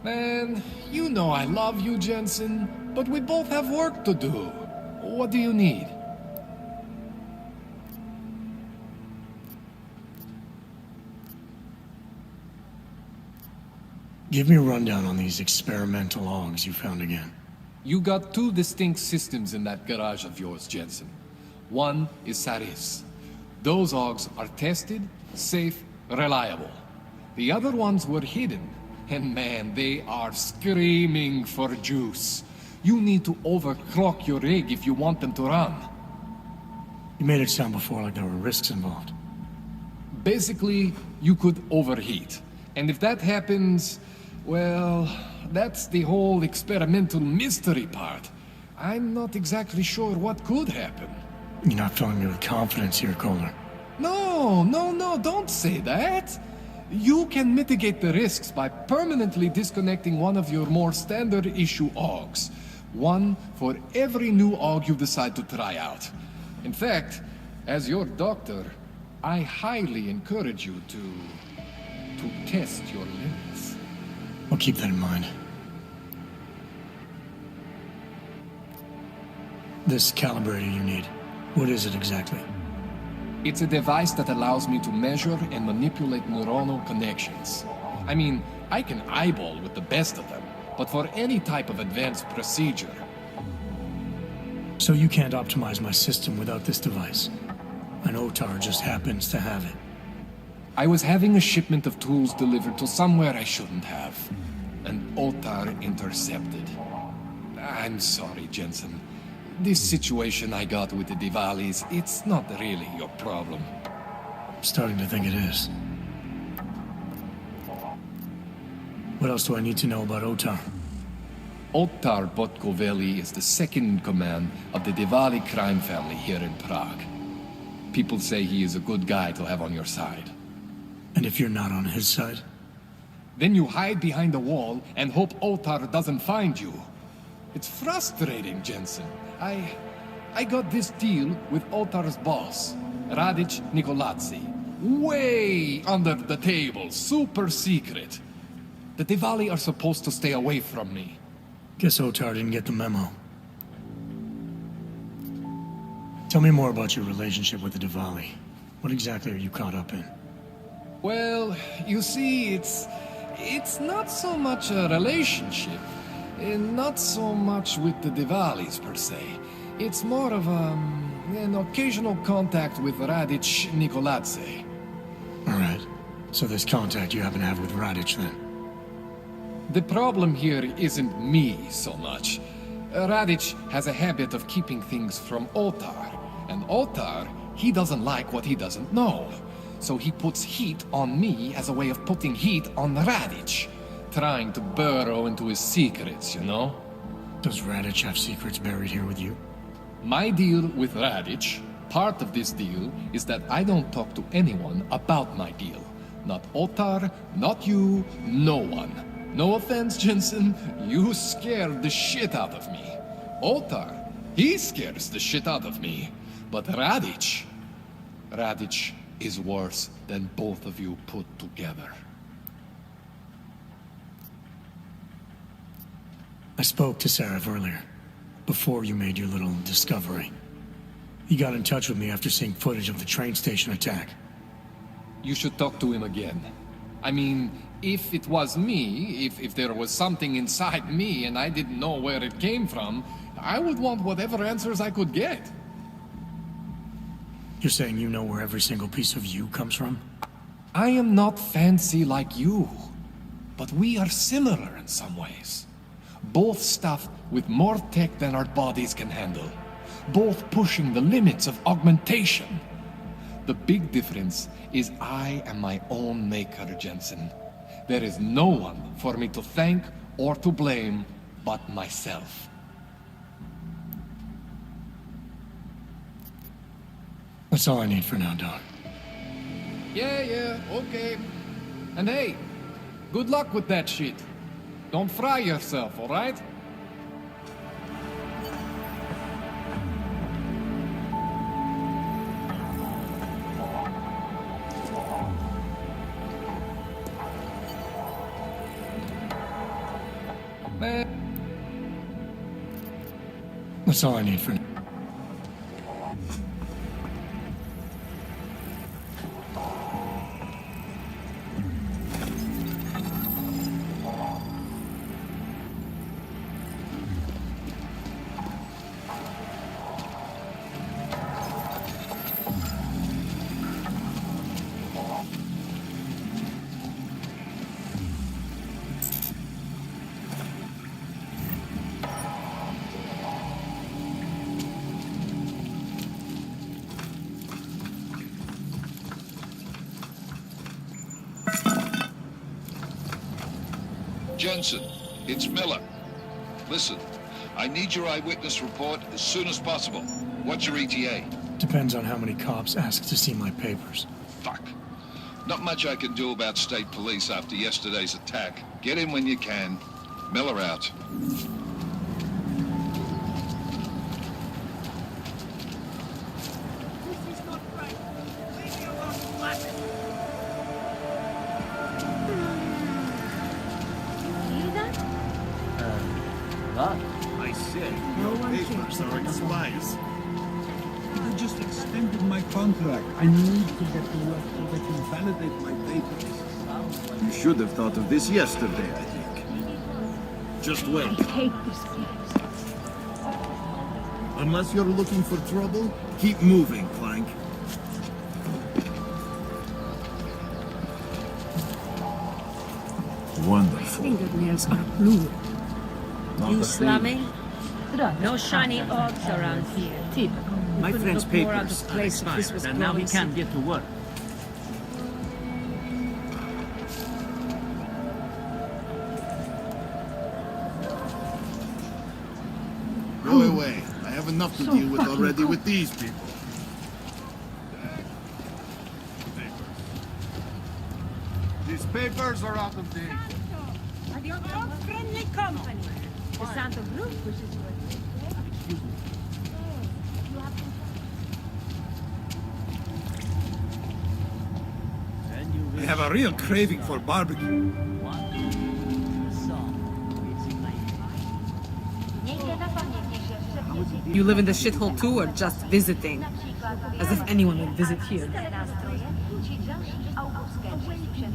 Man, you know I love you, Jensen, but we both have work to do. What do you need? Give me a rundown on these experimental logs you found again. You got two distinct systems in that garage of yours, Jensen. One is Saris. Those logs are tested, safe, reliable. The other ones were hidden. And man, they are screaming for juice. You need to overclock your rig if you want them to run. You made it sound before like there were risks involved. Basically, you could overheat. And if that happens, well, that's the whole experimental mystery part. I'm not exactly sure what could happen. You're not filling me with confidence here, Kohler. No, don't say that. You can mitigate the risks by permanently disconnecting one of your more standard issue AUGs. One for every new AUG you decide to try out. In fact, as your doctor, I highly encourage you to test your limits. I'll keep that in mind. This calibrator you need, what is it exactly? It's a device that allows me to measure and manipulate neuronal connections. I mean, I can eyeball with the best of them, but for any type of advanced procedure... So you can't optimize my system without this device? An OTAR just happens to have it. I was having a shipment of tools delivered to somewhere I shouldn't have. An OTAR intercepted. I'm sorry, Jensen. This situation I got with the Diwalis, it's not really your problem. I'm starting to think it is. What else do I need to know about OTAR? Otar Botkoveli is the second in command of the Diwali crime family here in Prague. People say he is a good guy to have on your side. And if you're not on his side? Then you hide behind a wall and hope Otar doesn't find you. It's frustrating, Jensen. I got this deal with Otar's boss, Radic Nikoladze. Way under the table, super secret. The Diwali are supposed to stay away from me. Guess Otar didn't get the memo. Tell me more about your relationship with the Diwali. What exactly are you caught up in? Well, you see, it's not so much a relationship. Not so much with the Diwalis, per se. It's more of an occasional contact with Radic Nikoladze. Alright. So this contact you happen to have with Radic, then? The problem here isn't me so much. Radic has a habit of keeping things from Otar. And Otar, he doesn't like what he doesn't know. So he puts heat on me as a way of putting heat on Radic. Trying to burrow into his secrets, you know? Does Radic have secrets buried here with you? My deal with Radic, part of this deal, is that I don't talk to anyone about my deal. Not Otar, not you, no one. No offense, Jensen, you scared the shit out of me. Otar, he scares the shit out of me. But Radic is worse than both of you put together. I spoke to Sarif earlier, before you made your little discovery. He got in touch with me after seeing footage of the train station attack. You should talk to him again. I mean, if it was me, if there was something inside me and I didn't know where it came from, I would want whatever answers I could get. You're saying you know where every single piece of you comes from? I am not fancy like you, but we are similar in some ways. Both stuffed with more tech than our bodies can handle. Both pushing the limits of augmentation. The big difference is I am my own maker, Jensen. There is no one for me to thank or to blame but myself. That's all I need for now, Doc. Yeah, okay. And hey, good luck with that shit. Don't fry yourself, all right? That's all I need for now. Jensen, it's Miller. Listen, I need your eyewitness report as soon as possible. What's your ETA? Depends on how many cops ask to see my papers. Fuck. Not much I can do about state police after yesterday's attack. Get in when you can. Miller out. I said, your papers are expired. I just extended my contract. I need to get to work so they can validate my papers. You should have thought of this yesterday, I think. Just wait. I hate this place. Unless you're looking for trouble, keep moving, Clank. Wonderful. Fingernails are blue. Not You a slamming? No shiny orbs around here. Typical. My friend's more out papers of are place if this expired, was and now he Glorious can't City. get to work. Go away. I have enough to deal with already with these people. These papers are out of date. And your dog-friendly company. The Santa Group wishes you a Excuse me. I have a real craving for barbecue. You live in the shithole too, or just visiting? As if anyone would visit here.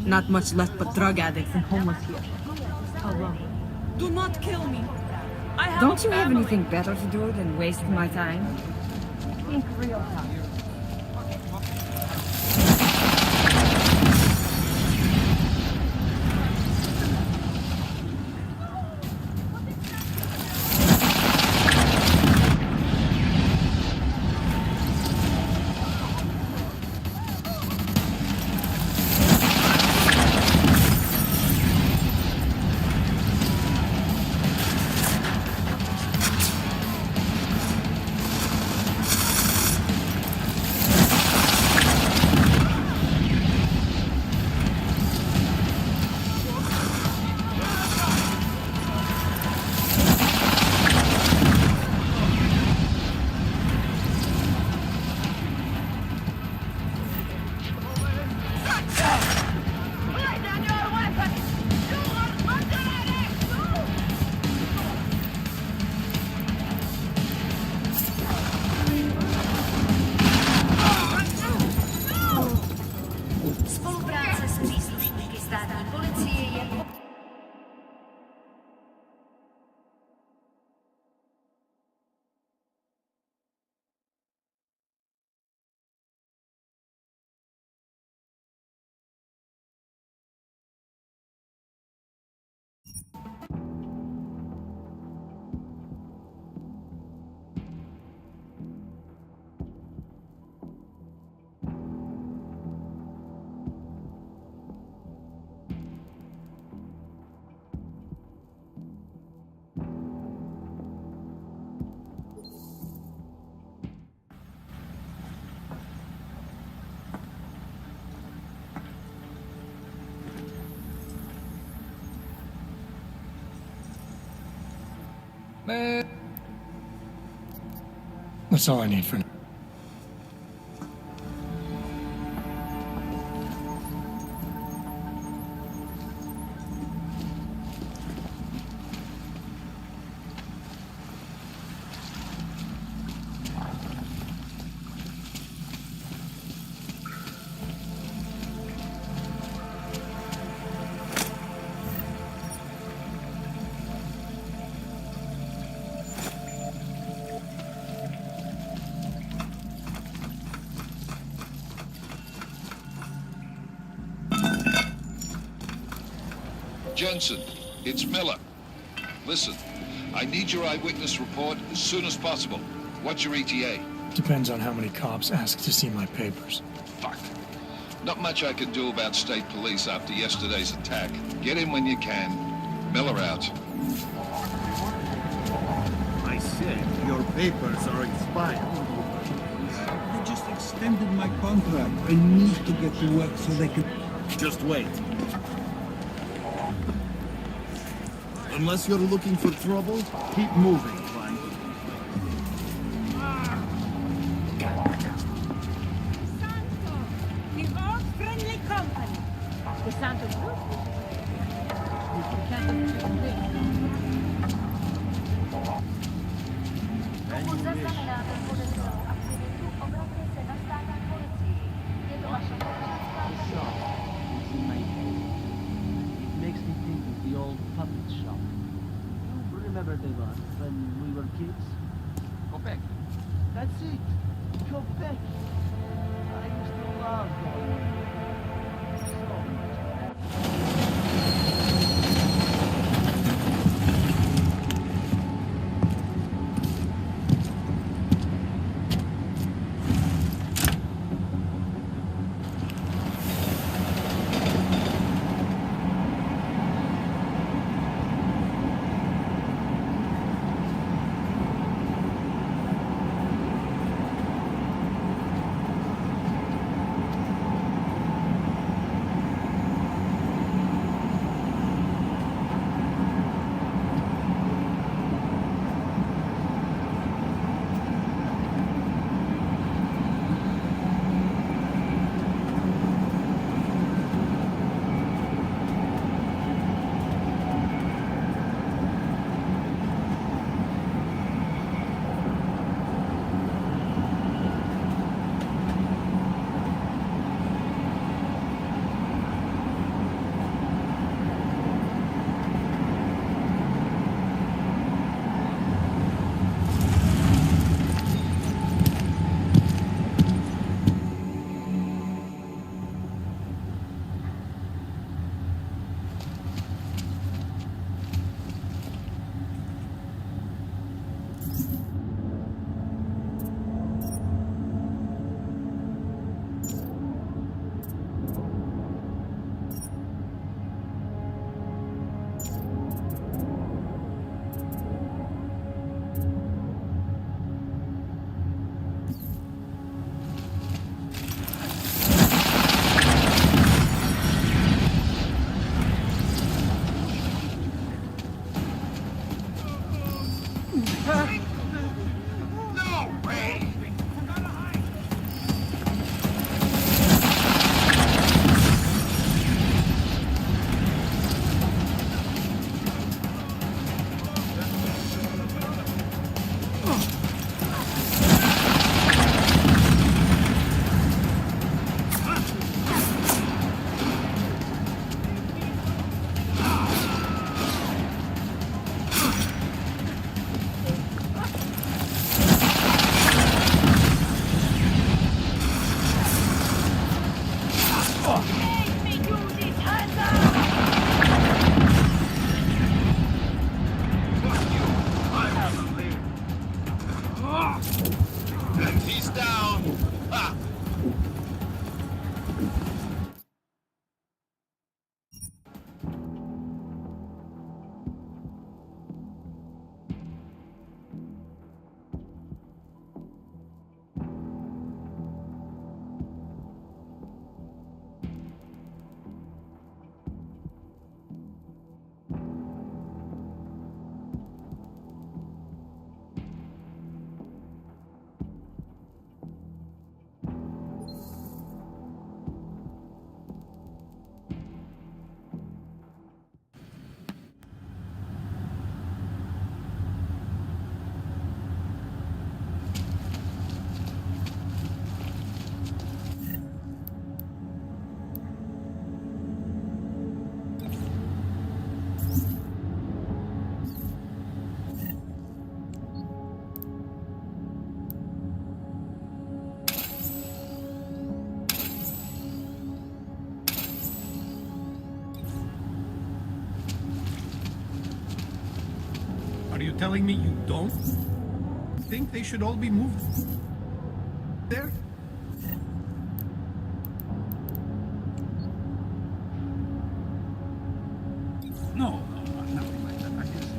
Not much left but drug addicts and homeless here. How long? Do not kill me. Don't you have anything better to do than waste my time? think real time. Spolupráce s příslušníky státní policie je That's all I need for now. Jensen, it's Miller. Listen, I need your eyewitness report as soon as possible. What's your ETA? Depends on how many cops ask to see my papers. Fuck. Not much I can do about state police after yesterday's attack. Get in when you can. Miller out. I said your papers are expired. They just extended my contract. I need to get to work so they can... Just wait. Unless you're looking for trouble, keep moving, Frank. The all-friendly company. The Santa Group. It makes me think of the old puppet shop. You remember the one when we were kids? Quebec. That's it. Quebec. I used to love going there. So much. He's down. Ah. telling me you don't think they should all be moved there? No, nothing like that. I guess.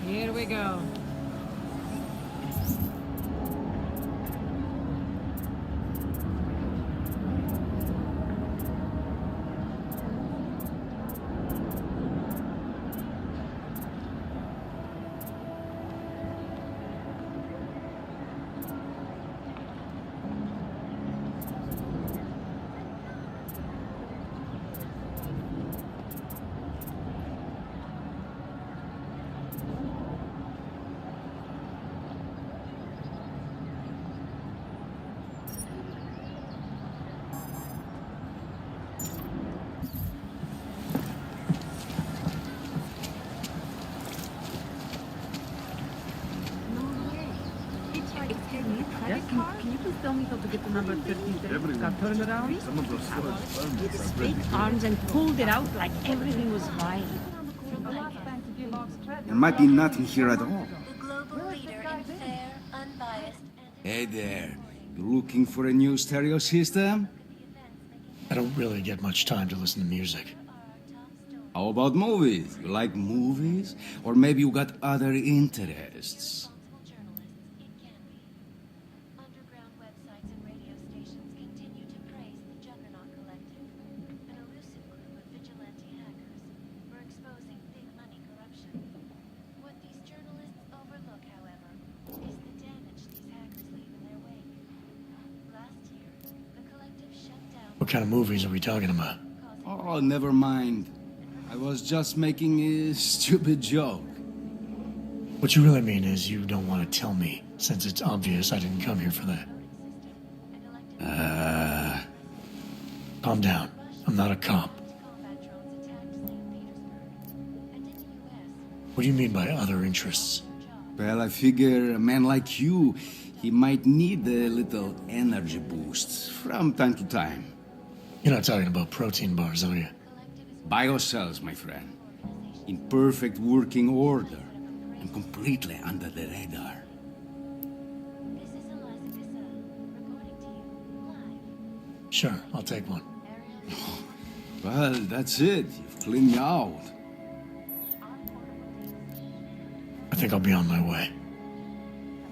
Here we go. Yes, can you please tell me how to get the number 33? Got turned around? Some of those stores Straight arms and pulled it out like everything was fine. There might be nothing here at all. Hey there. You looking for a new stereo system? I don't really get much time to listen to music. How about movies? You like movies? Or maybe you got other interests? What kind of movies are we talking about? Oh, never mind. I was just making a stupid joke. What you really mean is you don't want to tell me, since it's obvious I didn't come here for that. Calm down. I'm not a cop. What do you mean by other interests? Well, I figure a man like you, he might need a little energy boost from time to time. You're not talking about protein bars, are you? Biocells, my friend. In perfect working order. And completely under the radar. Sure, I'll take one. Well, that's it. You've cleaned me out. I think I'll be on my way.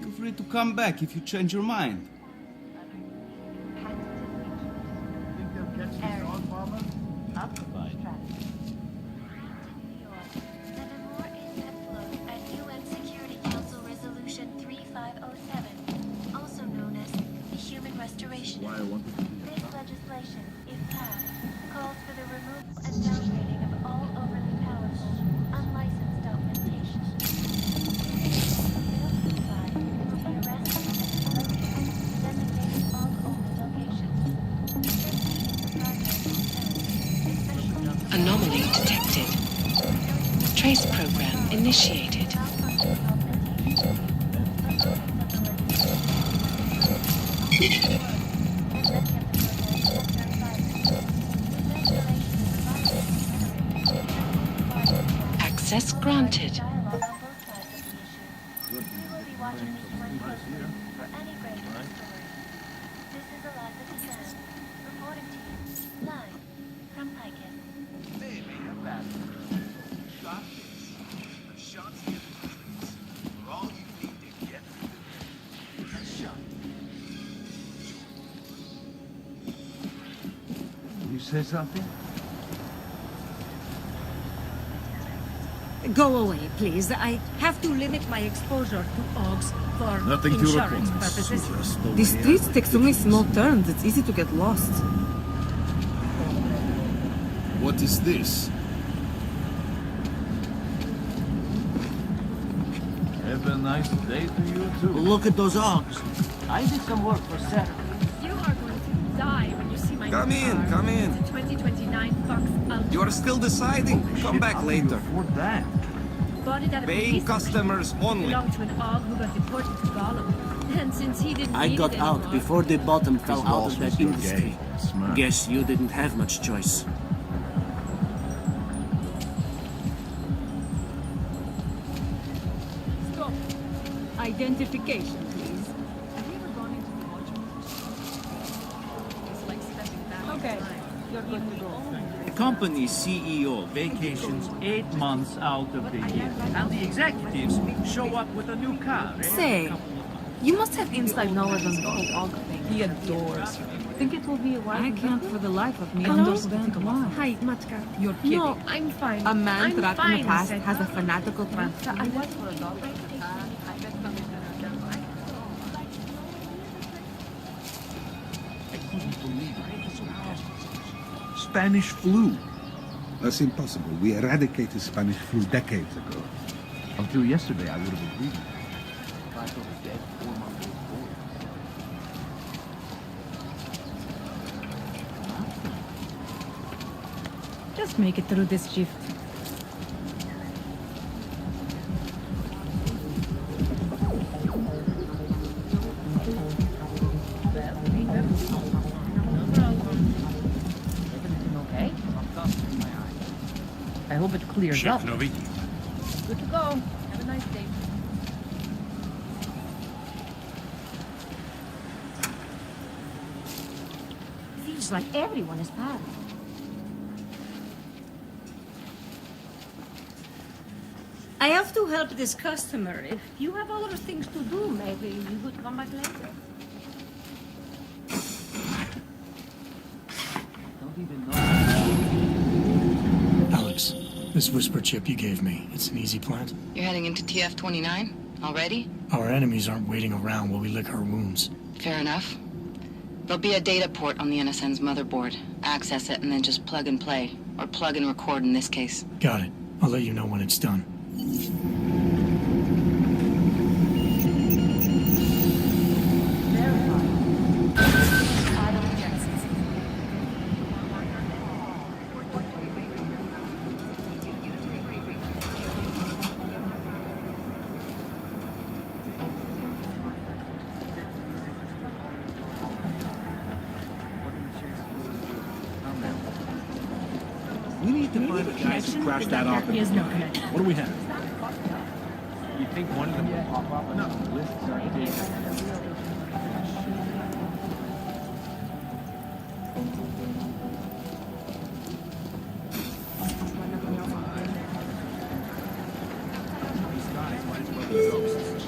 Feel free to come back if you change your mind. Anomaly detected. Trace program initiated. Access granted. You say something? Go away, please. I have to limit my exposure to Augs for Nothing to insurance report. purposes. These streets take so many small turns, it's easy to get lost. What is this? Have a nice day to you too. Look at those Augs. I did some work for Sarah. You are going to die when you see my Come new in, car. come in. It's a 2029 Fox Ultra. You are still deciding? Come back later. Bought it at a Paying police customers auction. only. Belonged to an Aug who got deported to Gollum. And since he didn't I need got it out anymore, before the bottom fell His out boss of was that still industry. gay. Smart. Guess you didn't have much choice. Stop. Identification, please. Have you ever gone into the watch? It's like stepping back. Okay, you're good to go. Company CEO vacations 8 months out of the year, and the executives show up with a new car. Say, you must have inside knowledge on the whole Og thing. He adores her. Think it will be a while? I can't for the life of me Hello? understand why. Hi, Matka. You're kidding. No, I'm fine. A man I'm trapped in fine, the past I has a said. fanatical plan. I went for a dog. I couldn't believe it. It was so fast. Spanish flu. That's impossible. We eradicated Spanish flu decades ago. Until yesterday, I would have agreed with you. I thought it was dead 4-month-old boy. Just make it through this shift. Everything okay? I hope it clears Chef up. Novi. Good to go. Have a nice day. Feels like everyone is bad. I have to help this customer. If you have other things to do, maybe you could come back later. Don't even know. Alex, this whisper chip you gave me, it's an easy plant. You're heading into TF-29 already? Our enemies aren't waiting around while we lick our wounds. Fair enough. There'll be a data port on the NSN's motherboard. Access it and then just plug and play. Or plug and record in this case. Got it. I'll let you know when it's done. We need to find the guys who crashed that off. There is no connection. What do we have? You think one of them will pop up on the list? These guys might as well be ghosts.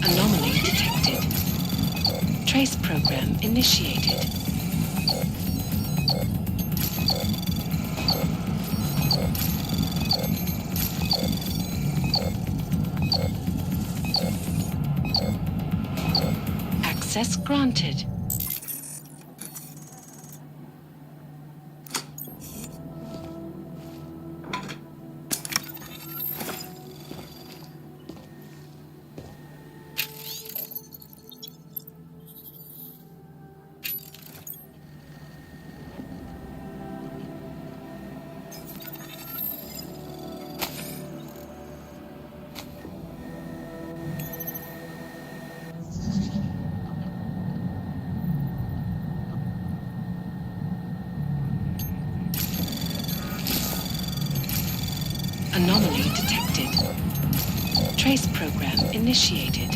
Anomaly detected. Trace program initiated. Access granted. Anomaly detected. Trace program initiated.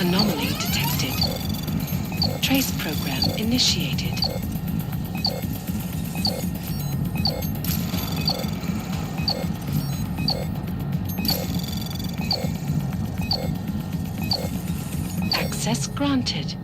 Anomaly detected. Trace program initiated. Access granted.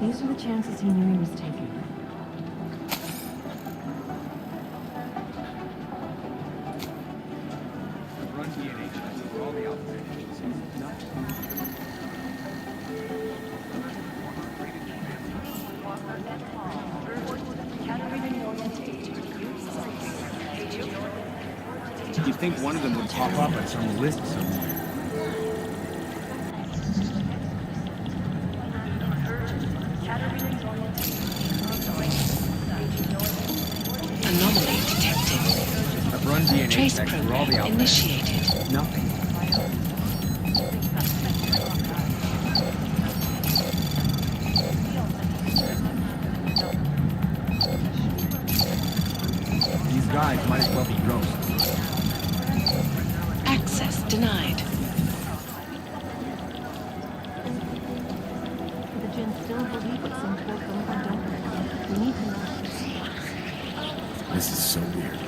These are the chances he knew he was taking. You'd think one of them would pop up on some list somewhere. Anomaly detected. I've run DNA Trace checks through all the program outlets. initiated. Nothing. These guys might as well be ghosts. Access denied. The Jinn still believe it's some code from the donor. We need to know. This is so weird.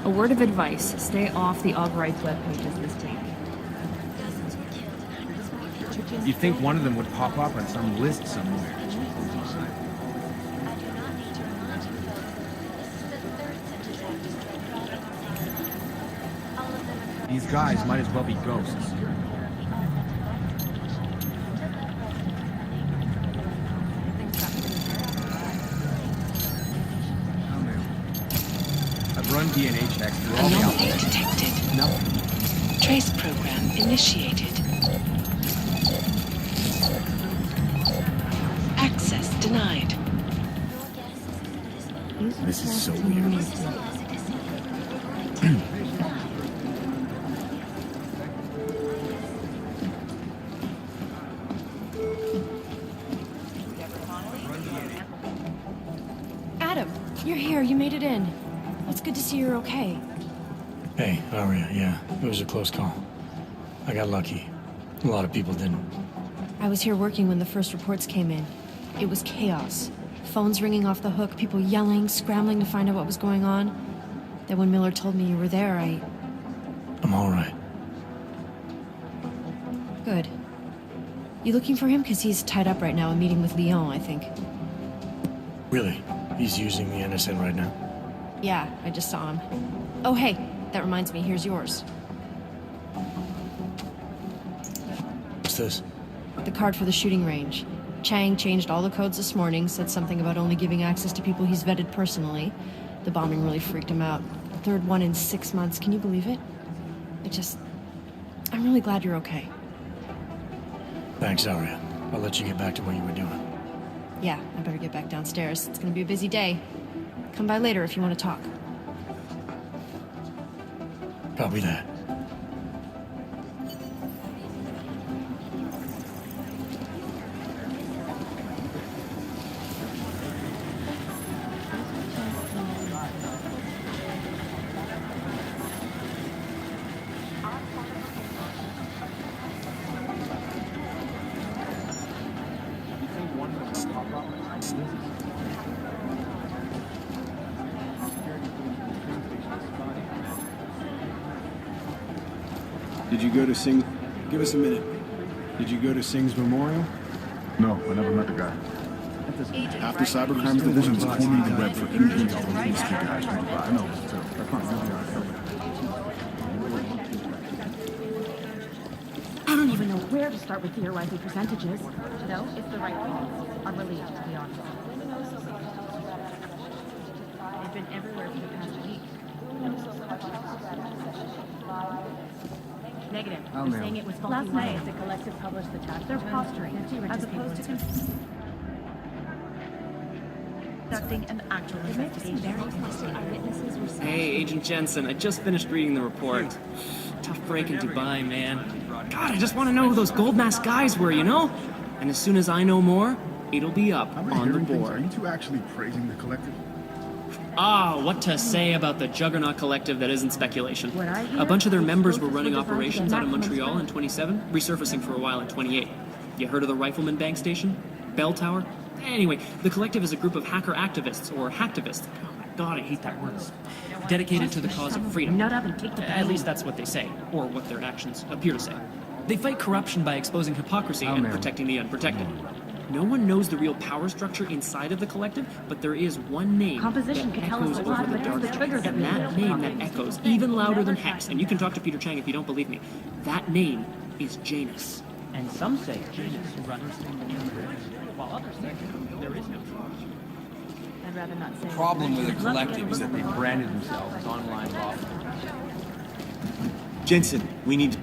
A word of advice, stay off the Augrites webpages this week. You'd think one of them would pop up on some list somewhere. These guys might as well be ghosts. I've run DNA checks through all the Anomaly outlets. detected. Nothing. Trace program initiated. Access denied. This is so weird. Adam, you're here. You made it in. It's good to see you're okay. Hey, Aria, yeah, it was a close call. I got lucky. A lot of people didn't. I was here working when the first reports came in. It was chaos. Phones ringing off the hook, people yelling, scrambling to find out what was going on. Then when Miller told me you were there, I'm all right. Good. You looking for him? Because he's tied up right now, a meeting with Lyon, I think. Really? He's using the NSN right now? Yeah, I just saw him. Oh, hey, that reminds me, here's yours. What's this? The card for the shooting range. Chang changed all the codes this morning, said something about only giving access to people he's vetted personally. The bombing really freaked him out. Third one in 6 months, can you believe it? I'm really glad you're okay. Thanks, Aria. I'll let you get back to what you were doing. Yeah, I better get back downstairs. It's gonna be a busy day. Come by later if you want to talk. Copy that. Did you go to Singh? Give us a minute. Did you go to Singh's memorial? No, I never met the guy. After Cybercrime's division's Only the rep for QG, all those whiskey guys. I know, so that's not really our cover. I don't even know where to start with theorizing percentages. No, it's the right one. I'm relieved, to be honest. They've been everywhere for the past Negative. I'll They're mail saying it. it was faulty. Last night, the collective published the tax. They're posturing, as opposed to conducting an actual investigation. Hey, Agent Jensen, I just finished reading the report. Tough break in Dubai, man. God, I just want to know who those gold mask guys were, you know? And as soon as I know more, it'll be up on the board. Are you two actually praising the collective? Ah, what to say about the Juggernaut Collective that isn't speculation. What I hear, A bunch of their members were running explosives were designed operations to out of get Montreal in maximum 27, resurfacing for a while in 28. You heard of the Rifleman Bank Station? Bell Tower? Anyway, the Collective is a group of hacker activists, or hacktivists. Oh my god, I hate that word. Dedicated to the cause of freedom. Nut up and take the At least that's what they say, or what their actions appear to say. They fight corruption by exposing hypocrisy and protecting the unprotected. No one knows the real power structure inside of the Collective, but there is one name Composition that could tell us echoes a lot, over the but it's the dark trigger ages. that And that name that echoes even louder than Hex, and you can talk to Peter Chang if you don't believe me, that name is Janus. And some say Janus runs while others say there is no truth. I'd rather not say. The problem with the collective is that they branded themselves as online law. Jensen, we need to...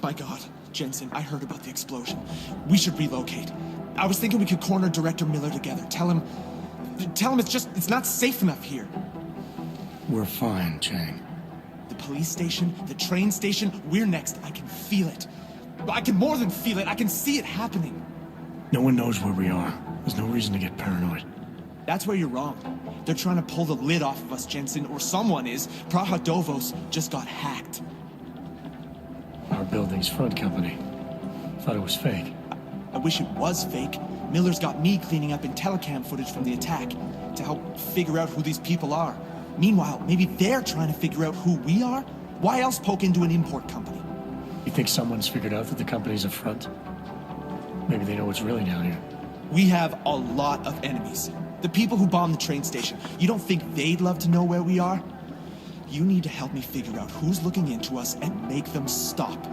My god, Jensen, I heard about the explosion. We should relocate. I was thinking we could corner Director Miller together. Tell him it's not safe enough here. We're fine, Chang. The police station, the train station, we're next. I can feel it. I can more than feel it. I can see it happening. No one knows where we are. There's no reason to get paranoid. That's where you're wrong. They're trying to pull the lid off of us, Jensen, or someone is. Praha Dovos just got hacked. Our building's front company. Thought it was fake. I wish it was fake. Miller's got me cleaning up IntelliCam footage from the attack to help figure out who these people are. Meanwhile, maybe they're trying to figure out who we are? Why else poke into an import company? You think someone's figured out that the company's a front? Maybe they know what's really down here. We have a lot of enemies. The people who bombed the train station. You don't think they'd love to know where we are? You need to help me figure out who's looking into us and make them stop.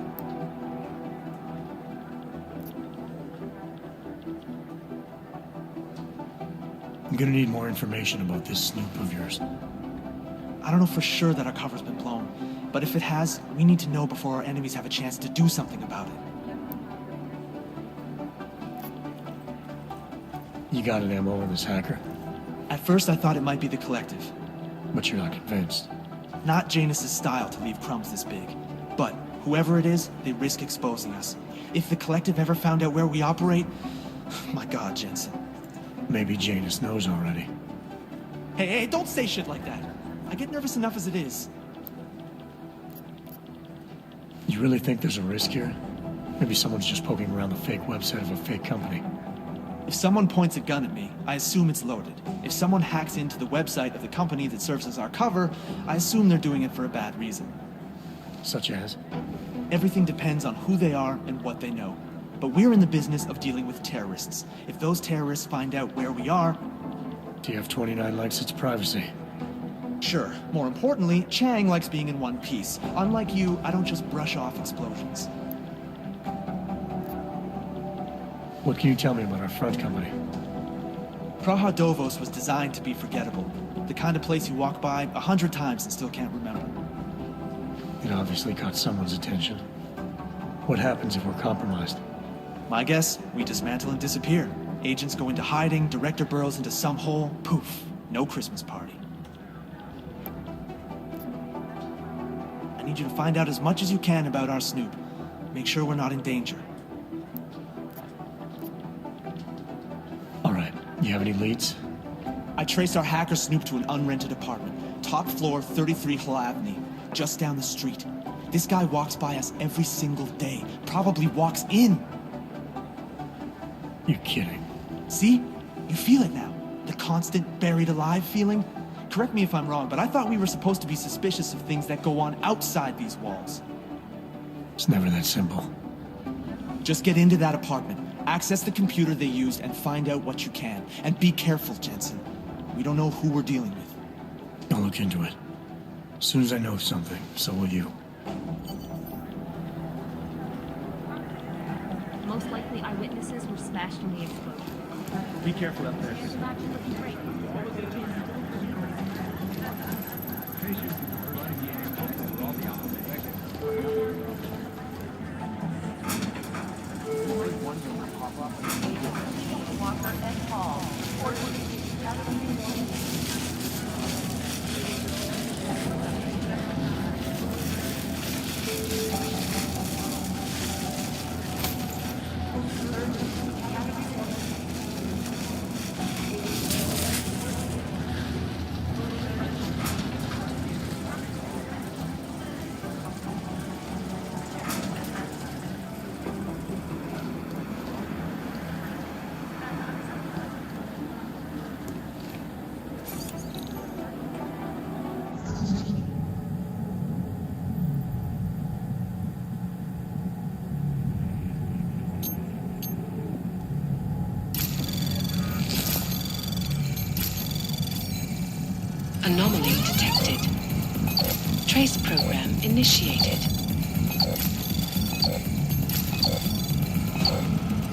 I'm gonna need more information about this snoop of yours. I don't know for sure that our cover's been blown, but if it has, we need to know before our enemies have a chance to do something about it. You got an MO on this hacker? At first I thought it might be the Collective. But you're not convinced? Not Janus's style to leave crumbs this big. But whoever it is, they risk exposing us. If the Collective ever found out where we operate... My god, Jensen. Maybe Janus knows already. Hey, don't say shit like that. I get nervous enough as it is. You really think there's a risk here? Maybe someone's just poking around the fake website of a fake company. If someone points a gun at me, I assume it's loaded. If someone hacks into the website of the company that serves as our cover, I assume they're doing it for a bad reason. Such as? Everything depends on who they are and what they know. But we're in the business of dealing with terrorists. If those terrorists find out where we are... TF-29 likes its privacy. Sure. More importantly, Chang likes being in one piece. Unlike you, I don't just brush off explosions. What can you tell me about our front company? Praha Dovos was designed to be forgettable. The kind of place you walk by 100 times and still can't remember. It obviously caught someone's attention. What happens if we're compromised? My guess, we dismantle and disappear. Agents go into hiding, Director burrows into some hole, poof, no Christmas party. I need you to find out as much as you can about our Snoop. Make sure we're not in danger. All right, you have any leads? I traced our hacker Snoop to an unrented apartment. Top floor, 33 Hull Avenue, just down the street. This guy walks by us every single day, probably walks in. You're kidding. See? You feel it now. The constant buried alive feeling. Correct me if I'm wrong, but I thought we were supposed to be suspicious of things that go on outside these walls. It's never that simple. Just get into that apartment, access the computer they used, and find out what you can. And be careful, Jensen. We don't know who we're dealing with. I'll look into it. As soon as I know something, so will you. Most likely eyewitnesses were smashed in the explosion. Be careful up there. Anomaly detected. Trace program initiated.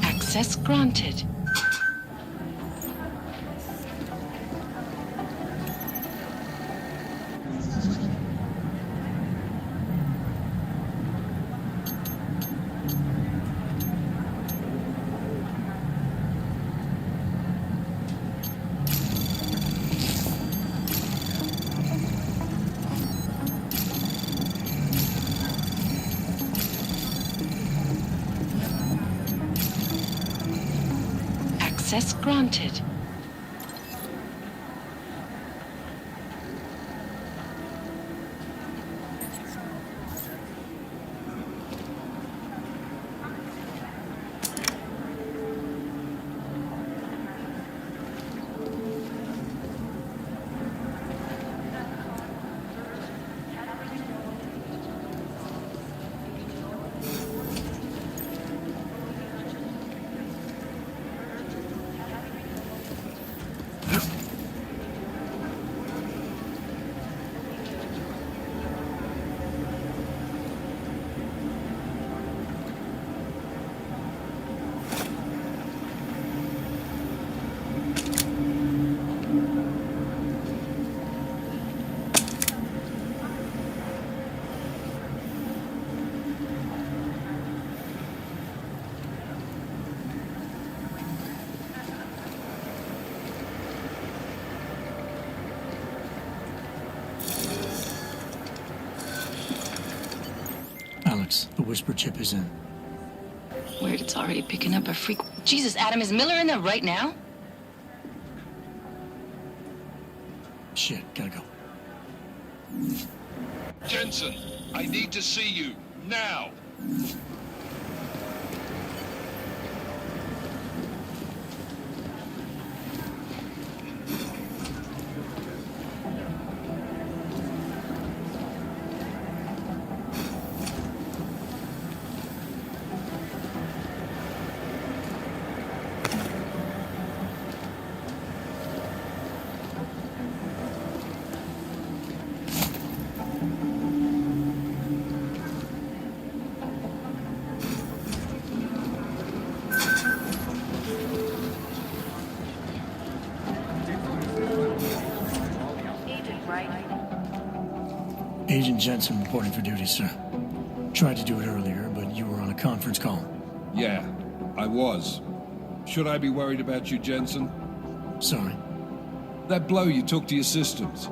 Access granted. Access granted. Alex, the whisper chip is in. Weird, it's already picking up a freak. Jesus, Adam, is Miller in there right now? Shit, gotta go. Jensen, I need to see you, now! Agent Jensen reporting for duty, sir. Tried to do it earlier, but you were on a conference call. Yeah, I was. Should I be worried about you, Jensen? Sorry. That blow you took to your systems.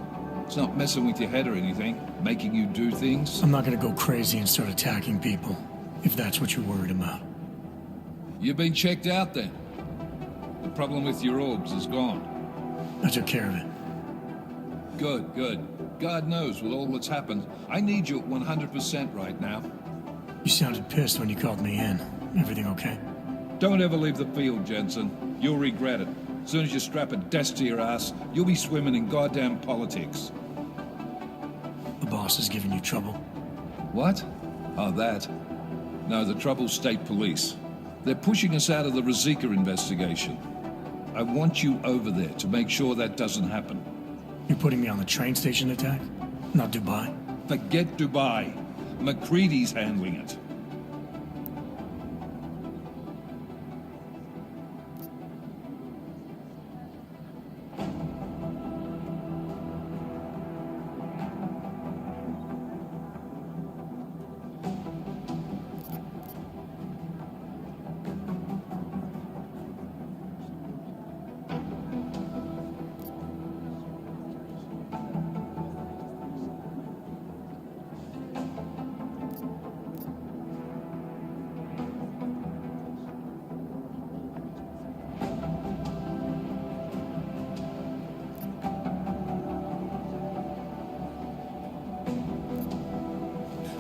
It's not messing with your head or anything, making you do things? I'm not gonna go crazy and start attacking people, if that's what you're worried about. You've been checked out then. The problem with your orbs is gone. I took care of it. Good, good. God knows with all that's happened, I need you at 100% right now. You sounded pissed when you called me in. Everything okay? Don't ever leave the field, Jensen. You'll regret it. As soon as you strap a desk to your ass, you'll be swimming in goddamn politics. The boss is giving you trouble? What? Oh, that? No, the trouble's state police. They're pushing us out of the Rosika investigation. I want you over there to make sure that doesn't happen. You're putting me on the train station attack? Not Dubai? Forget Dubai. McCready's handling it.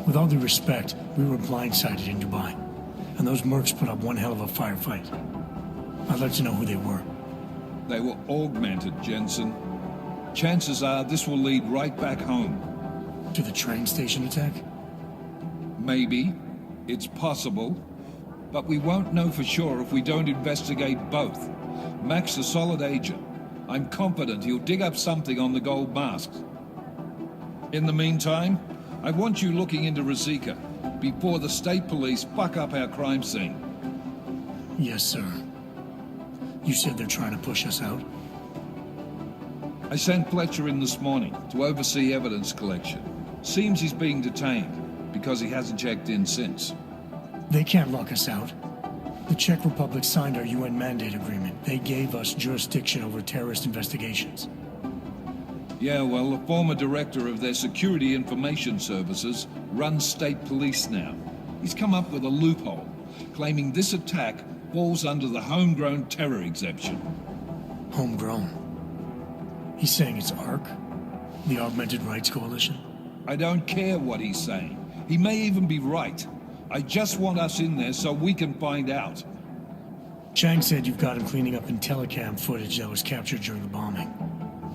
With all due respect, we were blindsided in Dubai, and those mercs put up one hell of a firefight. I'd like to know who they were. They were augmented, Jensen. Chances are this will lead right back home. To the train station attack? Maybe. It's possible. But we won't know for sure if we don't investigate both. Mac's a solid agent. I'm confident he'll dig up something on the gold masks. In the meantime, I want you looking into Razika before the state police fuck up our crime scene. Yes, sir. You said they're trying to push us out? I sent Fletcher in this morning to oversee evidence collection. Seems he's being detained because he hasn't checked in since. They can't lock us out. The Czech Republic signed our UN mandate agreement. They gave us jurisdiction over terrorist investigations. Yeah, well, the former director of their security information services runs state police now. He's come up with a loophole, claiming this attack falls under the homegrown terror exemption. Homegrown? He's saying it's ARC? The Augmented Rights Coalition? I don't care what he's saying. He may even be right. I just want us in there so we can find out. Chang said you've got him cleaning up Intellicam footage that was captured during the bombing.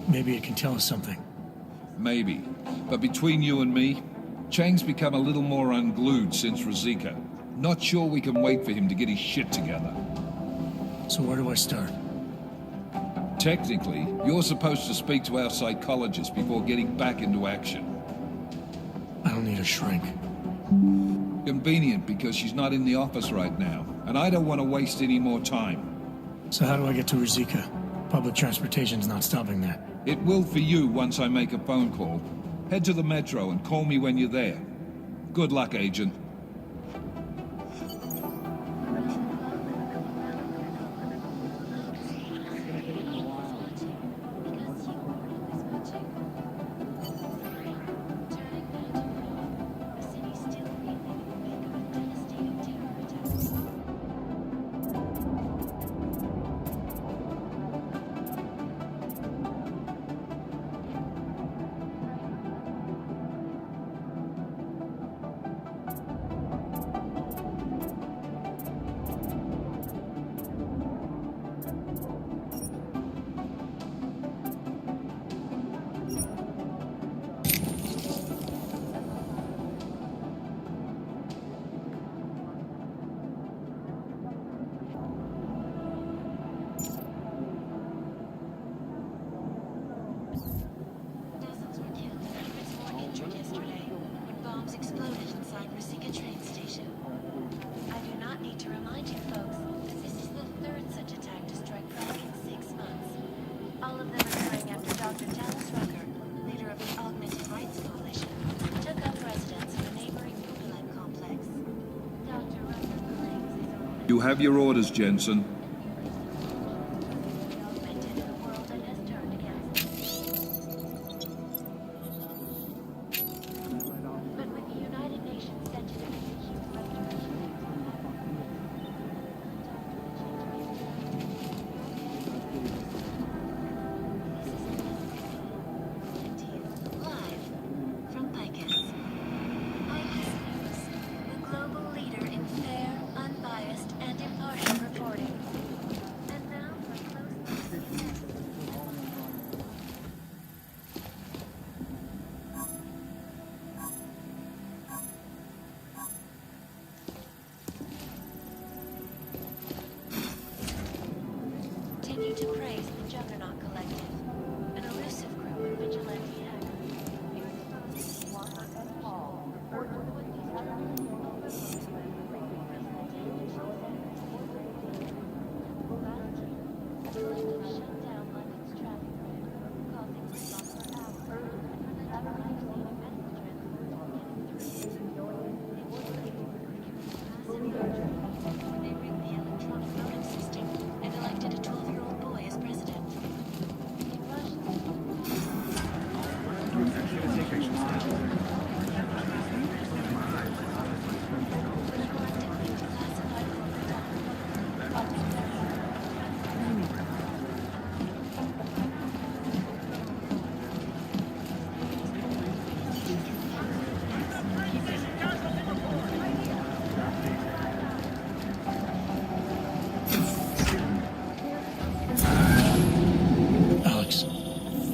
Maybe it can tell us something. Maybe. But between you and me, Chang's become a little more unglued since Razika. Not sure we can wait for him to get his shit together. So where do I start? Technically, you're supposed to speak to our psychologist before getting back into action. I don't need a shrink. Convenient because she's not in the office right now, and I don't want to waste any more time. So how do I get to Razika? Public transportation's not stopping there. It will for you once I make a phone call. Head to the metro and call me when you're there. Good luck, Agent. You have your orders, Jensen. Global leader in fair, unbiased, and impartial reporting.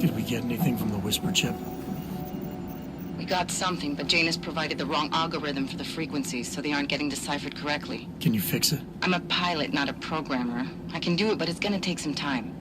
Did we get anything from the whisper chip? We got something, but Jane has provided the wrong algorithm for the frequencies, so they aren't getting deciphered correctly. Can you fix it? I'm a pilot, not a programmer. I can do it, but it's gonna take some time.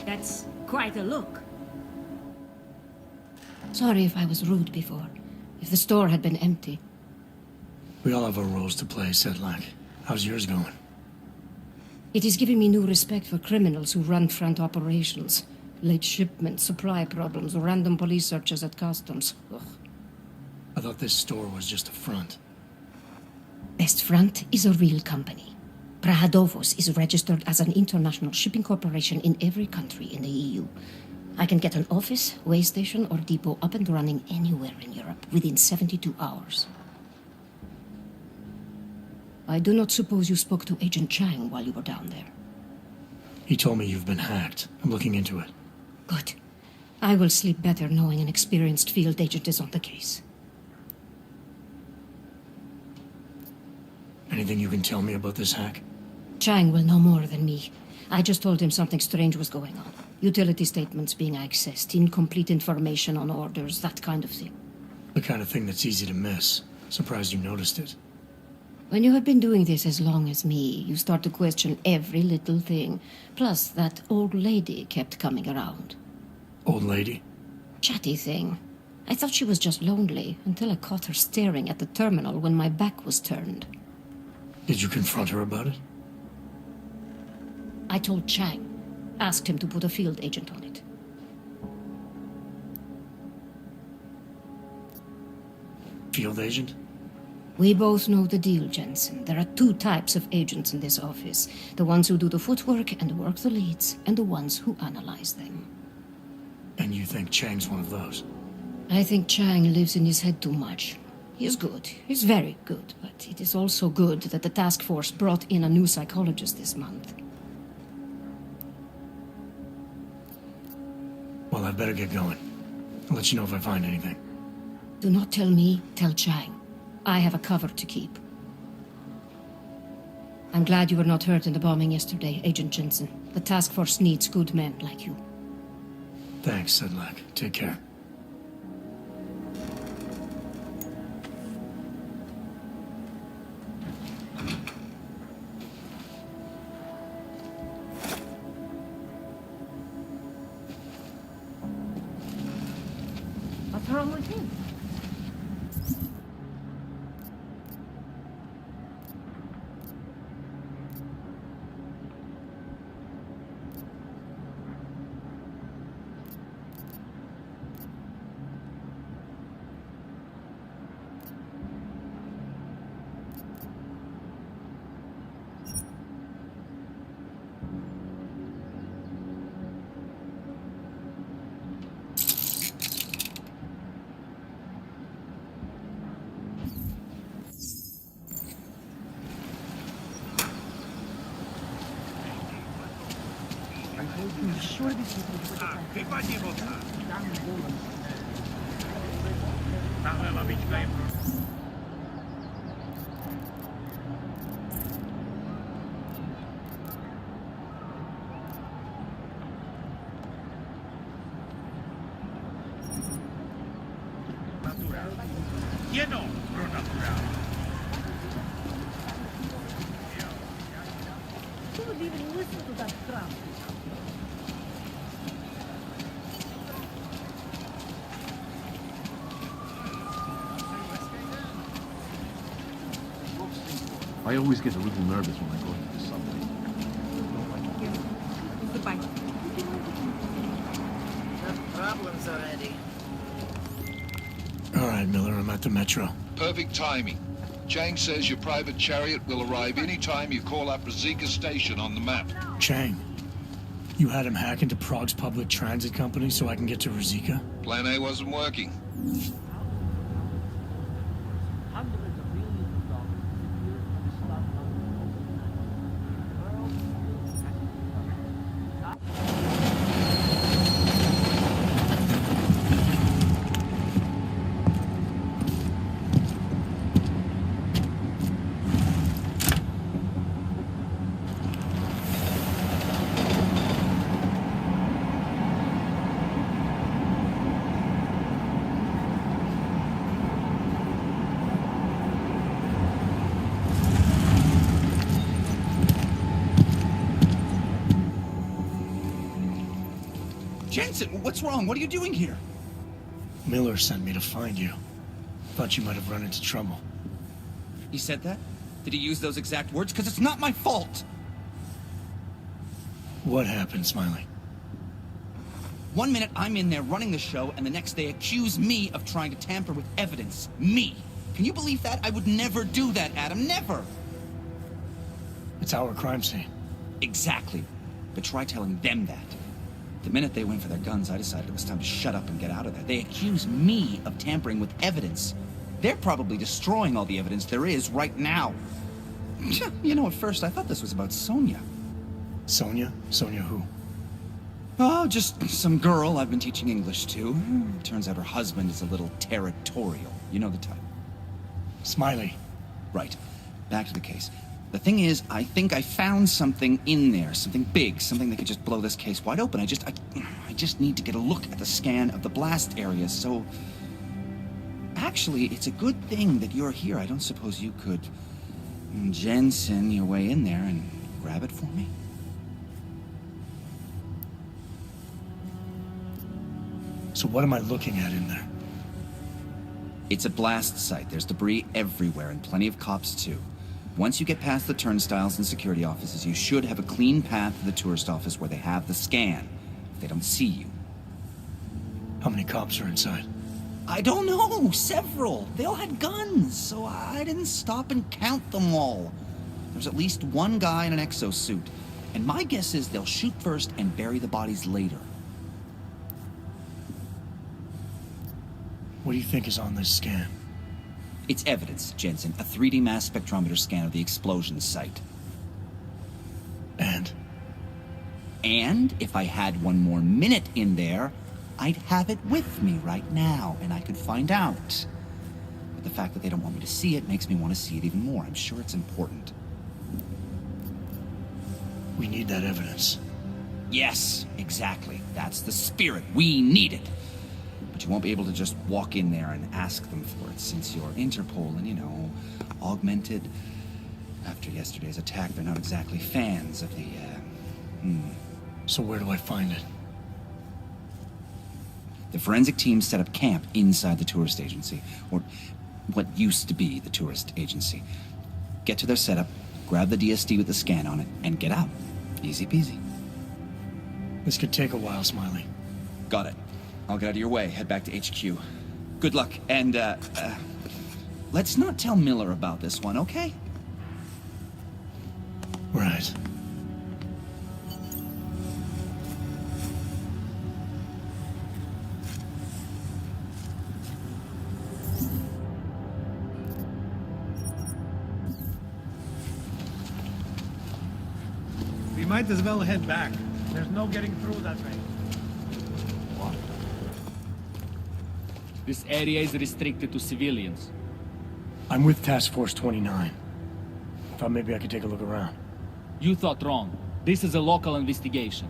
That's quite a look. Sorry if I was rude before. If the store had been empty. We all have our roles to play, Sedlak. How's yours going? It is giving me new respect for criminals who run front operations. Late shipments, supply problems, random police searches at customs. Ugh. I thought this store was just a front. Best Front is a real company. Prahadovos is registered as an international shipping corporation in every country in the EU. I can get an office, way station, or depot up and running anywhere in Europe within 72 hours. I do not suppose you spoke to Agent Chang while you were down there. He told me you've been hacked. I'm looking into it. Good. I will sleep better knowing an experienced field agent is on the case. Anything you can tell me about this hack? Chang will know more than me. I just told him something strange was going on. Utility statements being accessed, incomplete information on orders, that kind of thing. The kind of thing that's easy to miss. Surprised you noticed it. When you have been doing this as long as me, you start to question every little thing. Plus, that old lady kept coming around. Old lady? Chatty thing. I thought she was just lonely, until I caught her staring at the terminal when my back was turned. Did you confront her about it? I told Chang. Asked him to put a field agent on it. Field agent? We both know the deal, Jensen. There are two types of agents in this office. The ones who do the footwork and work the leads, and the ones who analyze them. And you think Chang's one of those? I think Chang lives in his head too much. He is good. He's very good. But it is also good that the task force brought in a new psychologist this month. Well, I'd better get going. I'll let you know if I find anything. Do not tell me, tell Chang. I have a cover to keep. I'm glad you were not hurt in the bombing yesterday, Agent Jensen. The task force needs good men like you. Thanks, Sedlak. Take care. What's wrong with him? You know, run up around. Who would even listen to that crap? I always get a little nervous when I go into the subway. Goodbye. Problems already. All right, Miller, I'm at the metro. Perfect timing. Chang says your private chariot will arrive any time you call up Rosika Station on the map. Chang, you had him hack into Prague's public transit company so I can get to Rosika? Plan A wasn't working. Hundreds of millions of dollars disappeared from the stock Jensen, what's wrong? What are you doing here? Miller sent me to find you. Thought you might have run into trouble. He said that? Did he use those exact words? Because it's not my fault! What happened, Smiley? 1 minute I'm in there running the show, and the next they accuse me of trying to tamper with evidence. Me! Can you believe that? I would never do that, Adam. Never! It's our crime scene. Exactly. But try telling them that. The minute they went for their guns, I decided it was time to shut up and get out of there. They accuse me of tampering with evidence. They're probably destroying all the evidence there is right now. You know, at first I thought this was about Sonia. Sonia? Sonia who? Oh, just some girl I've been teaching English to. Turns out her husband is a little territorial. You know the type. Smiley. Right. Back to the case. The thing is, I think I found something in there, something big, something that could just blow this case wide open. I just need to get a look at the scan of the blast area, so... Actually, it's a good thing that you're here. I don't suppose you could Jensen your way in there and grab it for me? So what am I looking at in there? It's a blast site. There's debris everywhere, and plenty of cops, too. Once you get past the turnstiles and security offices, you should have a clean path to the tourist office where they have the scan, if they don't see you. How many cops are inside? I don't know. Several. They all had guns, so I didn't stop and count them all. There's at least one guy in an exosuit, and my guess is they'll shoot first and bury the bodies later. What do you think is on this scan? It's evidence, Jensen. A 3D mass spectrometer scan of the explosion site. And? And if I had one more minute in there, I'd have it with me right now, and I could find out. But the fact that they don't want me to see it makes me want to see it even more. I'm sure it's important. We need that evidence. Yes, exactly. That's the spirit. We need it. But you won't be able to just walk in there and ask them for it, since you're Interpol and, you know, augmented. After yesterday's attack, they're not exactly fans of the, So where do I find it? The forensic team set up camp inside the tourist agency, or what used to be the tourist agency. Get to their setup, grab the DSD with the scan on it, and get out. Easy peasy. This could take a while, Smiley. Got it. I'll get out of your way, head back to HQ. Good luck, and, let's not tell Miller about this one, okay? Right. We might as well head back. There's no getting through that way. This area is restricted to civilians. I'm with Task Force 29. Thought maybe I could take a look around. You thought wrong. This is a local investigation.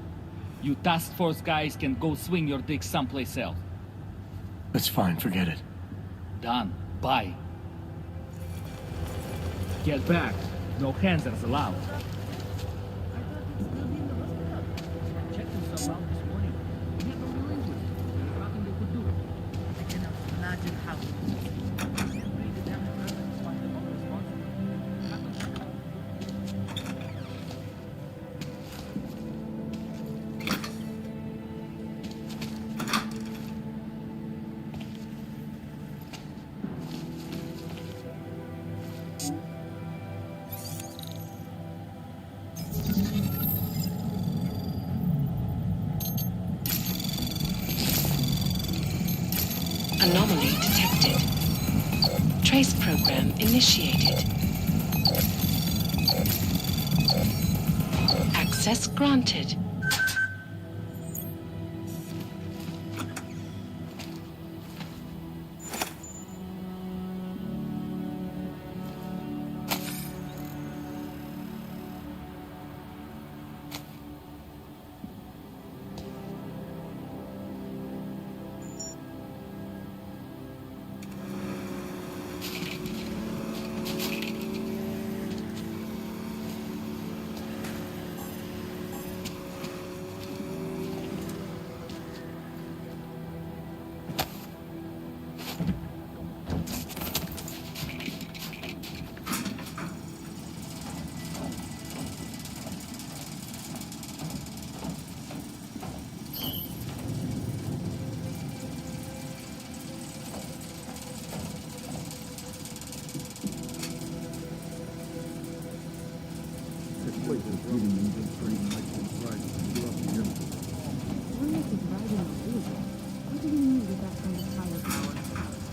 You task force guys can go swing your dick someplace else. That's fine, forget it. Done. Bye. Get back. No hands-ons allowed. Checked himself out this morning. He had no real injuries. There's nothing they could do. I cannot imagine how. Anomaly detected. Trace program initiated. Access granted.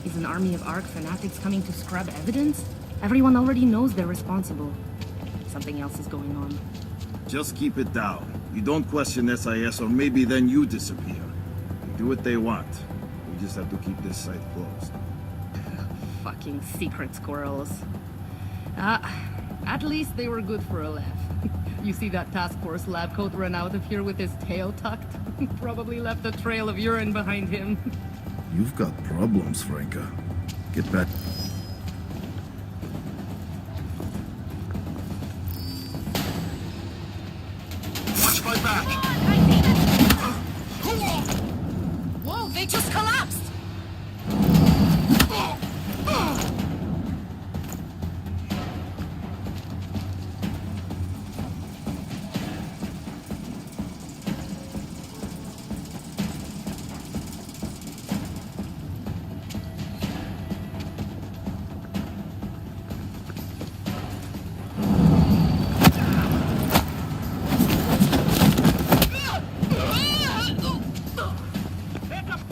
Is an army of ARC fanatics coming to scrub evidence? Everyone already knows they're responsible. Something else is going on. Just keep it down. You don't question SIS, or maybe then you disappear. They do what they want. We just have to keep this site closed. Fucking secret squirrels. At least they were good for a laugh. You see that task force lab coat run out of here with his tail tucked? Probably left a trail of urine behind him. You've got problems, Franca. Get back. Watch my back! Whoa, they just collapsed!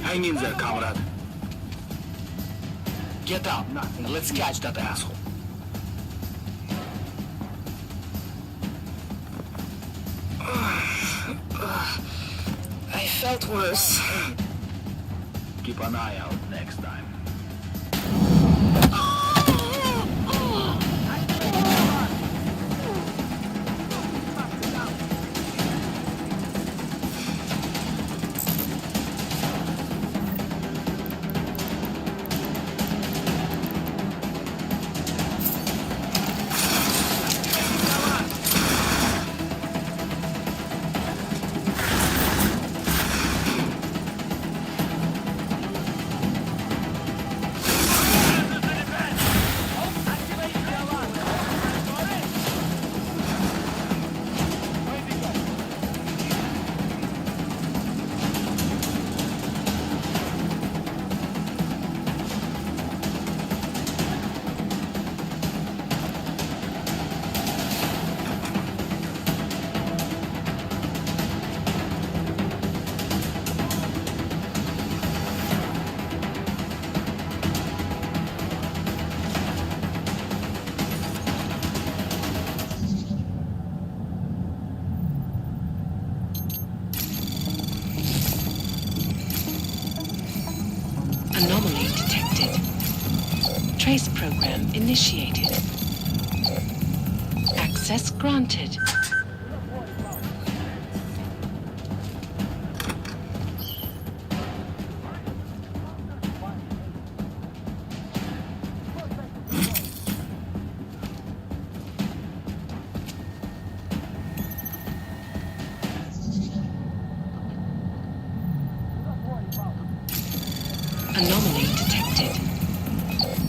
Hang in there, comrade. Get up, and let's catch that asshole. I felt worse. Keep an eye out next time. Anomaly detected. Trace program initiated. Access granted. Anomaly detected.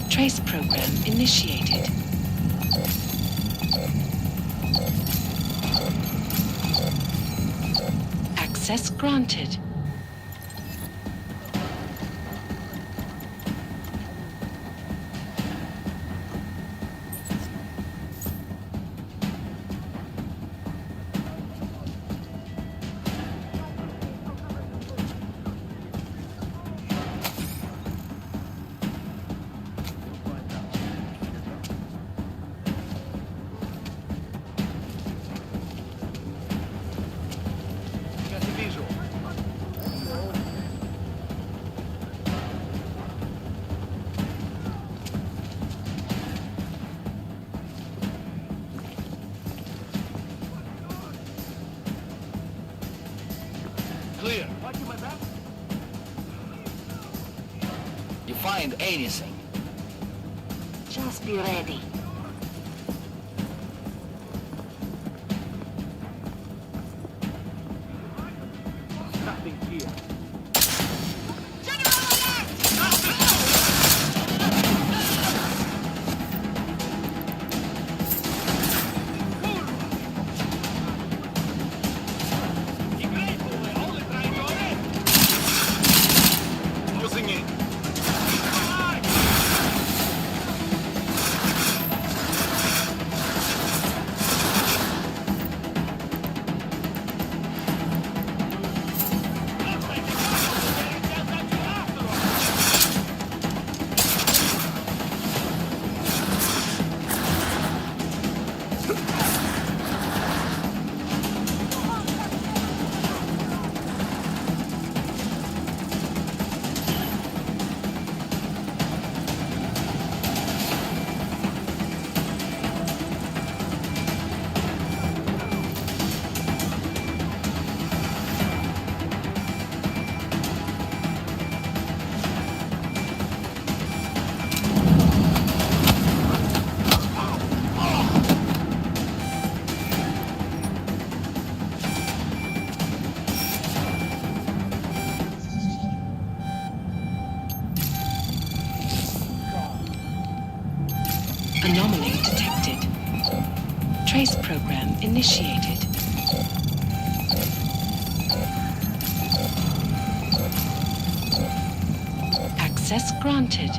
Trace program initiated. Access granted. Clear. You find anything? Just be ready. Nothing here. Closing in. Anomaly detected. Trace program initiated. Access granted.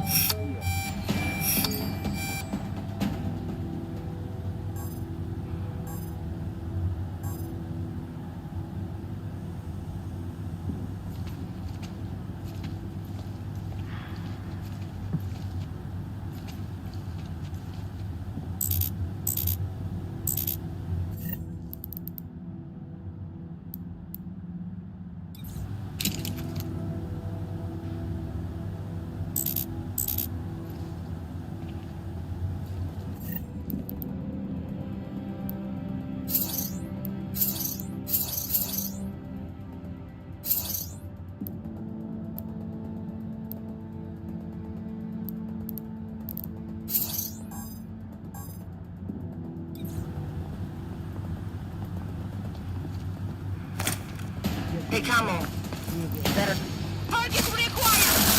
Hey, come on. Better. Target reacquired!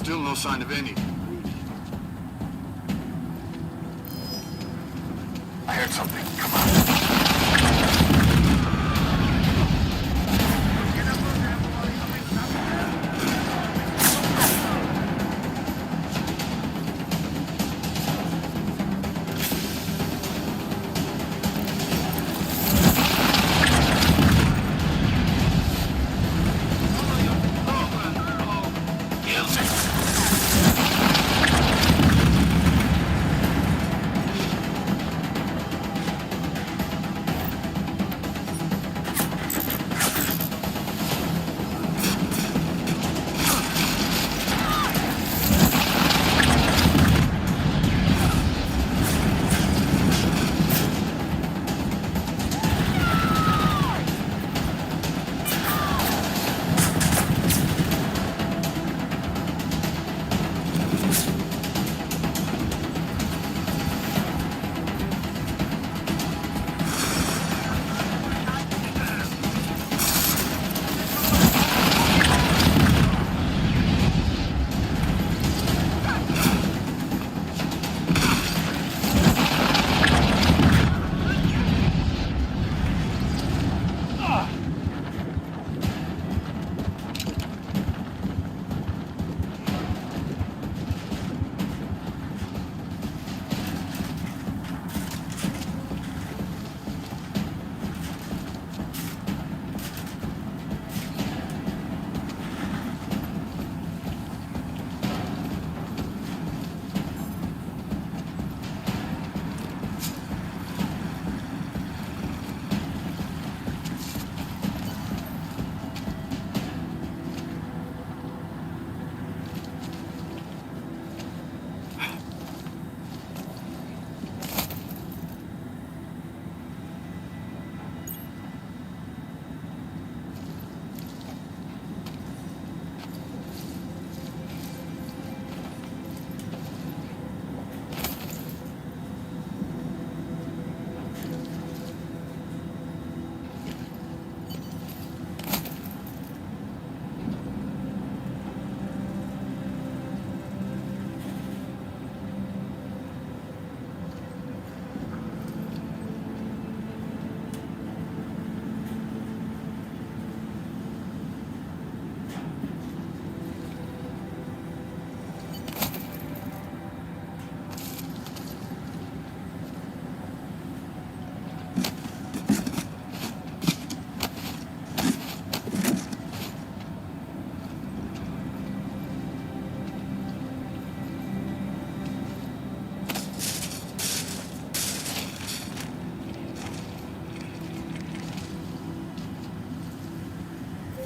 Still no sign of any. I heard something. Come on.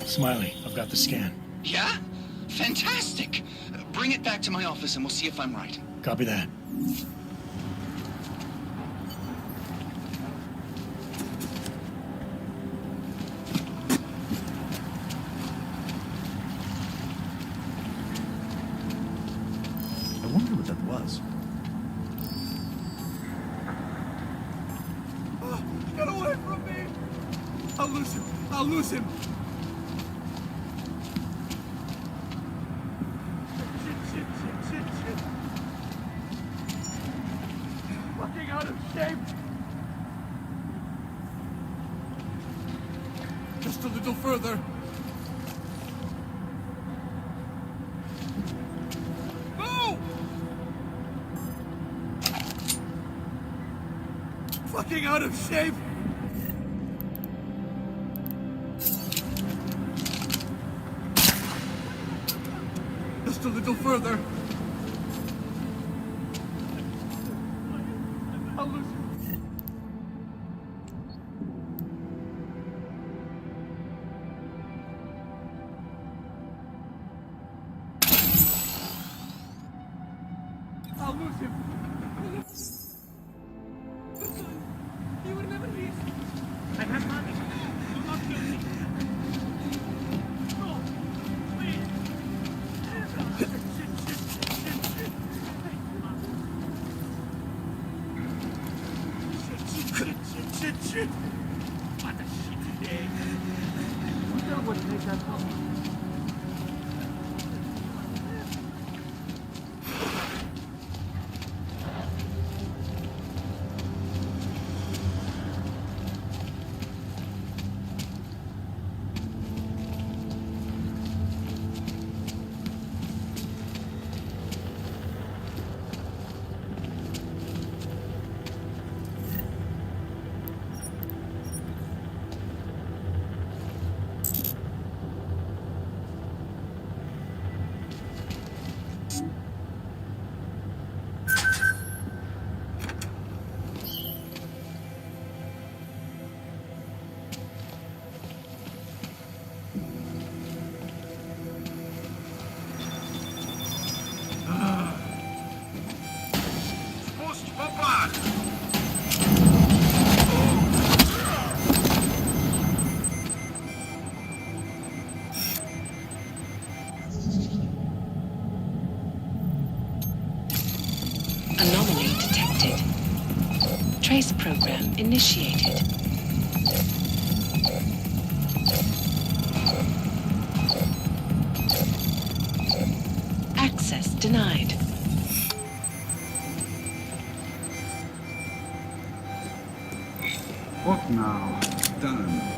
Smiley, I've got the scan. Yeah? Fantastic! Bring it back to my office and we'll see if I'm right. Copy that. I wonder what that was. Oh, get away from me! I'll lose him! I'll lose him! Shit. Fucking out of shape! Just a little further. No! Fucking out of shape! Just a little further. I'll lose you. I'll lose him. He would never leave. I have money. Do not kill me. No, please. Shit. What a shitty day. Wonder what made that happen. initiated. Access denied. What now? Done.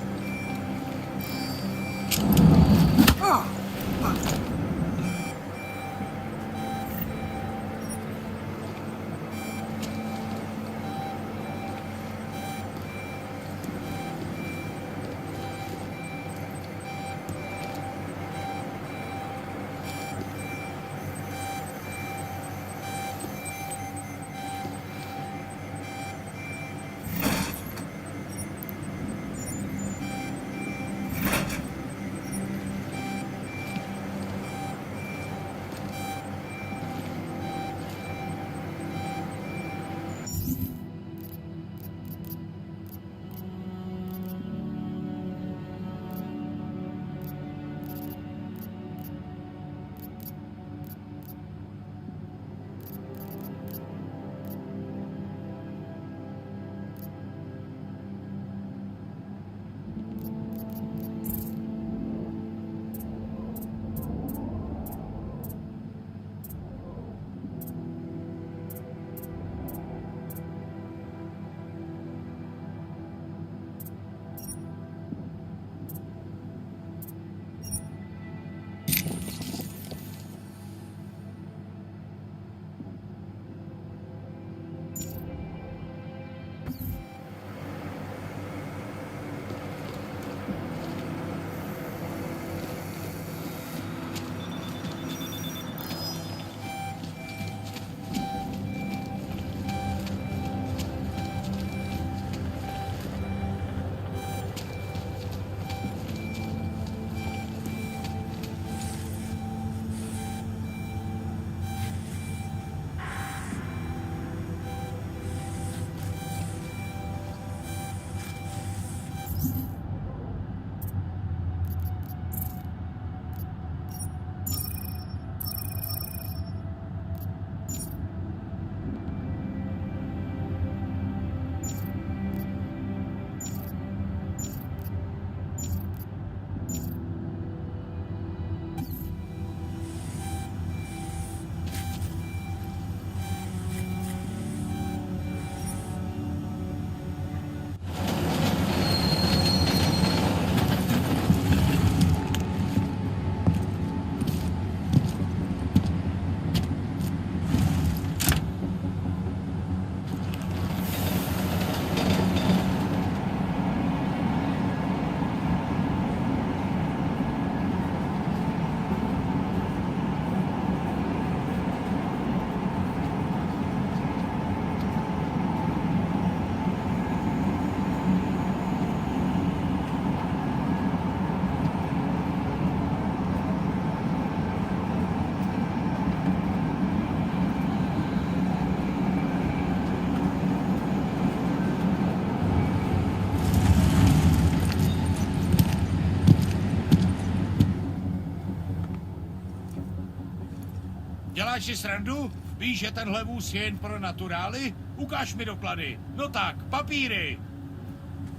Děláš si srandu? Víš, že tenhle vůz je jen pro naturály? Ukáž mi doklady. No tak, papíry.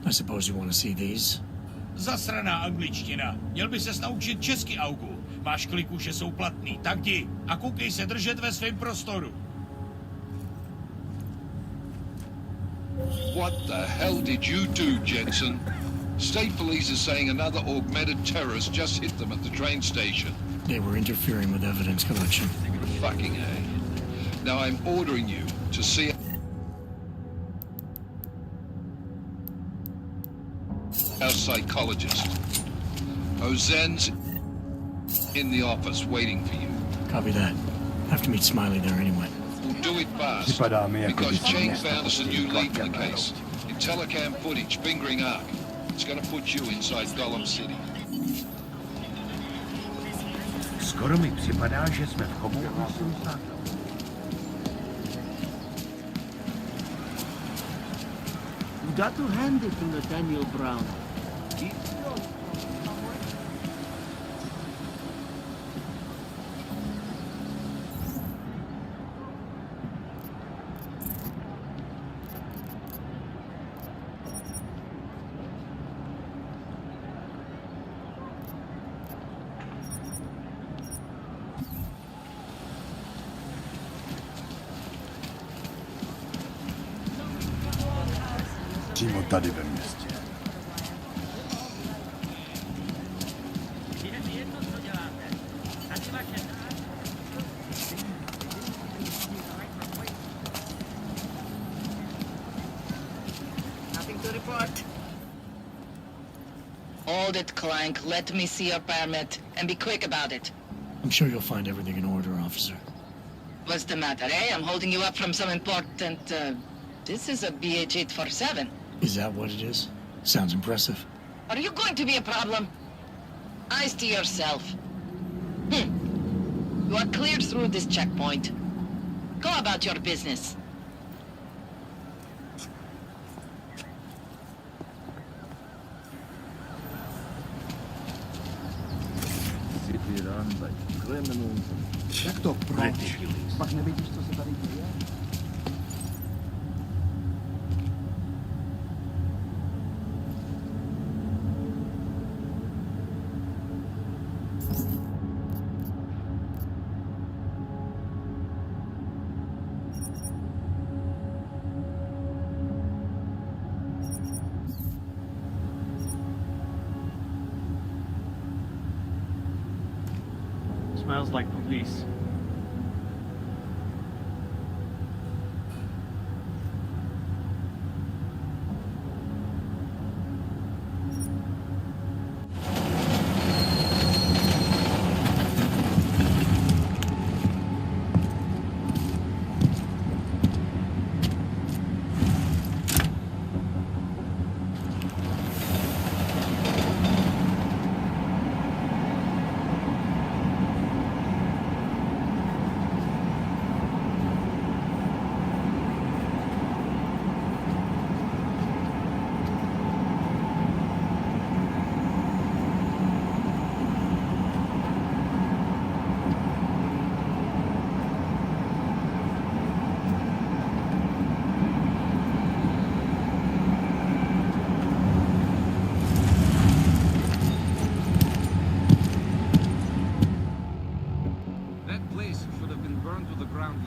I suppose you want to see these? Zasraná angličtina. Měl by ses naučit česky, Augu. Máš kliku, že jsou platný. Tak jdi a koukej se držet ve svém prostoru. What the hell did you do, Jensen? State police is saying another augmented terrorist just hit them at the train station. They were interfering with evidence collection. Fucking A. Now I'm ordering you to see our psychologist. Ozen's in the office waiting for you. Copy that. Have to meet Smiley there anyway. We'll do it fast, because Chang found us a new lead in the case. In telecam footage fingering Ark. It's gonna put you inside Gollum City. Skoro mi připadá, že jsme v chobu. You got to hand it to Nathaniel Brown. tady ve městě. Nothing to report. Hold it, Clank. Let me see your permit. And be quick about it. I'm sure you'll find everything in order, officer. What's the matter, eh? I'm holding you up from some important, This is a BH-847. Is that what it is? Sounds impressive. Are you going to be a problem? Eyes to yourself. You are cleared through this checkpoint. Go about your business. City run by criminals. Jak to proč? Pak nevidíš, co se tady děje? Smells like police.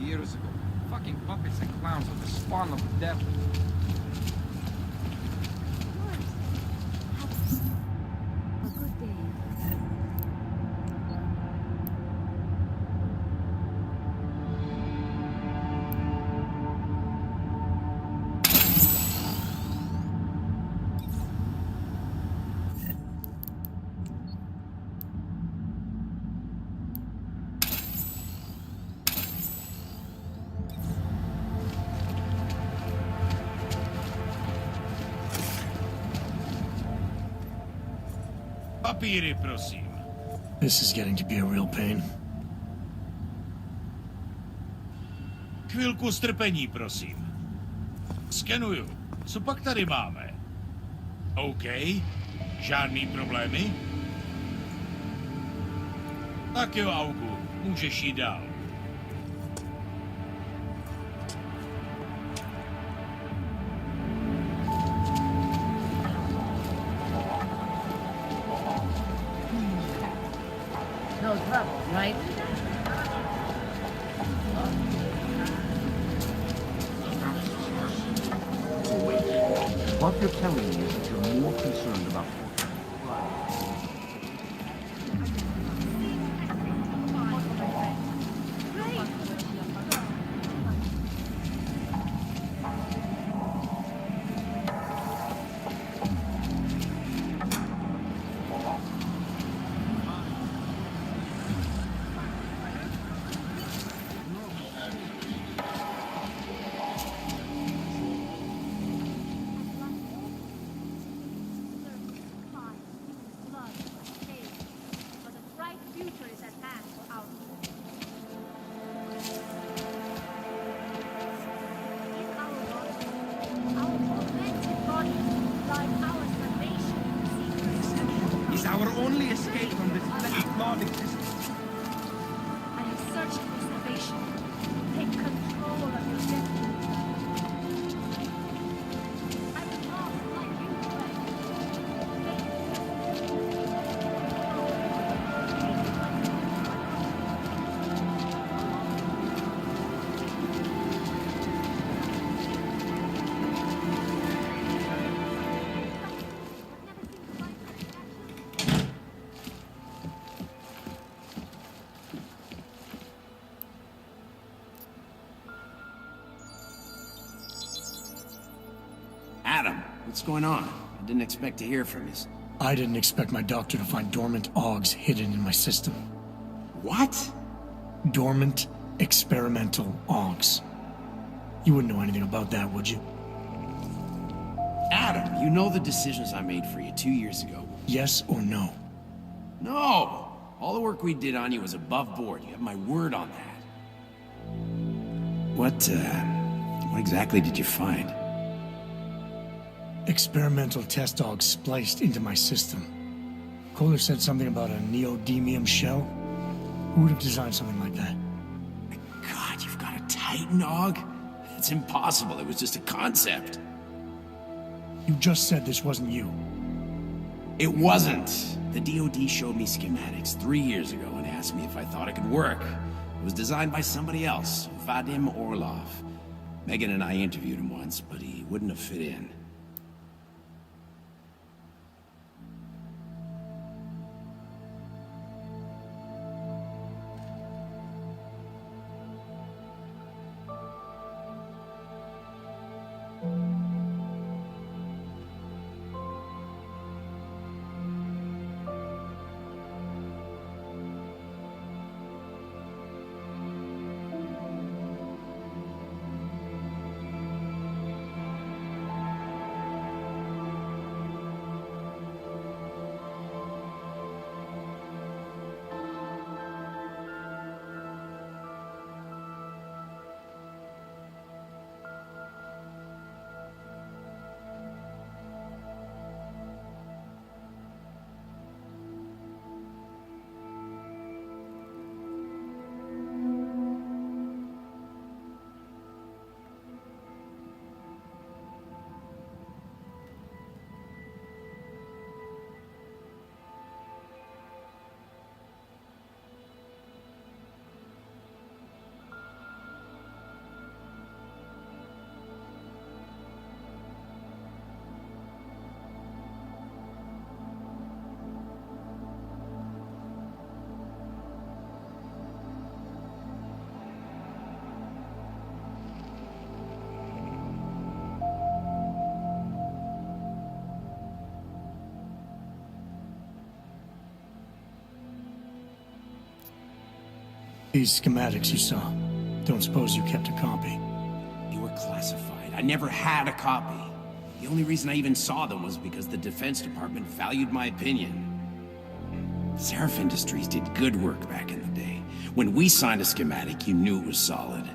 Years ago. Fucking puppets and clowns are the spawn of the devil. A good day. Papíry, prosím. This is getting to be a real pain. Chvilku strpení, prosím. Skenuju. Co pak tady máme? OK. Žádný problémy? Tak jo, Augu. Můžeš jít dál. No trouble, right? So wait, what you're telling me is that you're more concerned about Is our only escape from this blessed flawed existence. I have searched for salvation. Take control of your destiny. I was lost like you, going on? I didn't expect to hear from you. I didn't expect my doctor to find dormant augs hidden in my system. What? Dormant experimental augs. You wouldn't know anything about that, would you? Adam, you know the decisions I made for you 2 years ago. Yes or no? No! All the work we did on you was above board. You have my word on that. What exactly did you find? Experimental test augs spliced into my system. Kohler said something about a neodymium shell. Who would have designed something like that? God, you've got a Titan aug? It's impossible. It was just a concept. You just said this wasn't you. It wasn't. The DoD showed me schematics 3 years ago and asked me if I thought it could work. It was designed by somebody else, Vadim Orlov. Megan and I interviewed him once, but he wouldn't have fit in. These schematics you saw, don't suppose you kept a copy? They were classified. I never had a copy. The only reason I even saw them was because the Defense Department valued my opinion. Seraph Industries did good work back in the day. When we signed a schematic, you knew it was solid.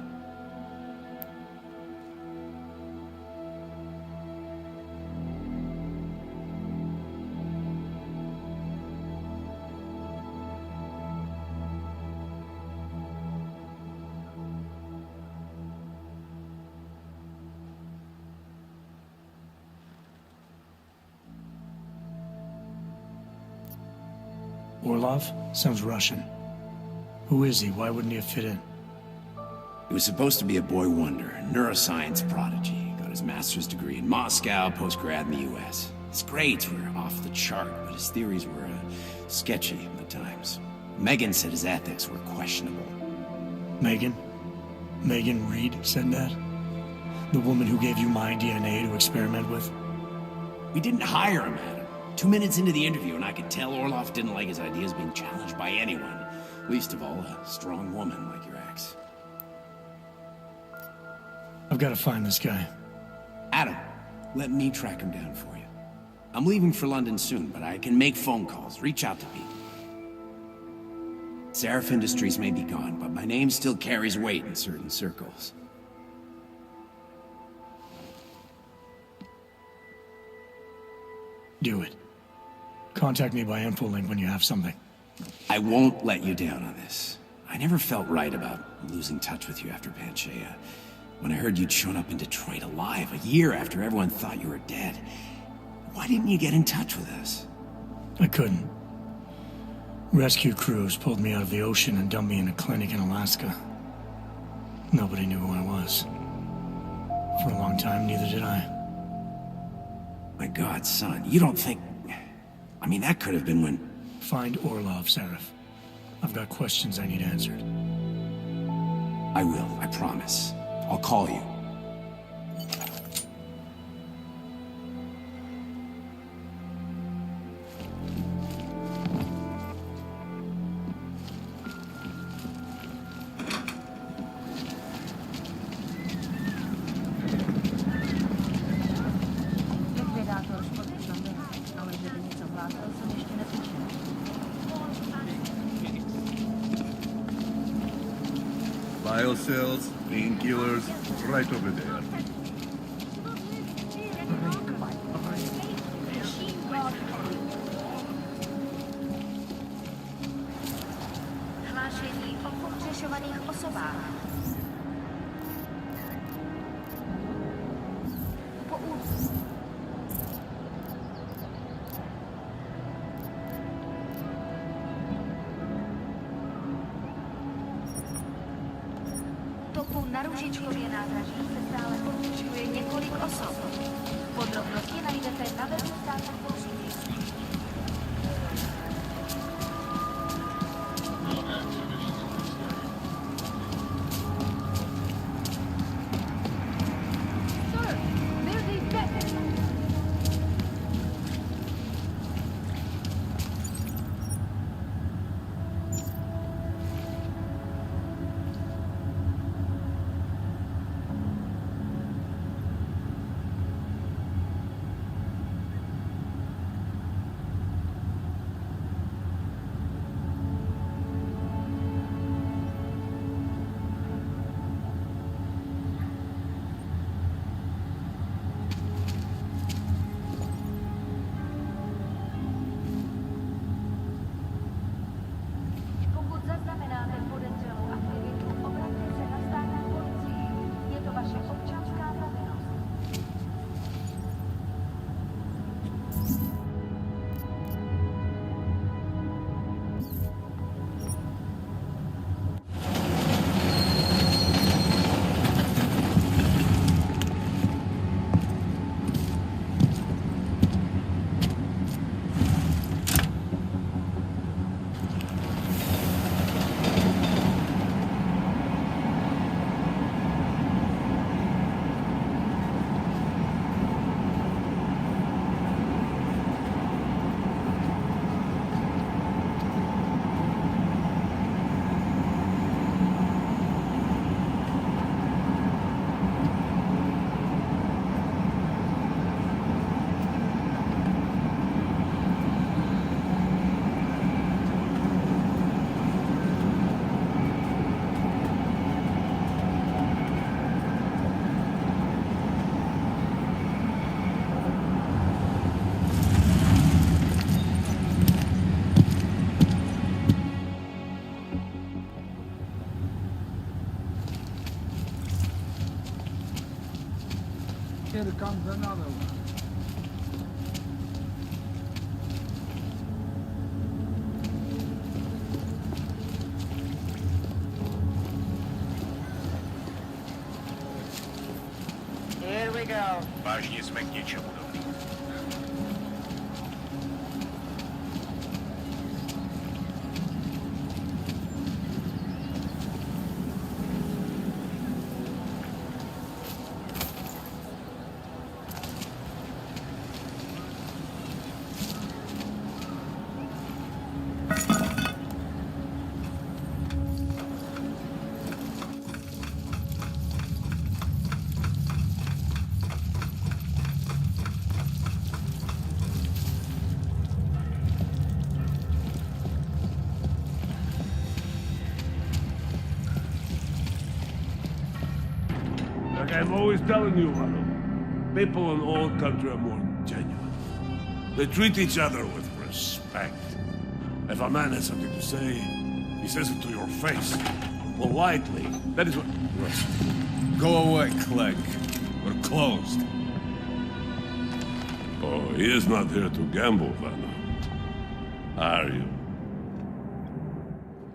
Orlov? Sounds Russian. Who is he? Why wouldn't he have fit in? He was supposed to be a boy wonder, a neuroscience prodigy. Got his master's degree in Moscow, post-grad in the US. His grades were off the chart, but his theories were sketchy at times. Megan said his ethics were questionable. Megan? Megan Reed said that? The woman who gave you my DNA to experiment with? We didn't hire him, Adam. 2 minutes into the interview, and I could tell Orlov didn't like his ideas being challenged by anyone. Least of all, a strong woman like your ex. I've got to find this guy. Adam, let me track him down for you. I'm leaving for London soon, but I can make phone calls, reach out to people. Seraph Industries may be gone, but my name still carries weight in certain circles. Do it. Contact me by InfoLink when you have something. I won't let you down on this. I never felt right about losing touch with you after Panchaea. When I heard you'd shown up in Detroit alive, a year after everyone thought you were dead. Why didn't you get in touch with us? I couldn't. Rescue crews pulled me out of the ocean and dumped me in a clinic in Alaska. Nobody knew who I was. For a long time, neither did I. My God, son, you don't think... I mean, that could have been when... Find Orlov, Seraph. I've got questions I need answered. I will, I promise. I'll call you. Biocells, painkillers, right over there. Hlášení o pohřešovaných osobách. Toku na Růžičkově nádraží se stále pohřešuje několik osob. Podrobnosti najdete na webu státu pohřešení. Here comes another one. Here we go. Vážně jsme k něčemu dobrý. Like I'm always telling you, Mano, people in all country are more genuine. They treat each other with respect. If a man has something to say, he says it to your face. Politely. That is what... Go away, Clegg. We're closed. Oh, he is not here to gamble, Vanna. Are you?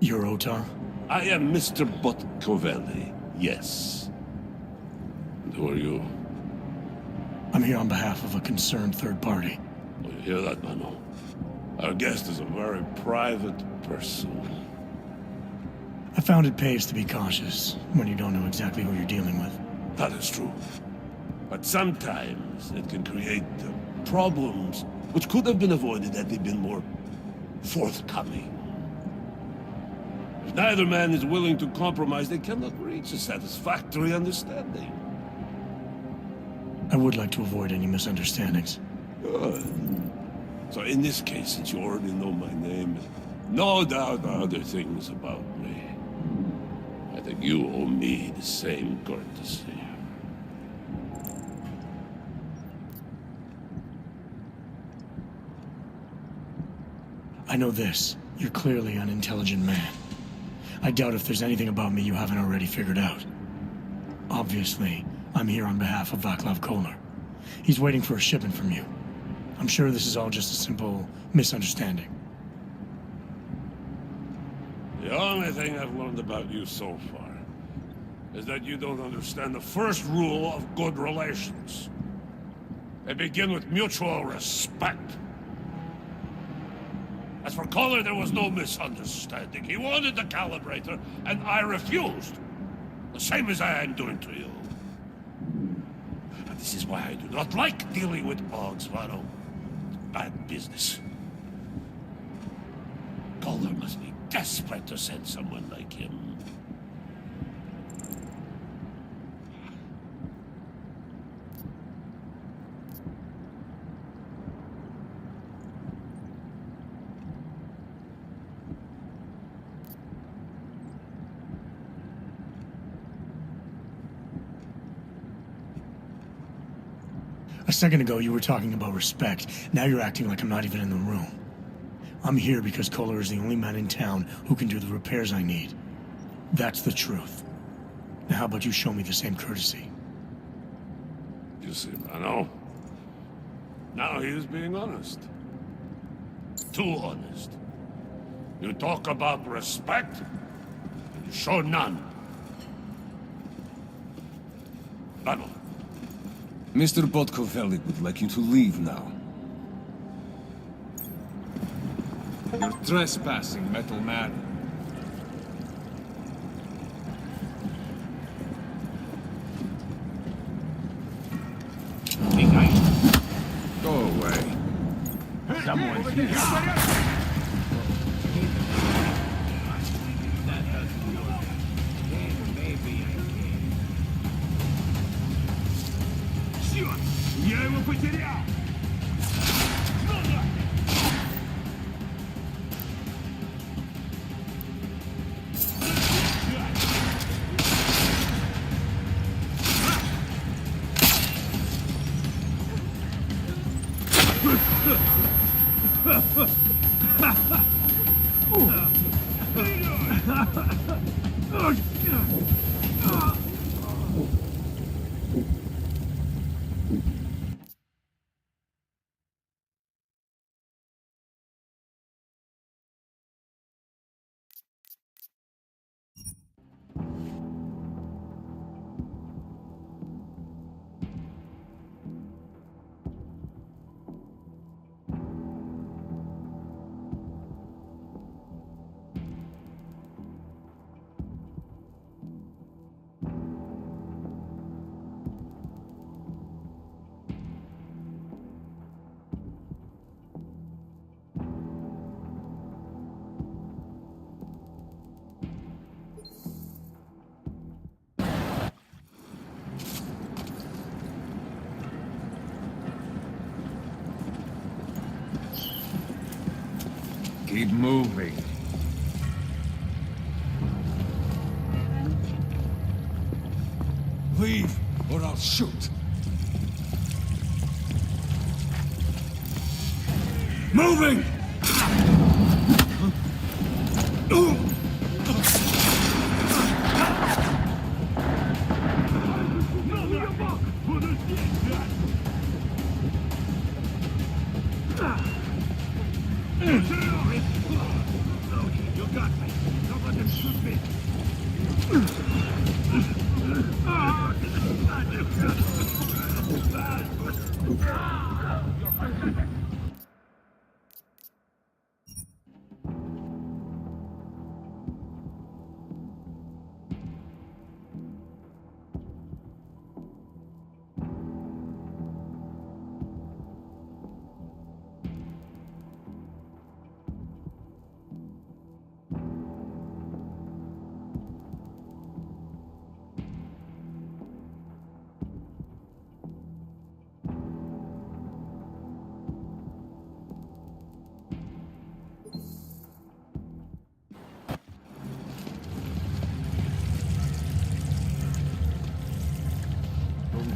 You're Otar? I am Mr. Botkovelli, yes. And who are you? I'm here on behalf of a concerned third party. Oh, you hear that, Mano? Our guest is a very private person. I found it pays to be cautious when you don't know exactly who you're dealing with. That is true. But sometimes it can create problems which could have been avoided had they been more forthcoming. If neither man is willing to compromise, they cannot reach a satisfactory understanding. I would like to avoid any misunderstandings. Good. So in this case, since you already know my name, no doubt other things about me, I think And you owe me the same courtesy. I know this. You're clearly an intelligent man. I doubt if there's anything about me you haven't already figured out. Obviously, I'm here on behalf of Vaclav Kolar. He's waiting for a shipment from you. I'm sure this is all just a simple misunderstanding. The only thing I've learned about you so far is that you don't understand the first rule of good relations. They begin with mutual respect. As for Kolar, there was no misunderstanding. He wanted the calibrator, and I refused. The same as I am doing to you. And this is why I do not like dealing with Boggs, Varo. Bad business. Kolar must be desperate to send someone like him. A second ago, you were talking about respect. Now you're acting like I'm not even in the room. I'm here because Kolar is the only man in town who can do the repairs I need. That's the truth. Now how about you show me the same courtesy? You see, Mano? Now he is being honest. Too honest. You talk about respect, and you show none. Mano. Mr. Botkovelik would like you to leave now. You're trespassing, Metal Man. Go away. Someone's here. Я его потерял! Keep moving. Leave, or I'll shoot. Moving! You got me. Don't let them shoot me.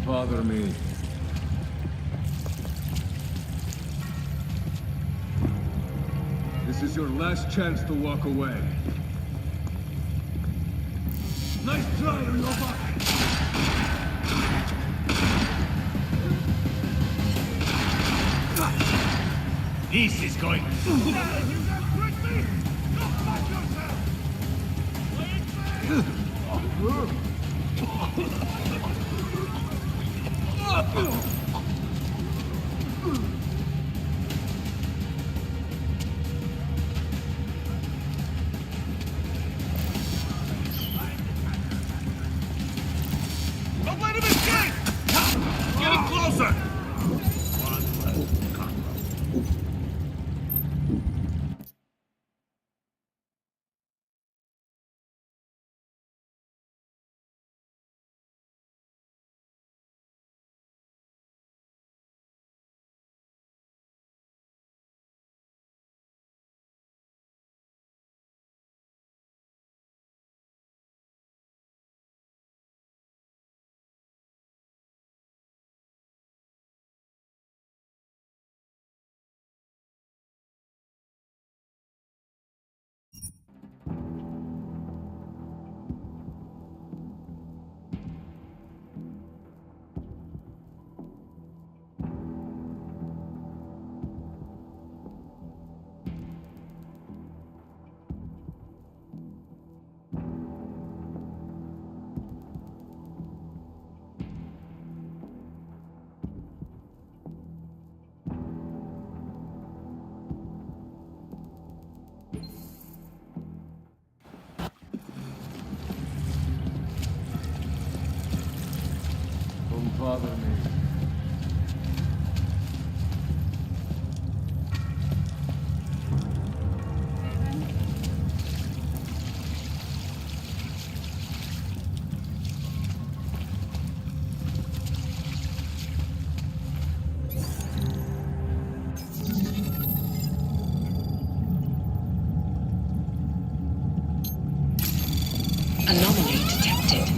bother me. This is your last chance to walk away. Nice try on your back! This is going... Don't let him escape! Getting closer! Don't bother me. Anomaly detected.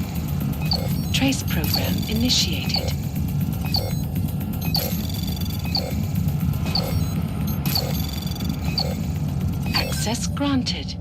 Trace program initiated. Access granted.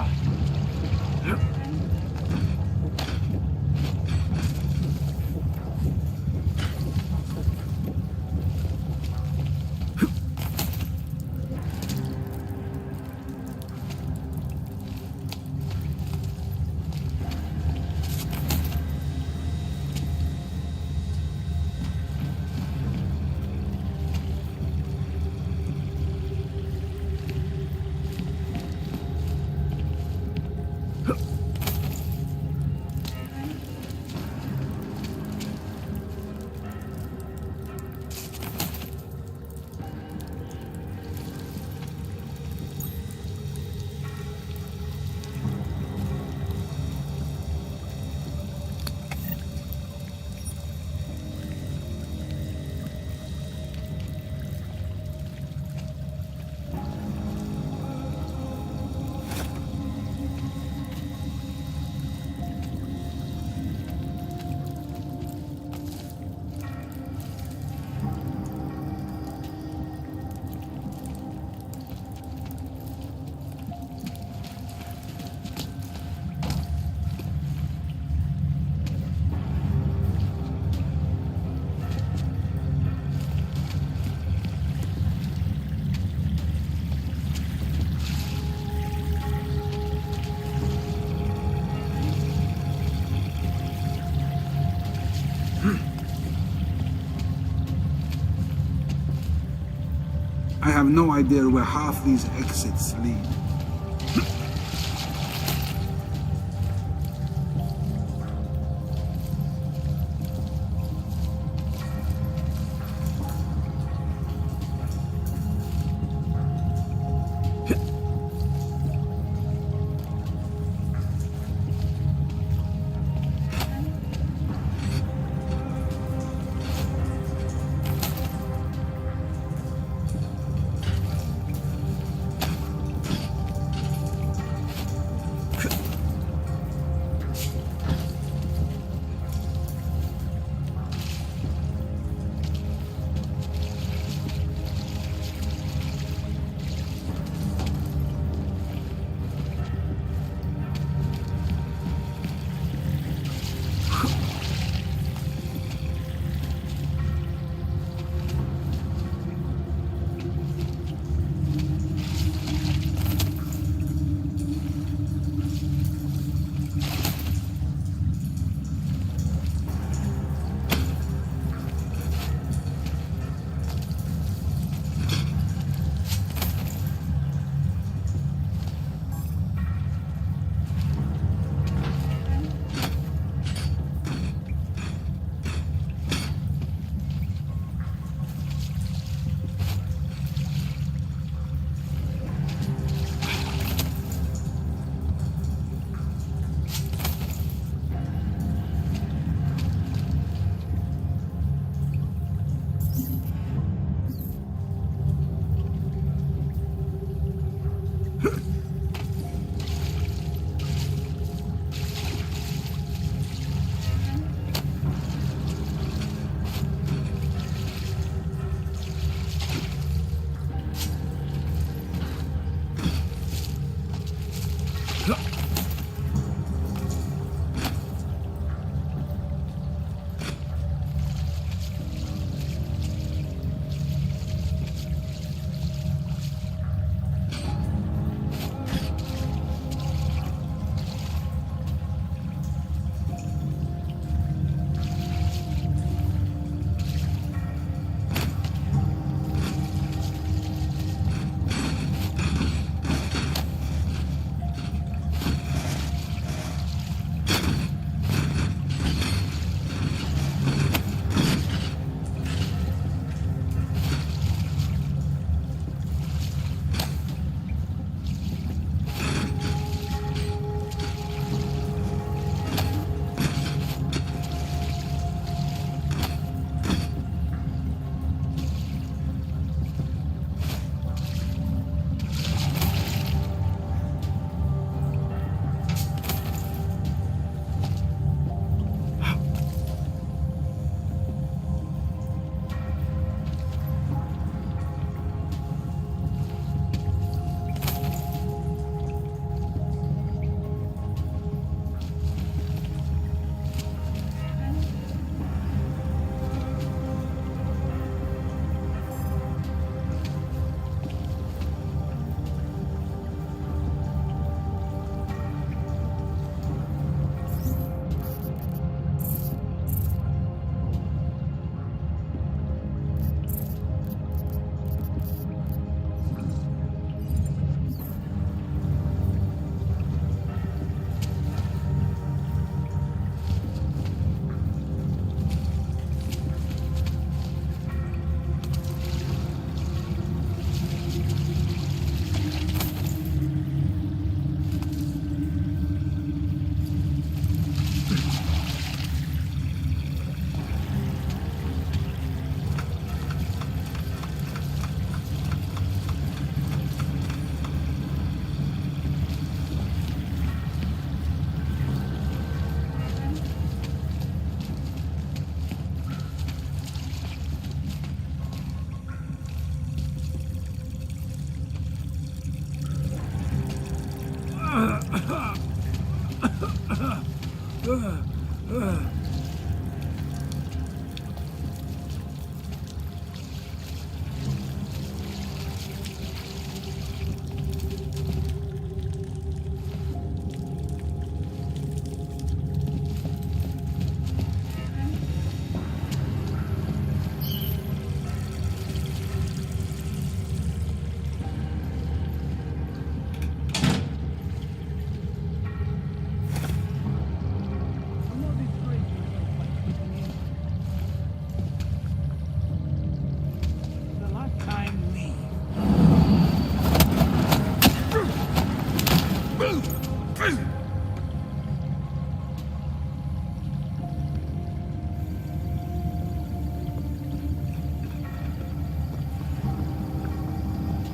out. I have no idea where half these exits lead.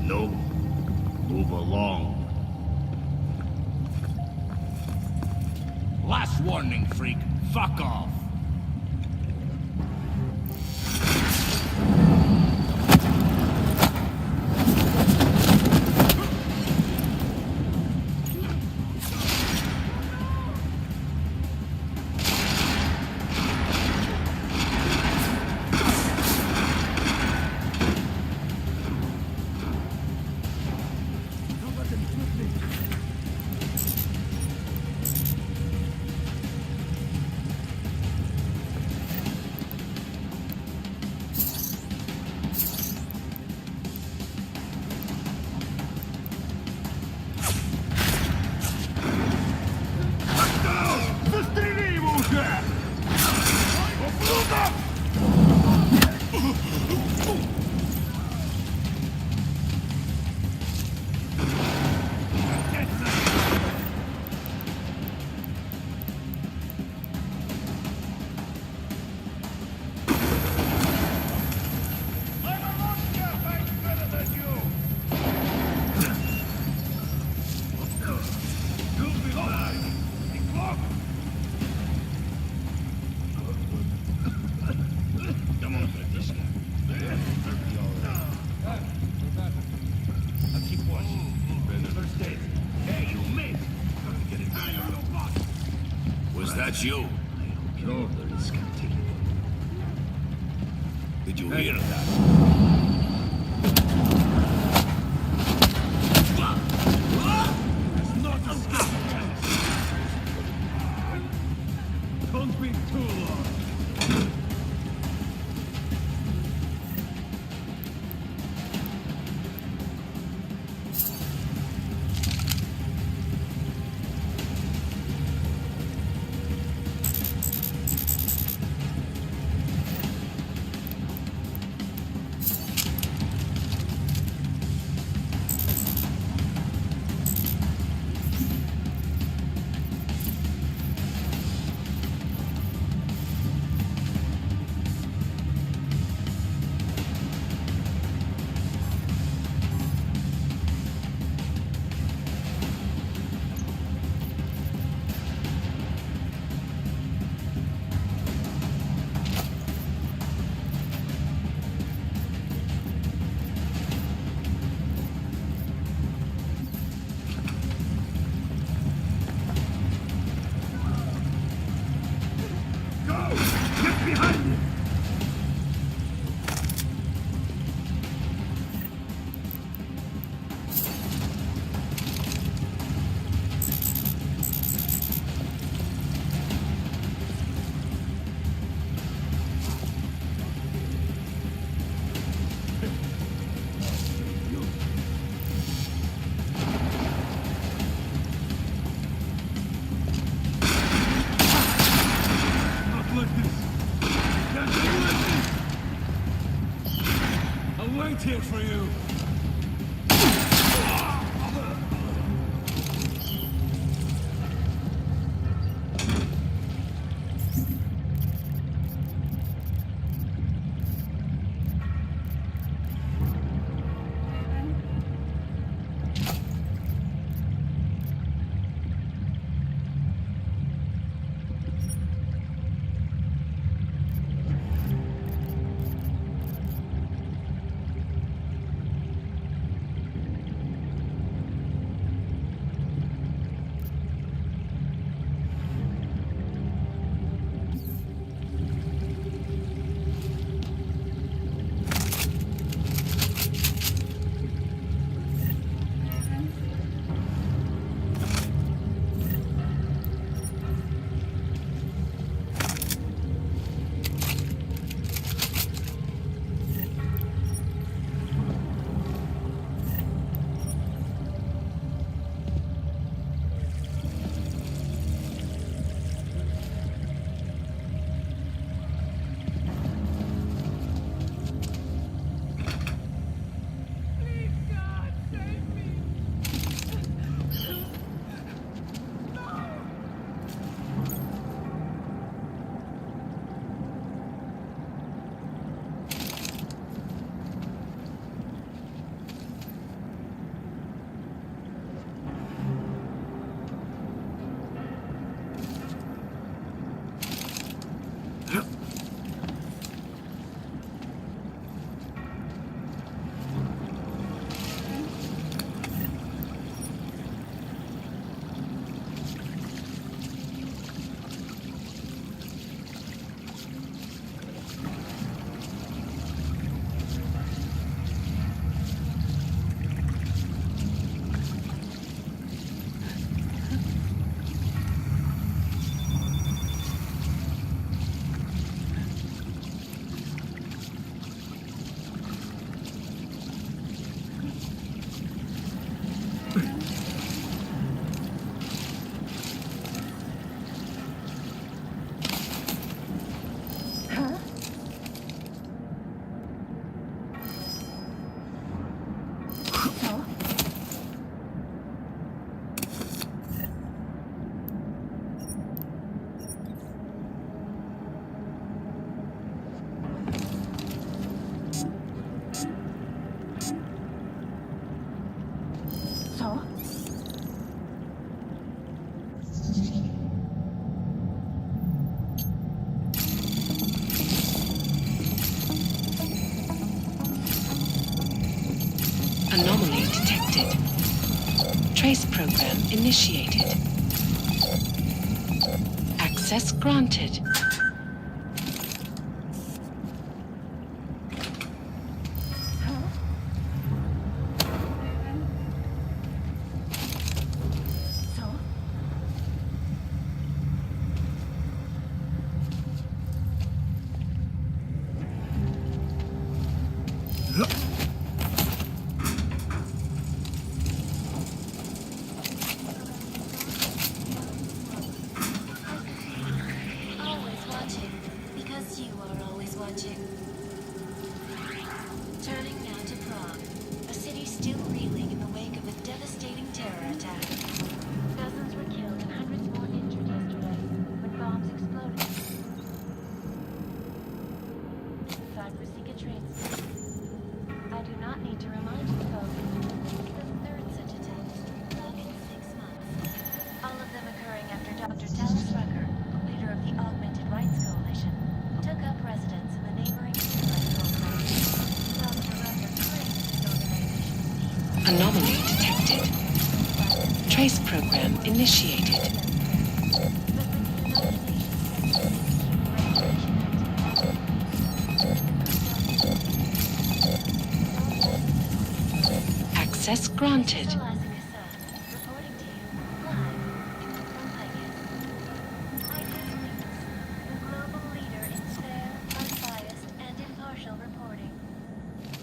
No. Move along. Last warning, freak. Fuck off. That's you. No, the risk I'm taking. Did you hear that? It's not a skill. Don't be too long. Here for you. Trace program initiated. Access granted. Always watching, because you are always watching. Turning now to Prague, a city still reeling in the wake of a devastating terror attack. Dozens were killed and hundreds more injured yesterday when bombs exploded. 5 Rusika train station. I do not need to remind you, folks. It's the third such attack in Prague in 6 months. All of them occurring after Dr. Talis Rucker, leader of the Augmented Rights Coalition, took up residence in the neighboring Internet complex. Dr. Rucker claimed his organization's peace. Anomaly detected. Trace program initiated. Access granted. Reporting to you live from Vegas. IT's News, the global leader in fair, unbiased, and impartial reporting.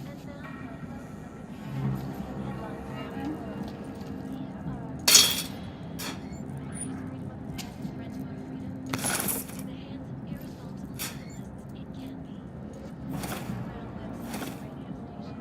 And now for a close look at the events making headlines around the world. Here are our freedom of the man who threatened our freedom to the hands of irresponsible journalists. It can be. Around websites, radio stations,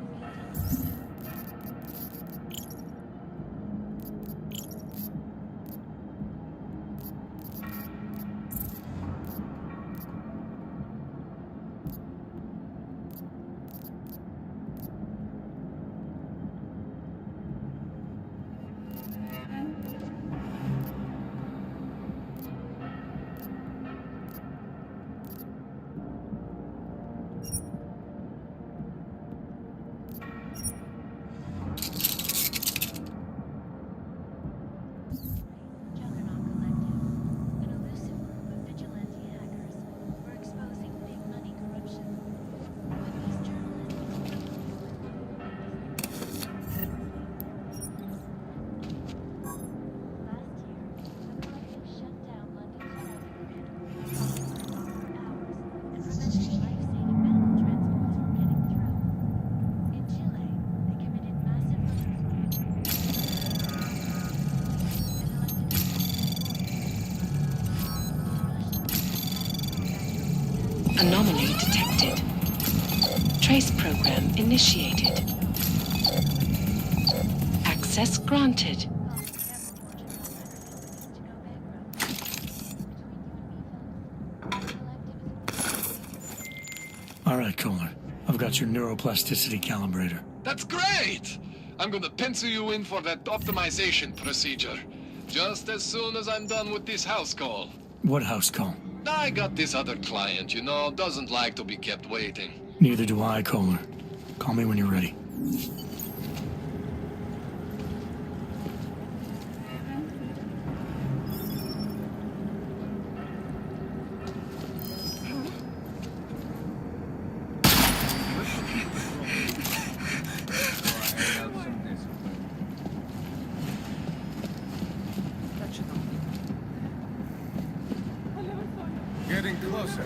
Anomaly detected. Trace program initiated. Access granted. All right, Kohler. I've got your neuroplasticity calibrator. That's great! I'm gonna pencil you in for that optimization procedure. Just as soon as I'm done with this house call. What house call? I got this other client, you know, doesn't like to be kept waiting. Neither do I, Kohler. Call me when you're ready. Getting closer.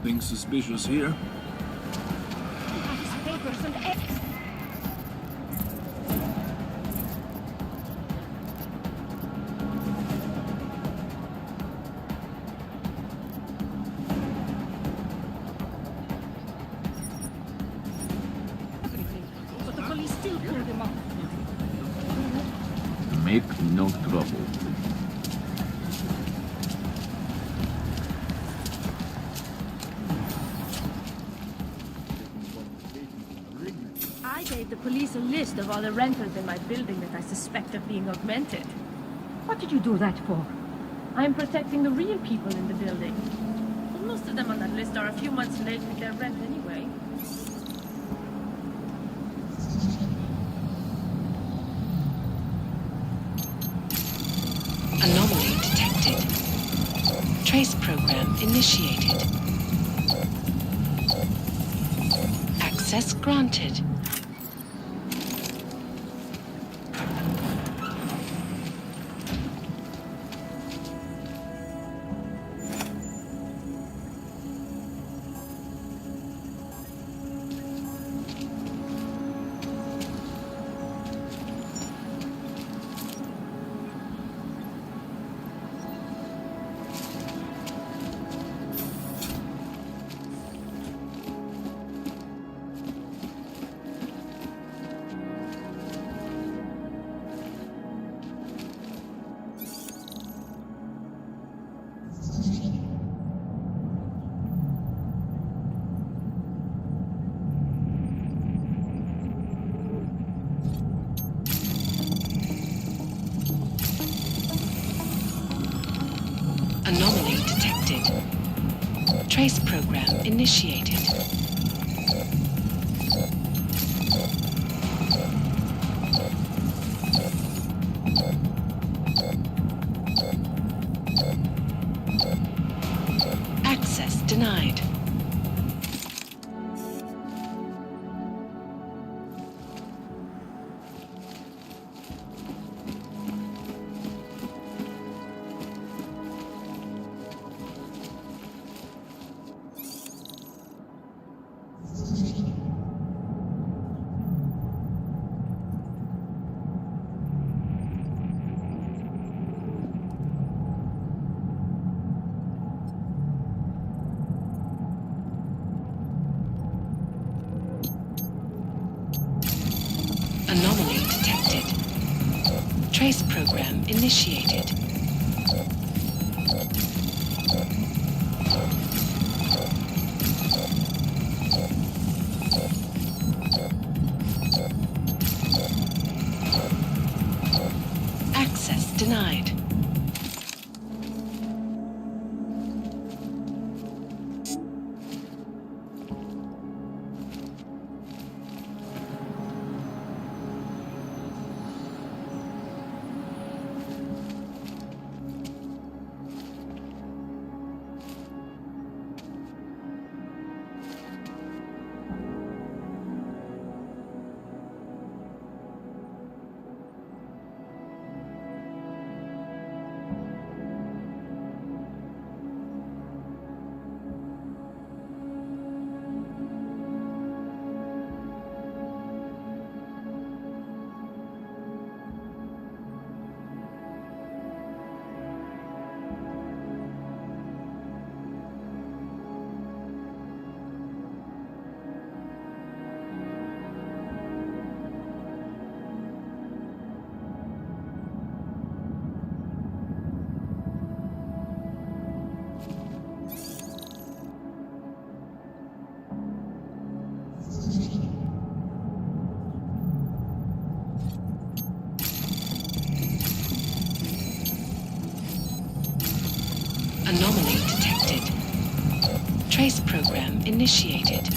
Nothing suspicious here. His papers and but the police still pulled him off. Make no trouble. I gave the police a list of all the rentals in my building that I suspect of being augmented. What did you do that for? I'm protecting the real people in the building. But most of them on that list are a few months late with their rent anyway. Anomaly detected. Trace program initiated. Access granted. Anomaly detected. Trace program initiated. Access denied. Anomaly detected. Trace program initiated. Access denied. Anomaly detected. Trace program initiated.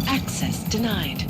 Access denied.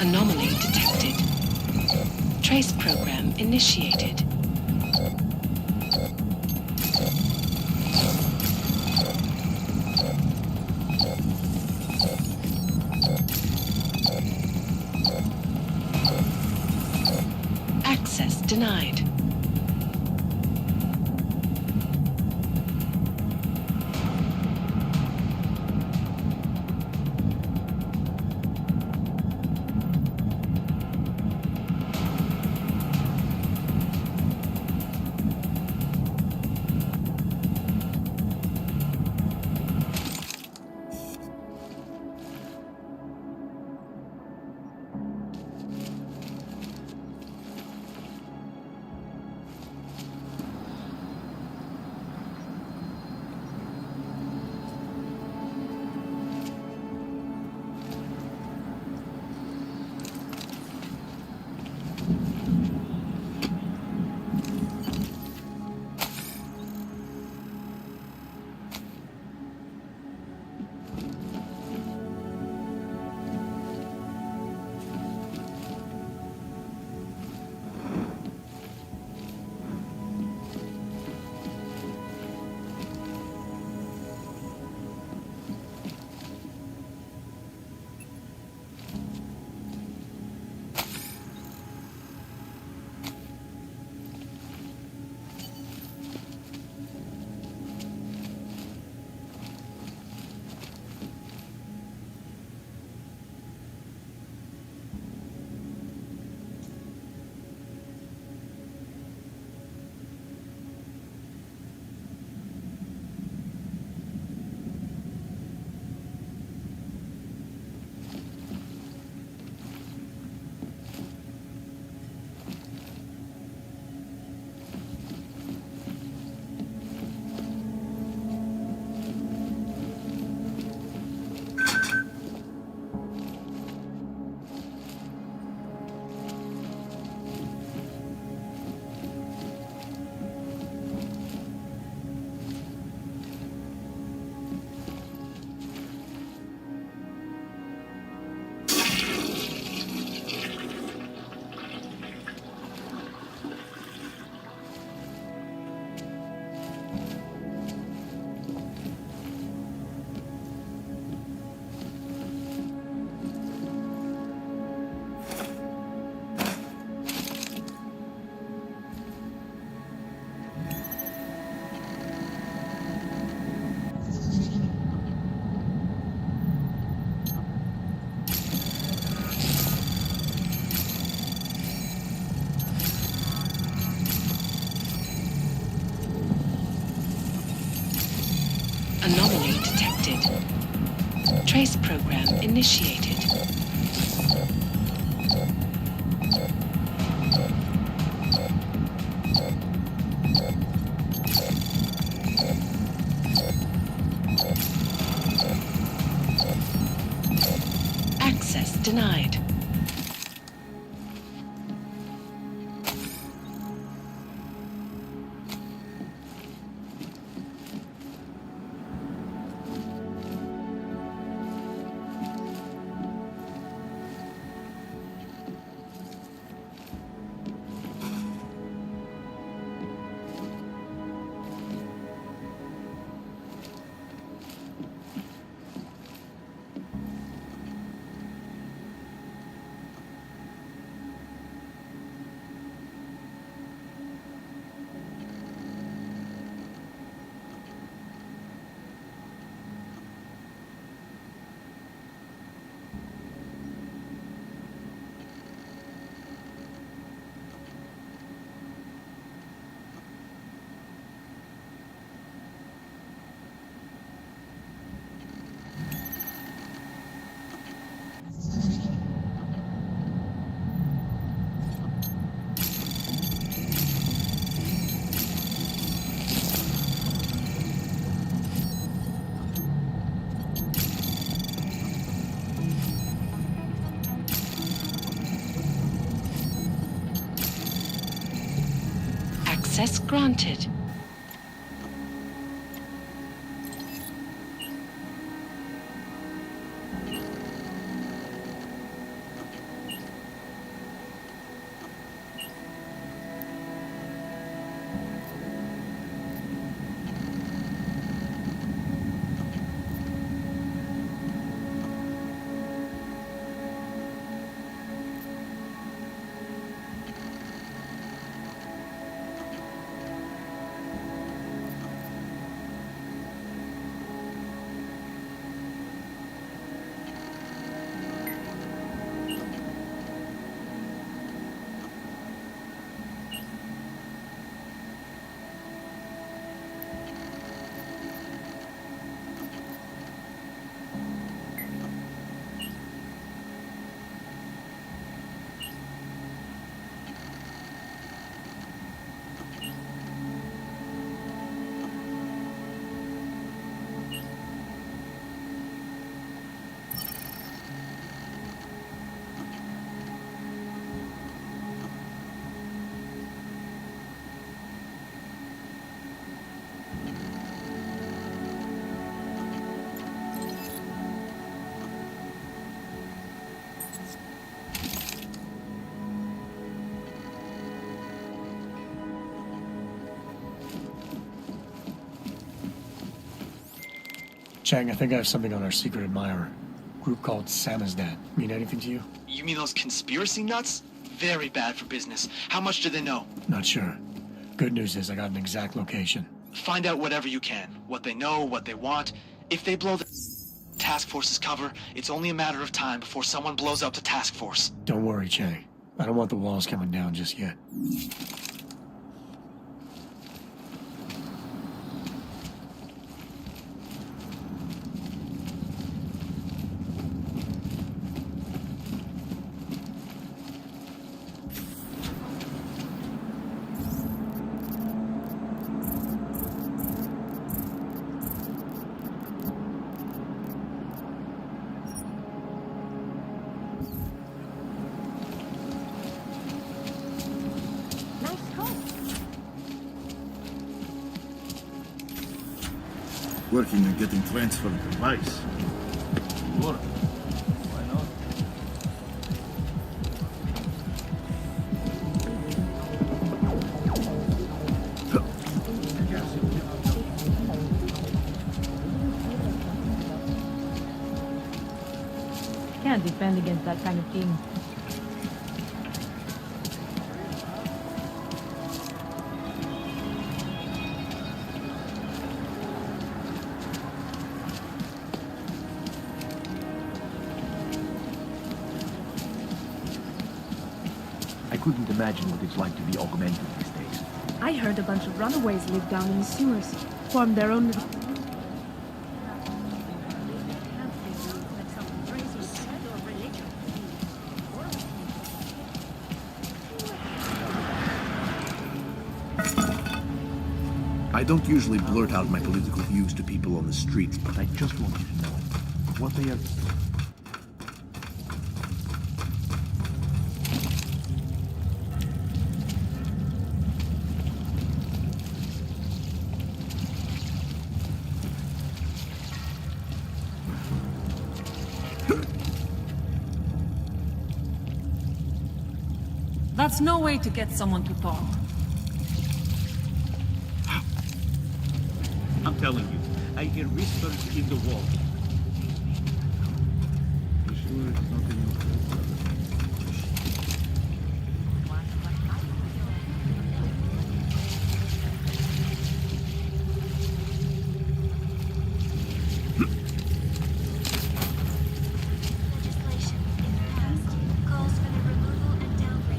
Anomaly detected. Trace program initiated. Access denied. Anomaly detected. Trace program initiated. Access denied. Access granted. Chang, I think I have something on our secret admirer. Group called Samizdat. Mean anything to you? You mean those conspiracy nuts? Very bad for business. How much do they know? Not sure. Good news is I got an exact location. Find out whatever you can. What they know, what they want. If they blow the task force's cover, it's only a matter of time before someone blows up the task force. Don't worry, Chang. I don't want the walls coming down just yet. Working on getting transferred to Vice. Sure. Why not? Can't defend against that kind of thing. I couldn't imagine what it's like to be augmented these days. I heard a bunch of runaways live down in the sewers. Formed their own little... I don't usually blurt out my political views to people on the streets, but I just wanted to know what they are... That's no way to get someone to talk. I'm telling you, I hear whispers in the wall. You sure it's not in your head?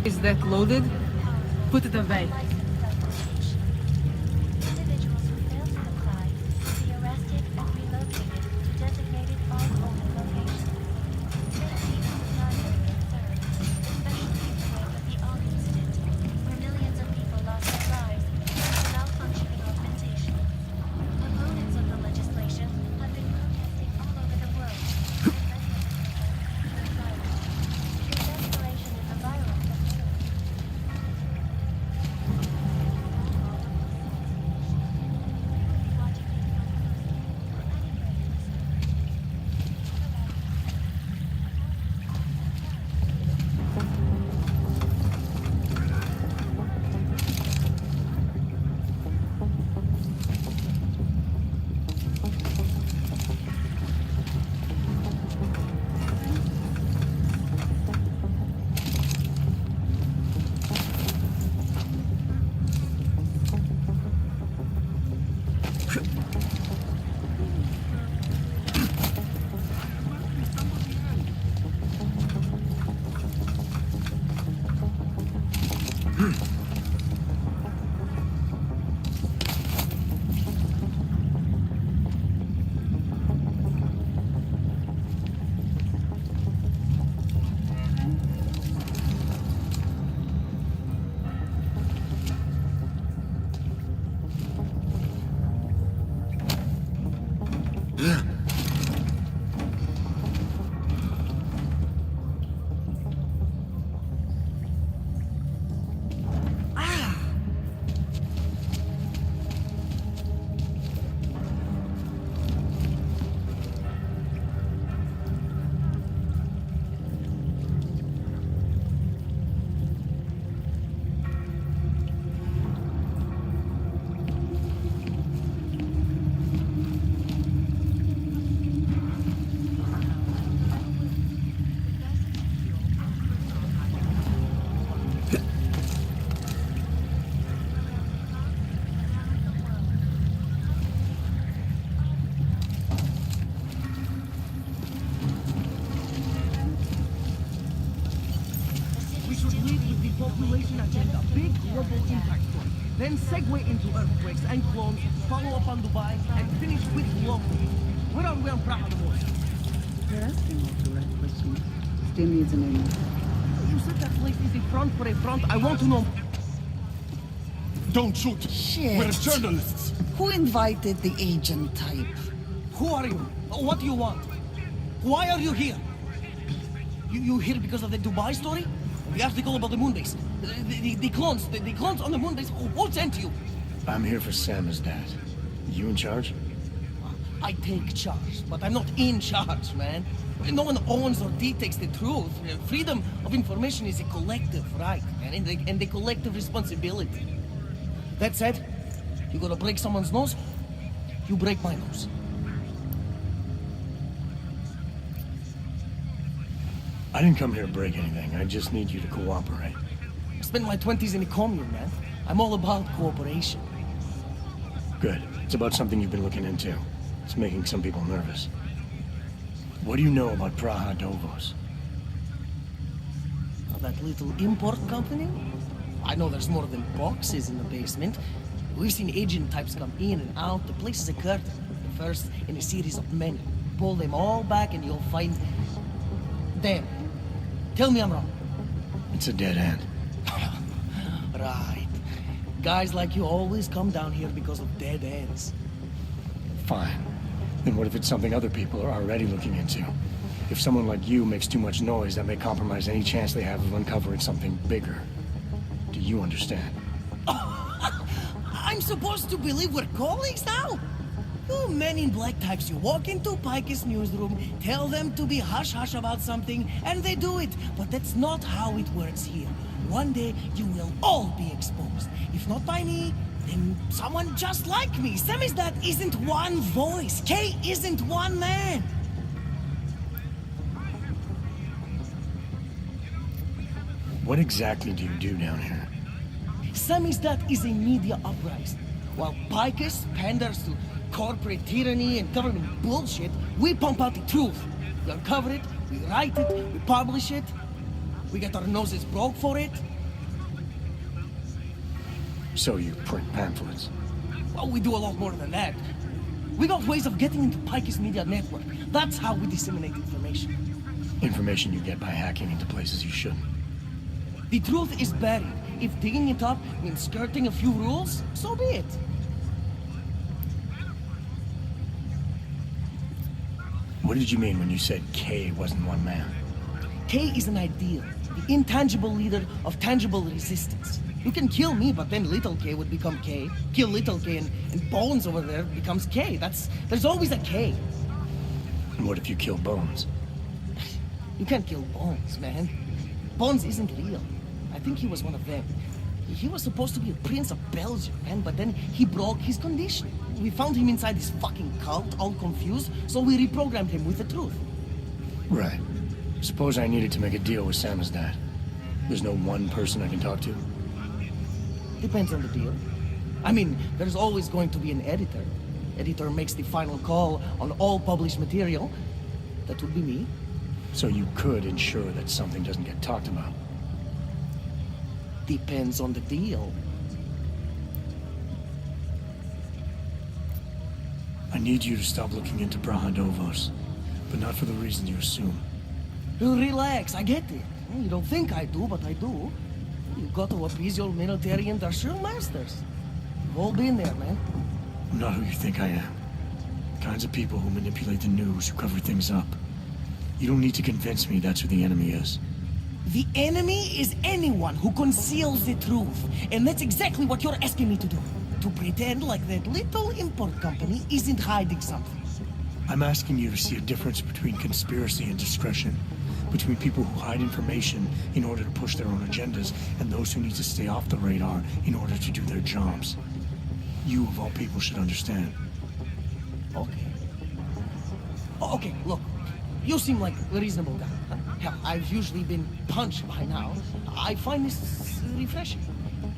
Is that loaded? Put it away. Individuals who fail to comply will be arrested and relocated to designated all-open locations. Safety is the primary concern, especially in the wake of the AUG incident, where millions of people lost their lives due to malfunctioning augmentation. Opponents of the legislation have been protesting all over the world, and many of the protests have been violent. The desperation is a viral concern. Population agenda, big global impact story. Then segue into earthquakes and clones, follow up on Dubai, and finish with local. Where are we on Praha the most? You're asking all the right questions. Still needs a name. You said that place is a front for a front. I want to know. Don't shoot! Shit. We're journalists! Who invited the agent type? Who are you? What do you want? Why are you here? You here because of the Dubai story? The article about the moon base? The clones on the moon base? Who sent you? I'm here for Samizdat. You in charge? I take charge, but I'm not in charge, man. No one owns or dictates the truth. Freedom of information is a collective right, man, and a collective responsibility. That said, you gotta break someone's nose, you break my nose. I didn't come here to break anything. I just need you to cooperate. I spent my 20s in a commune, man. I'm all about cooperation. Good. It's about something you've been looking into. It's making some people nervous. What do you know about Praha Dovos? That little import company? I know there's more than boxes in the basement. We've seen agent types come in and out. The place is a curtain. The first in a series of many. Pull them all back and you'll find... Damn. Tell me I'm wrong. It's a dead end. Right. Guys like you always come down here because of dead ends. Fine. Then what if it's something other people are already looking into? If someone like you makes too much noise, that may compromise any chance they have of uncovering something bigger. Do you understand? I'm supposed to believe we're colleagues now? You men in black types, you walk into Pike's newsroom, tell them to be hush-hush about something, and they do it. But that's not how it works here. One day, you will all be exposed. If not by me, then someone just like me. Samizdat isn't one voice. K isn't one man. What exactly do you do down here? Samizdat is a media uprising. While Picus panders to corporate tyranny and government bullshit, we pump out the truth. We uncover it, we write it, we publish it. We get our noses broke for it. So you print pamphlets? Well, we do a lot more than that. We got ways of getting into Picus media network. That's how we disseminate information. Information you get by hacking into places you shouldn't. The truth is buried. If digging it up means skirting a few rules, so be it. What did you mean when you said K wasn't one man? K is an ideal, the intangible leader of tangible resistance. You can kill me, but then little K would become K. Kill little K and Bones over there becomes K. There's always a K. And what if you kill Bones? You can't kill Bones, man. Bones isn't real. I think he was one of them. He was supposed to be a prince of Belgium, man, but then he broke his condition. We found him inside this fucking cult, all confused, so we reprogrammed him with the truth. Right. Suppose I needed to make a deal with Samizdat. There's no one person I can talk to? Depends on the deal. I mean, there's always going to be an editor. Editor makes the final call on all published material. That would be me. So you could ensure that something doesn't get talked about? Depends on the deal. I need you to stop looking into Praha Dovos, but not for the reason you assume. Relax, I get it. You don't think I do, but I do. You got to appease your military industrial masters. We've all been there, man. I'm not who you think I am. The kinds of people who manipulate the news, who cover things up. You don't need to convince me that's who the enemy is. The enemy is anyone who conceals the truth. And that's exactly what you're asking me to do. To pretend like that little import company isn't hiding something. I'm asking you to see a difference between conspiracy and discretion. Between people who hide information in order to push their own agendas and those who need to stay off the radar in order to do their jobs. You, of all people, should understand. Okay. Okay, look. You seem like a reasonable guy. Huh? Hell, I've usually been punched by now. I find this refreshing.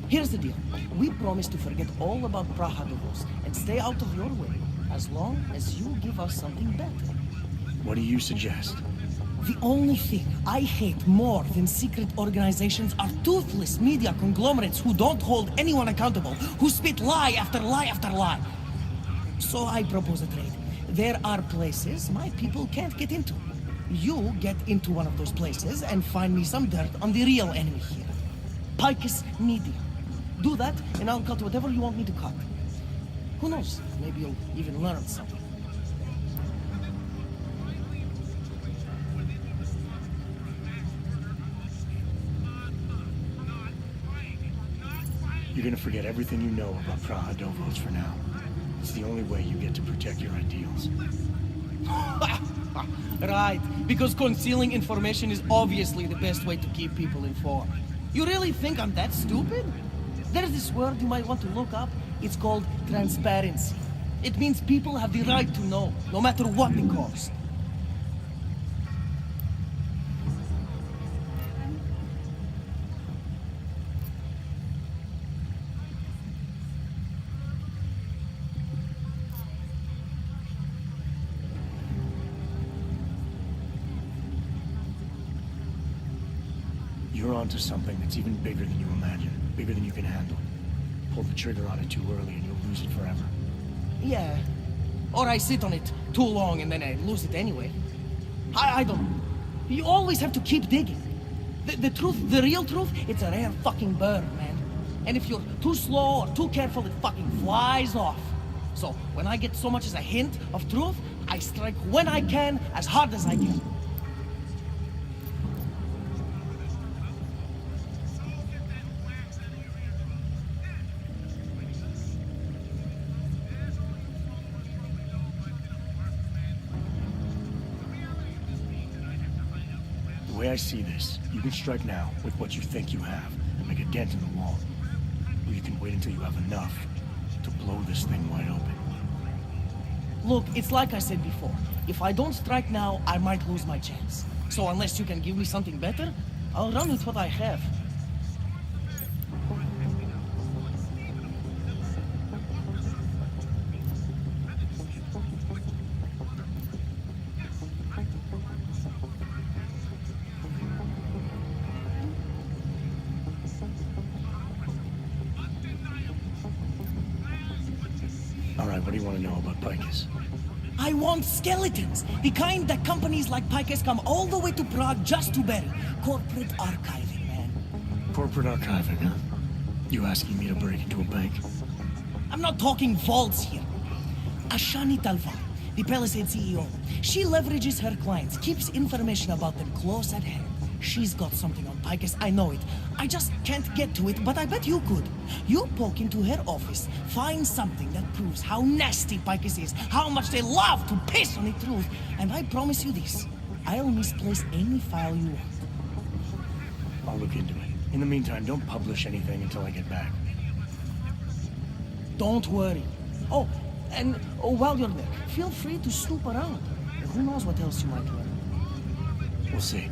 Here's the deal. We promise to forget all about Praha Dovos and stay out of your way, as long as you give us something better. What do you suggest? The only thing I hate more than secret organizations are toothless media conglomerates who don't hold anyone accountable, who spit lie after lie after lie. So I propose a trade. There are places my people can't get into. You get into one of those places and find me some dirt on the real enemy here. Picus Media. Do that, and I'll cut whatever you want me to cut. Who knows? Maybe you'll even learn something. You're gonna forget everything you know about Praha Dovos for now. It's the only way you get to protect your ideals. Right, because concealing information is obviously the best way to keep people informed. You really think I'm that stupid? There's this word you might want to look up. It's called transparency. It means people have the right to know, no matter what the cost. You're onto something that's even bigger than you imagine. Bigger than you can handle. Pull the trigger on it too early and you'll lose it forever. Yeah. Or I sit on it too long and then I lose it anyway. I don't know. You always have to keep digging. The truth, the real truth, it's a rare fucking bird, man. And if you're too slow or too careful, it fucking flies off. So, when I get so much as a hint of truth, I strike when I can, as hard as I can. The way I see this, you can strike now with what you think you have and make a dent in the wall. Or you can wait until you have enough to blow this thing wide open. Look, it's like I said before. If I don't strike now, I might lose my chance. So unless you can give me something better, I'll run with what I have. Alright, what do you want to know about Picus? I want skeletons! The kind that companies like Picus come all the way to Prague just to bury. Corporate archiving, man. Corporate archiving, huh? You asking me to break into a bank? I'm not talking vaults here. Ashani Talvan, the Palisade CEO, she leverages her clients, keeps information about them close at hand. She's got something on Picus, I know it. I just can't get to it, but I bet you could. You poke into her office, find something that proves how nasty Picus is, how much they love to piss on the truth, and I promise you this, I'll misplace any file you want. I'll look into it. In the meantime, don't publish anything until I get back. Don't worry. Oh, and while you're there, feel free to snoop around. Who knows what else you might learn. We'll see.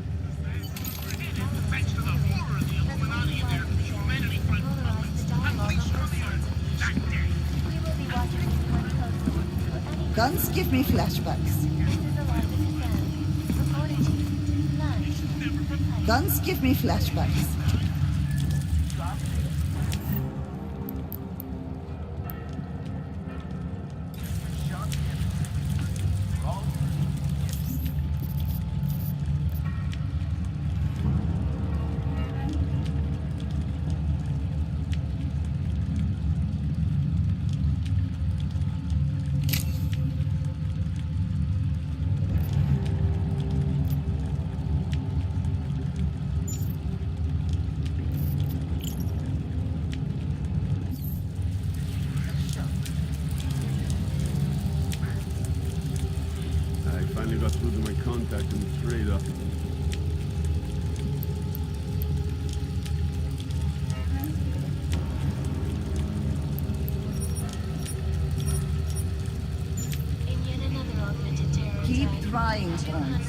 Guns give me flashbacks. Guns give me flashbacks. Got through to my contact in the trade office. Keep trying, Franz.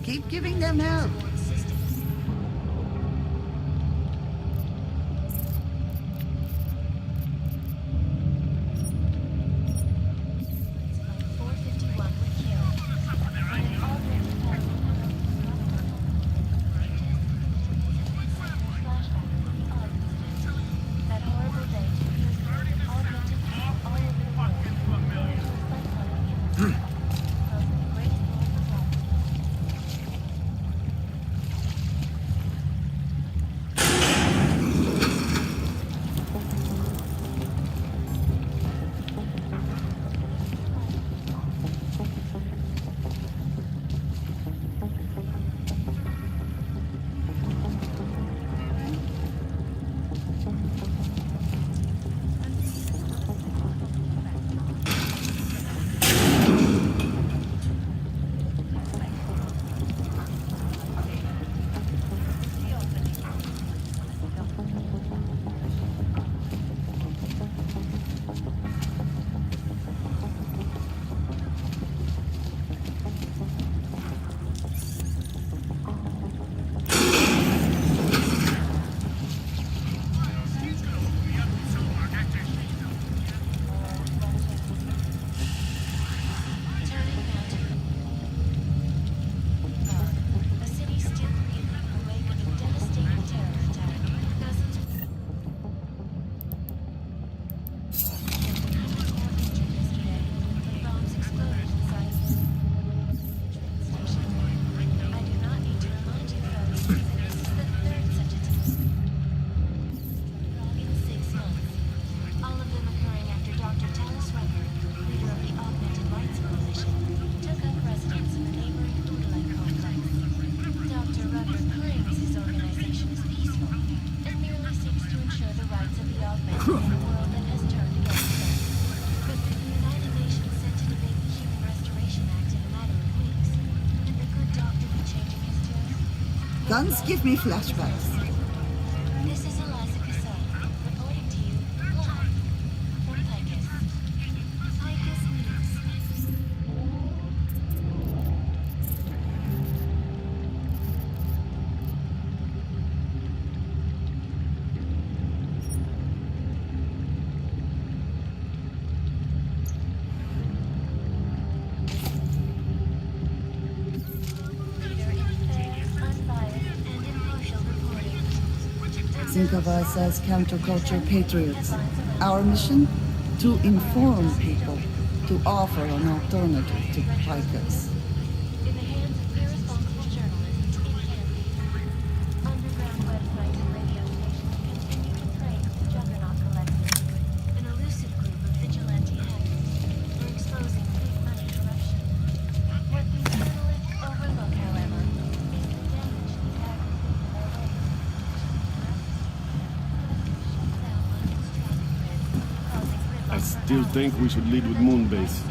Keep giving them help. Guns give me flashbacks. This is Lazyajju, reporting to you live from Picus. Picus News. Think of us as counterculture patriots. Our mission? To inform people, to offer an alternative to Picus. In the hands of irresponsible journalists, it can be. Underground websites and radio stations continue to prey on the Juggernaut Collective, an elusive group of vigilante hackers who are exposing big money corruption. What these journalists overlook, however, is the damage these hackers do to their ways. I still think we should lead with Moonbase.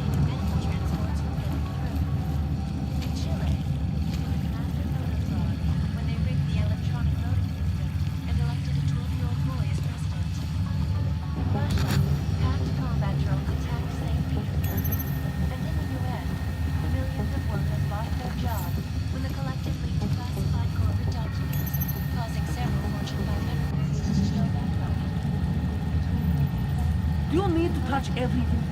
Do you need to touch everything?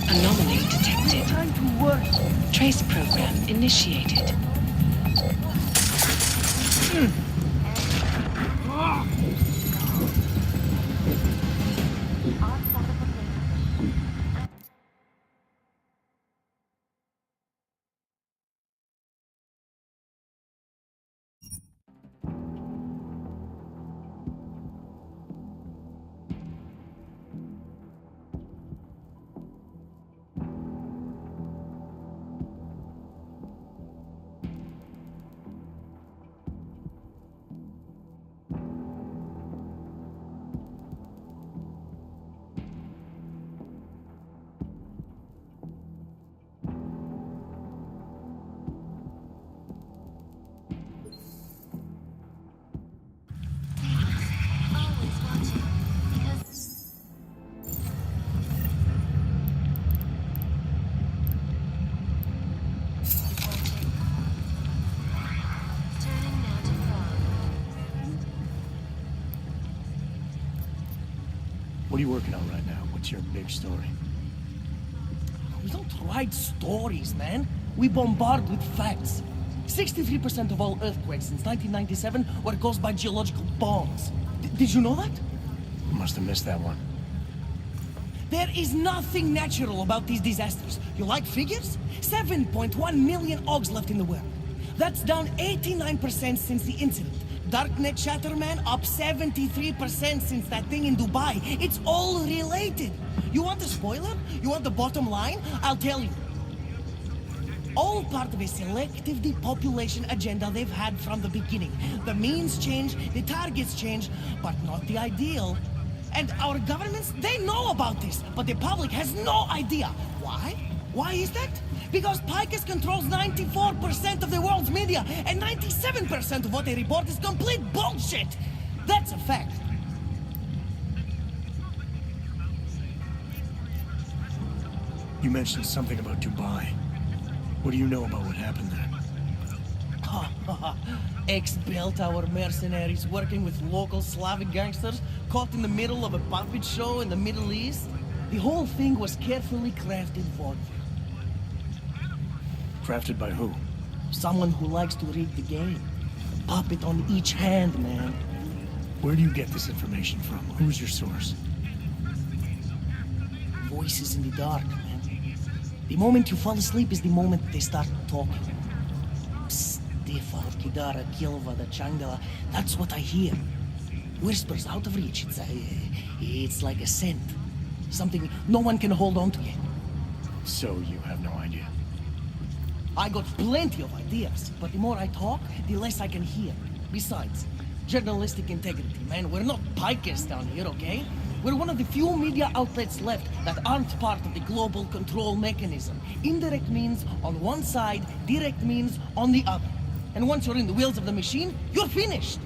Anomaly detected. Trace program initiated. What are you working on right now? What's your big story? We don't write stories, man. We bombard with facts. 63% of all earthquakes since 1997 were caused by geological bombs. Did you know that? Must have missed that one. There is nothing natural about these disasters. You like figures? 7.1 million OGs left in the world. That's down 89% since the incident. Darknet chatter, man, up 73% since that thing in Dubai. It's all related. You want a spoiler? You want the bottom line? I'll tell you. All part of a selective depopulation agenda they've had from the beginning. The means change, the targets change, but not the ideal. And our governments, they know about this, but the public has no idea. Why? Why is that? Because Picus controls 94% of the world's media, and 97% of what they report is complete bullshit. That's a fact. You mentioned something about Dubai. What do you know about what happened there? Ex-Belltower mercenaries working with local Slavic gangsters caught in the middle of a puppet show in the Middle East. The whole thing was carefully crafted vaudeville. Crafted by who? Someone who likes to rig the game. A puppet on each hand, man. Where do you get this information from? Who's your source? Voices in the dark, man. The moment you fall asleep is the moment they start talking. Psst, Tifa, Kidara, Kilva, Changala. That's what I hear. Whispers out of reach. It's like a scent. Something no one can hold on to yet. So you have no idea? I got plenty of ideas, but the more I talk, the less I can hear. Besides, journalistic integrity, man. We're not pikers down here, okay? We're one of the few media outlets left that aren't part of the global control mechanism. Indirect means on one side, direct means on the other. And once you're in the wheels of the machine, you're finished.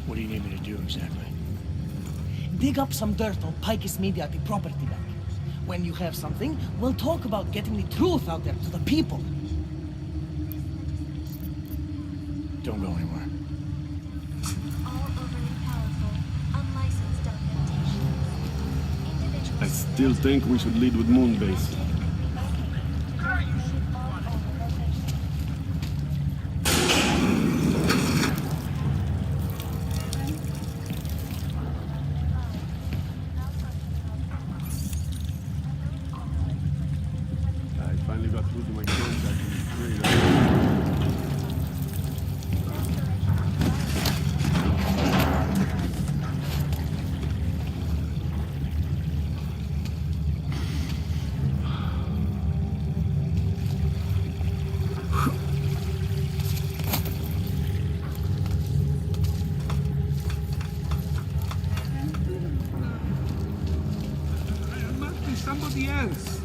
What do you need me to do exactly? Dig up some dirt on Picus Media at the property bank. When you have something, we'll talk about getting the truth out there to the people. Don't go anywhere. All overly powerful, unlicensed documentations. I still think we should lead with Moonbase. Somebody else.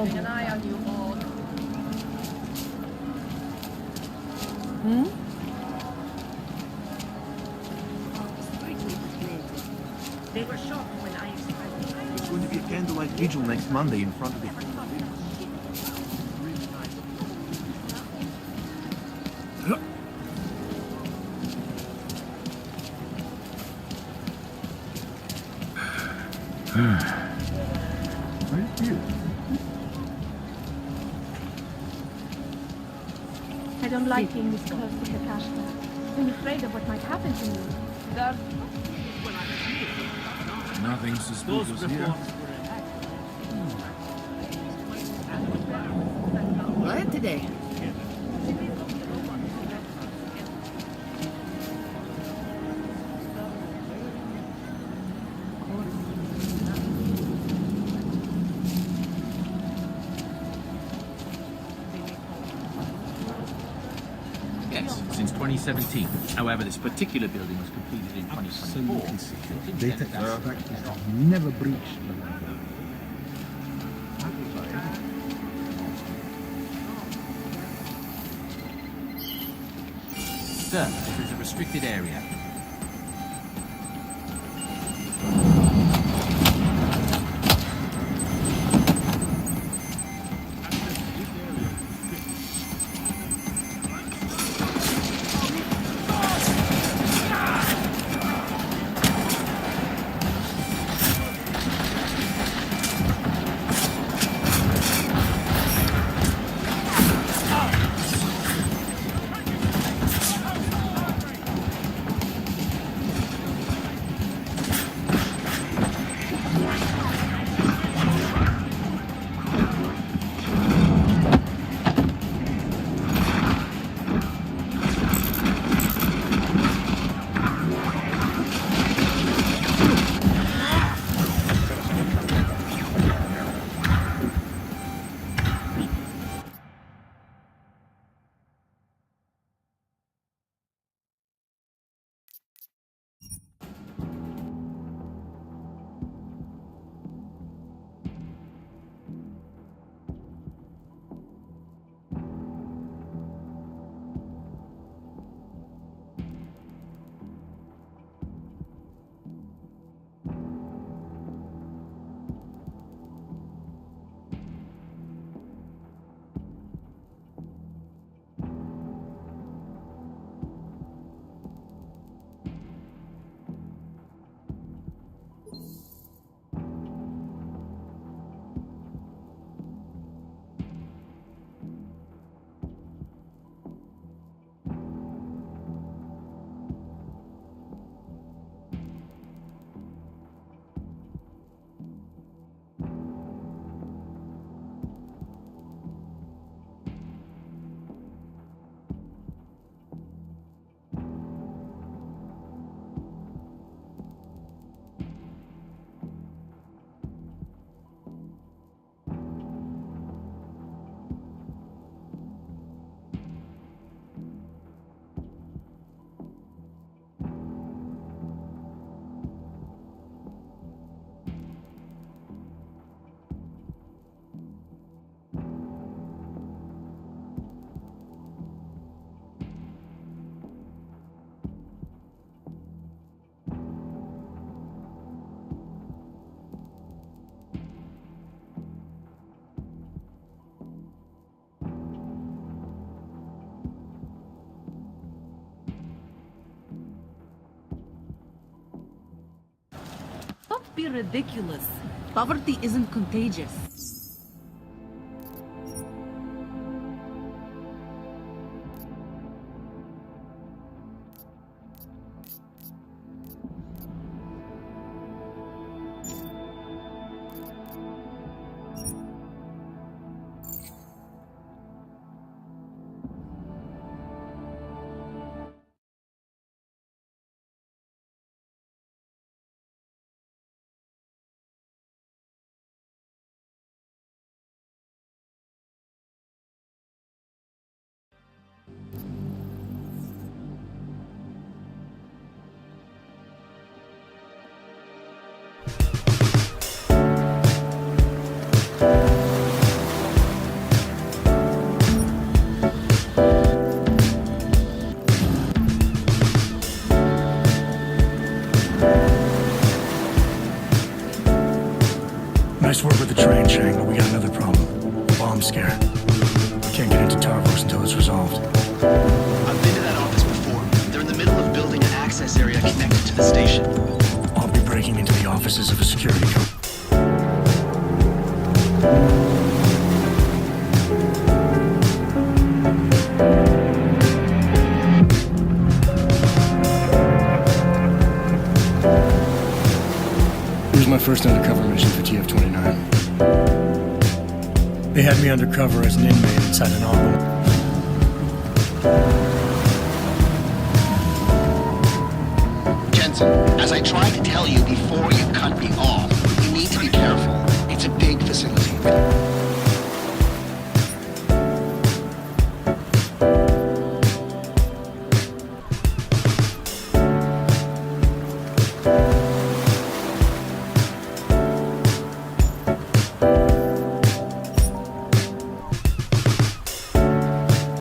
Keeping an eye on you all. They were shocked when I expressed. There's going to be a candlelight vigil next Monday in front of the... I don't like being this close to the cash flow. I'm afraid of what might happen to me. There's... Nothing suspicious here. today? Yes, since 2017. However, this particular building was completed in 2024. Data extract is never breached. Sir, this is a restricted area. Don't be ridiculous. Poverty isn't contagious. Nice work with the train, Chang, but we got another problem. A bomb scare. We can't get into Tarvos until it's resolved. I've been to that office before. They're in the middle of building an access area connected to the station. I'll be breaking into the offices of a security company. Here's my first undercover mission for TF-29. They had me undercover as an inmate inside an all. Jensen, as I tried to tell you before you cut me off, you need to be careful. It's a big facility.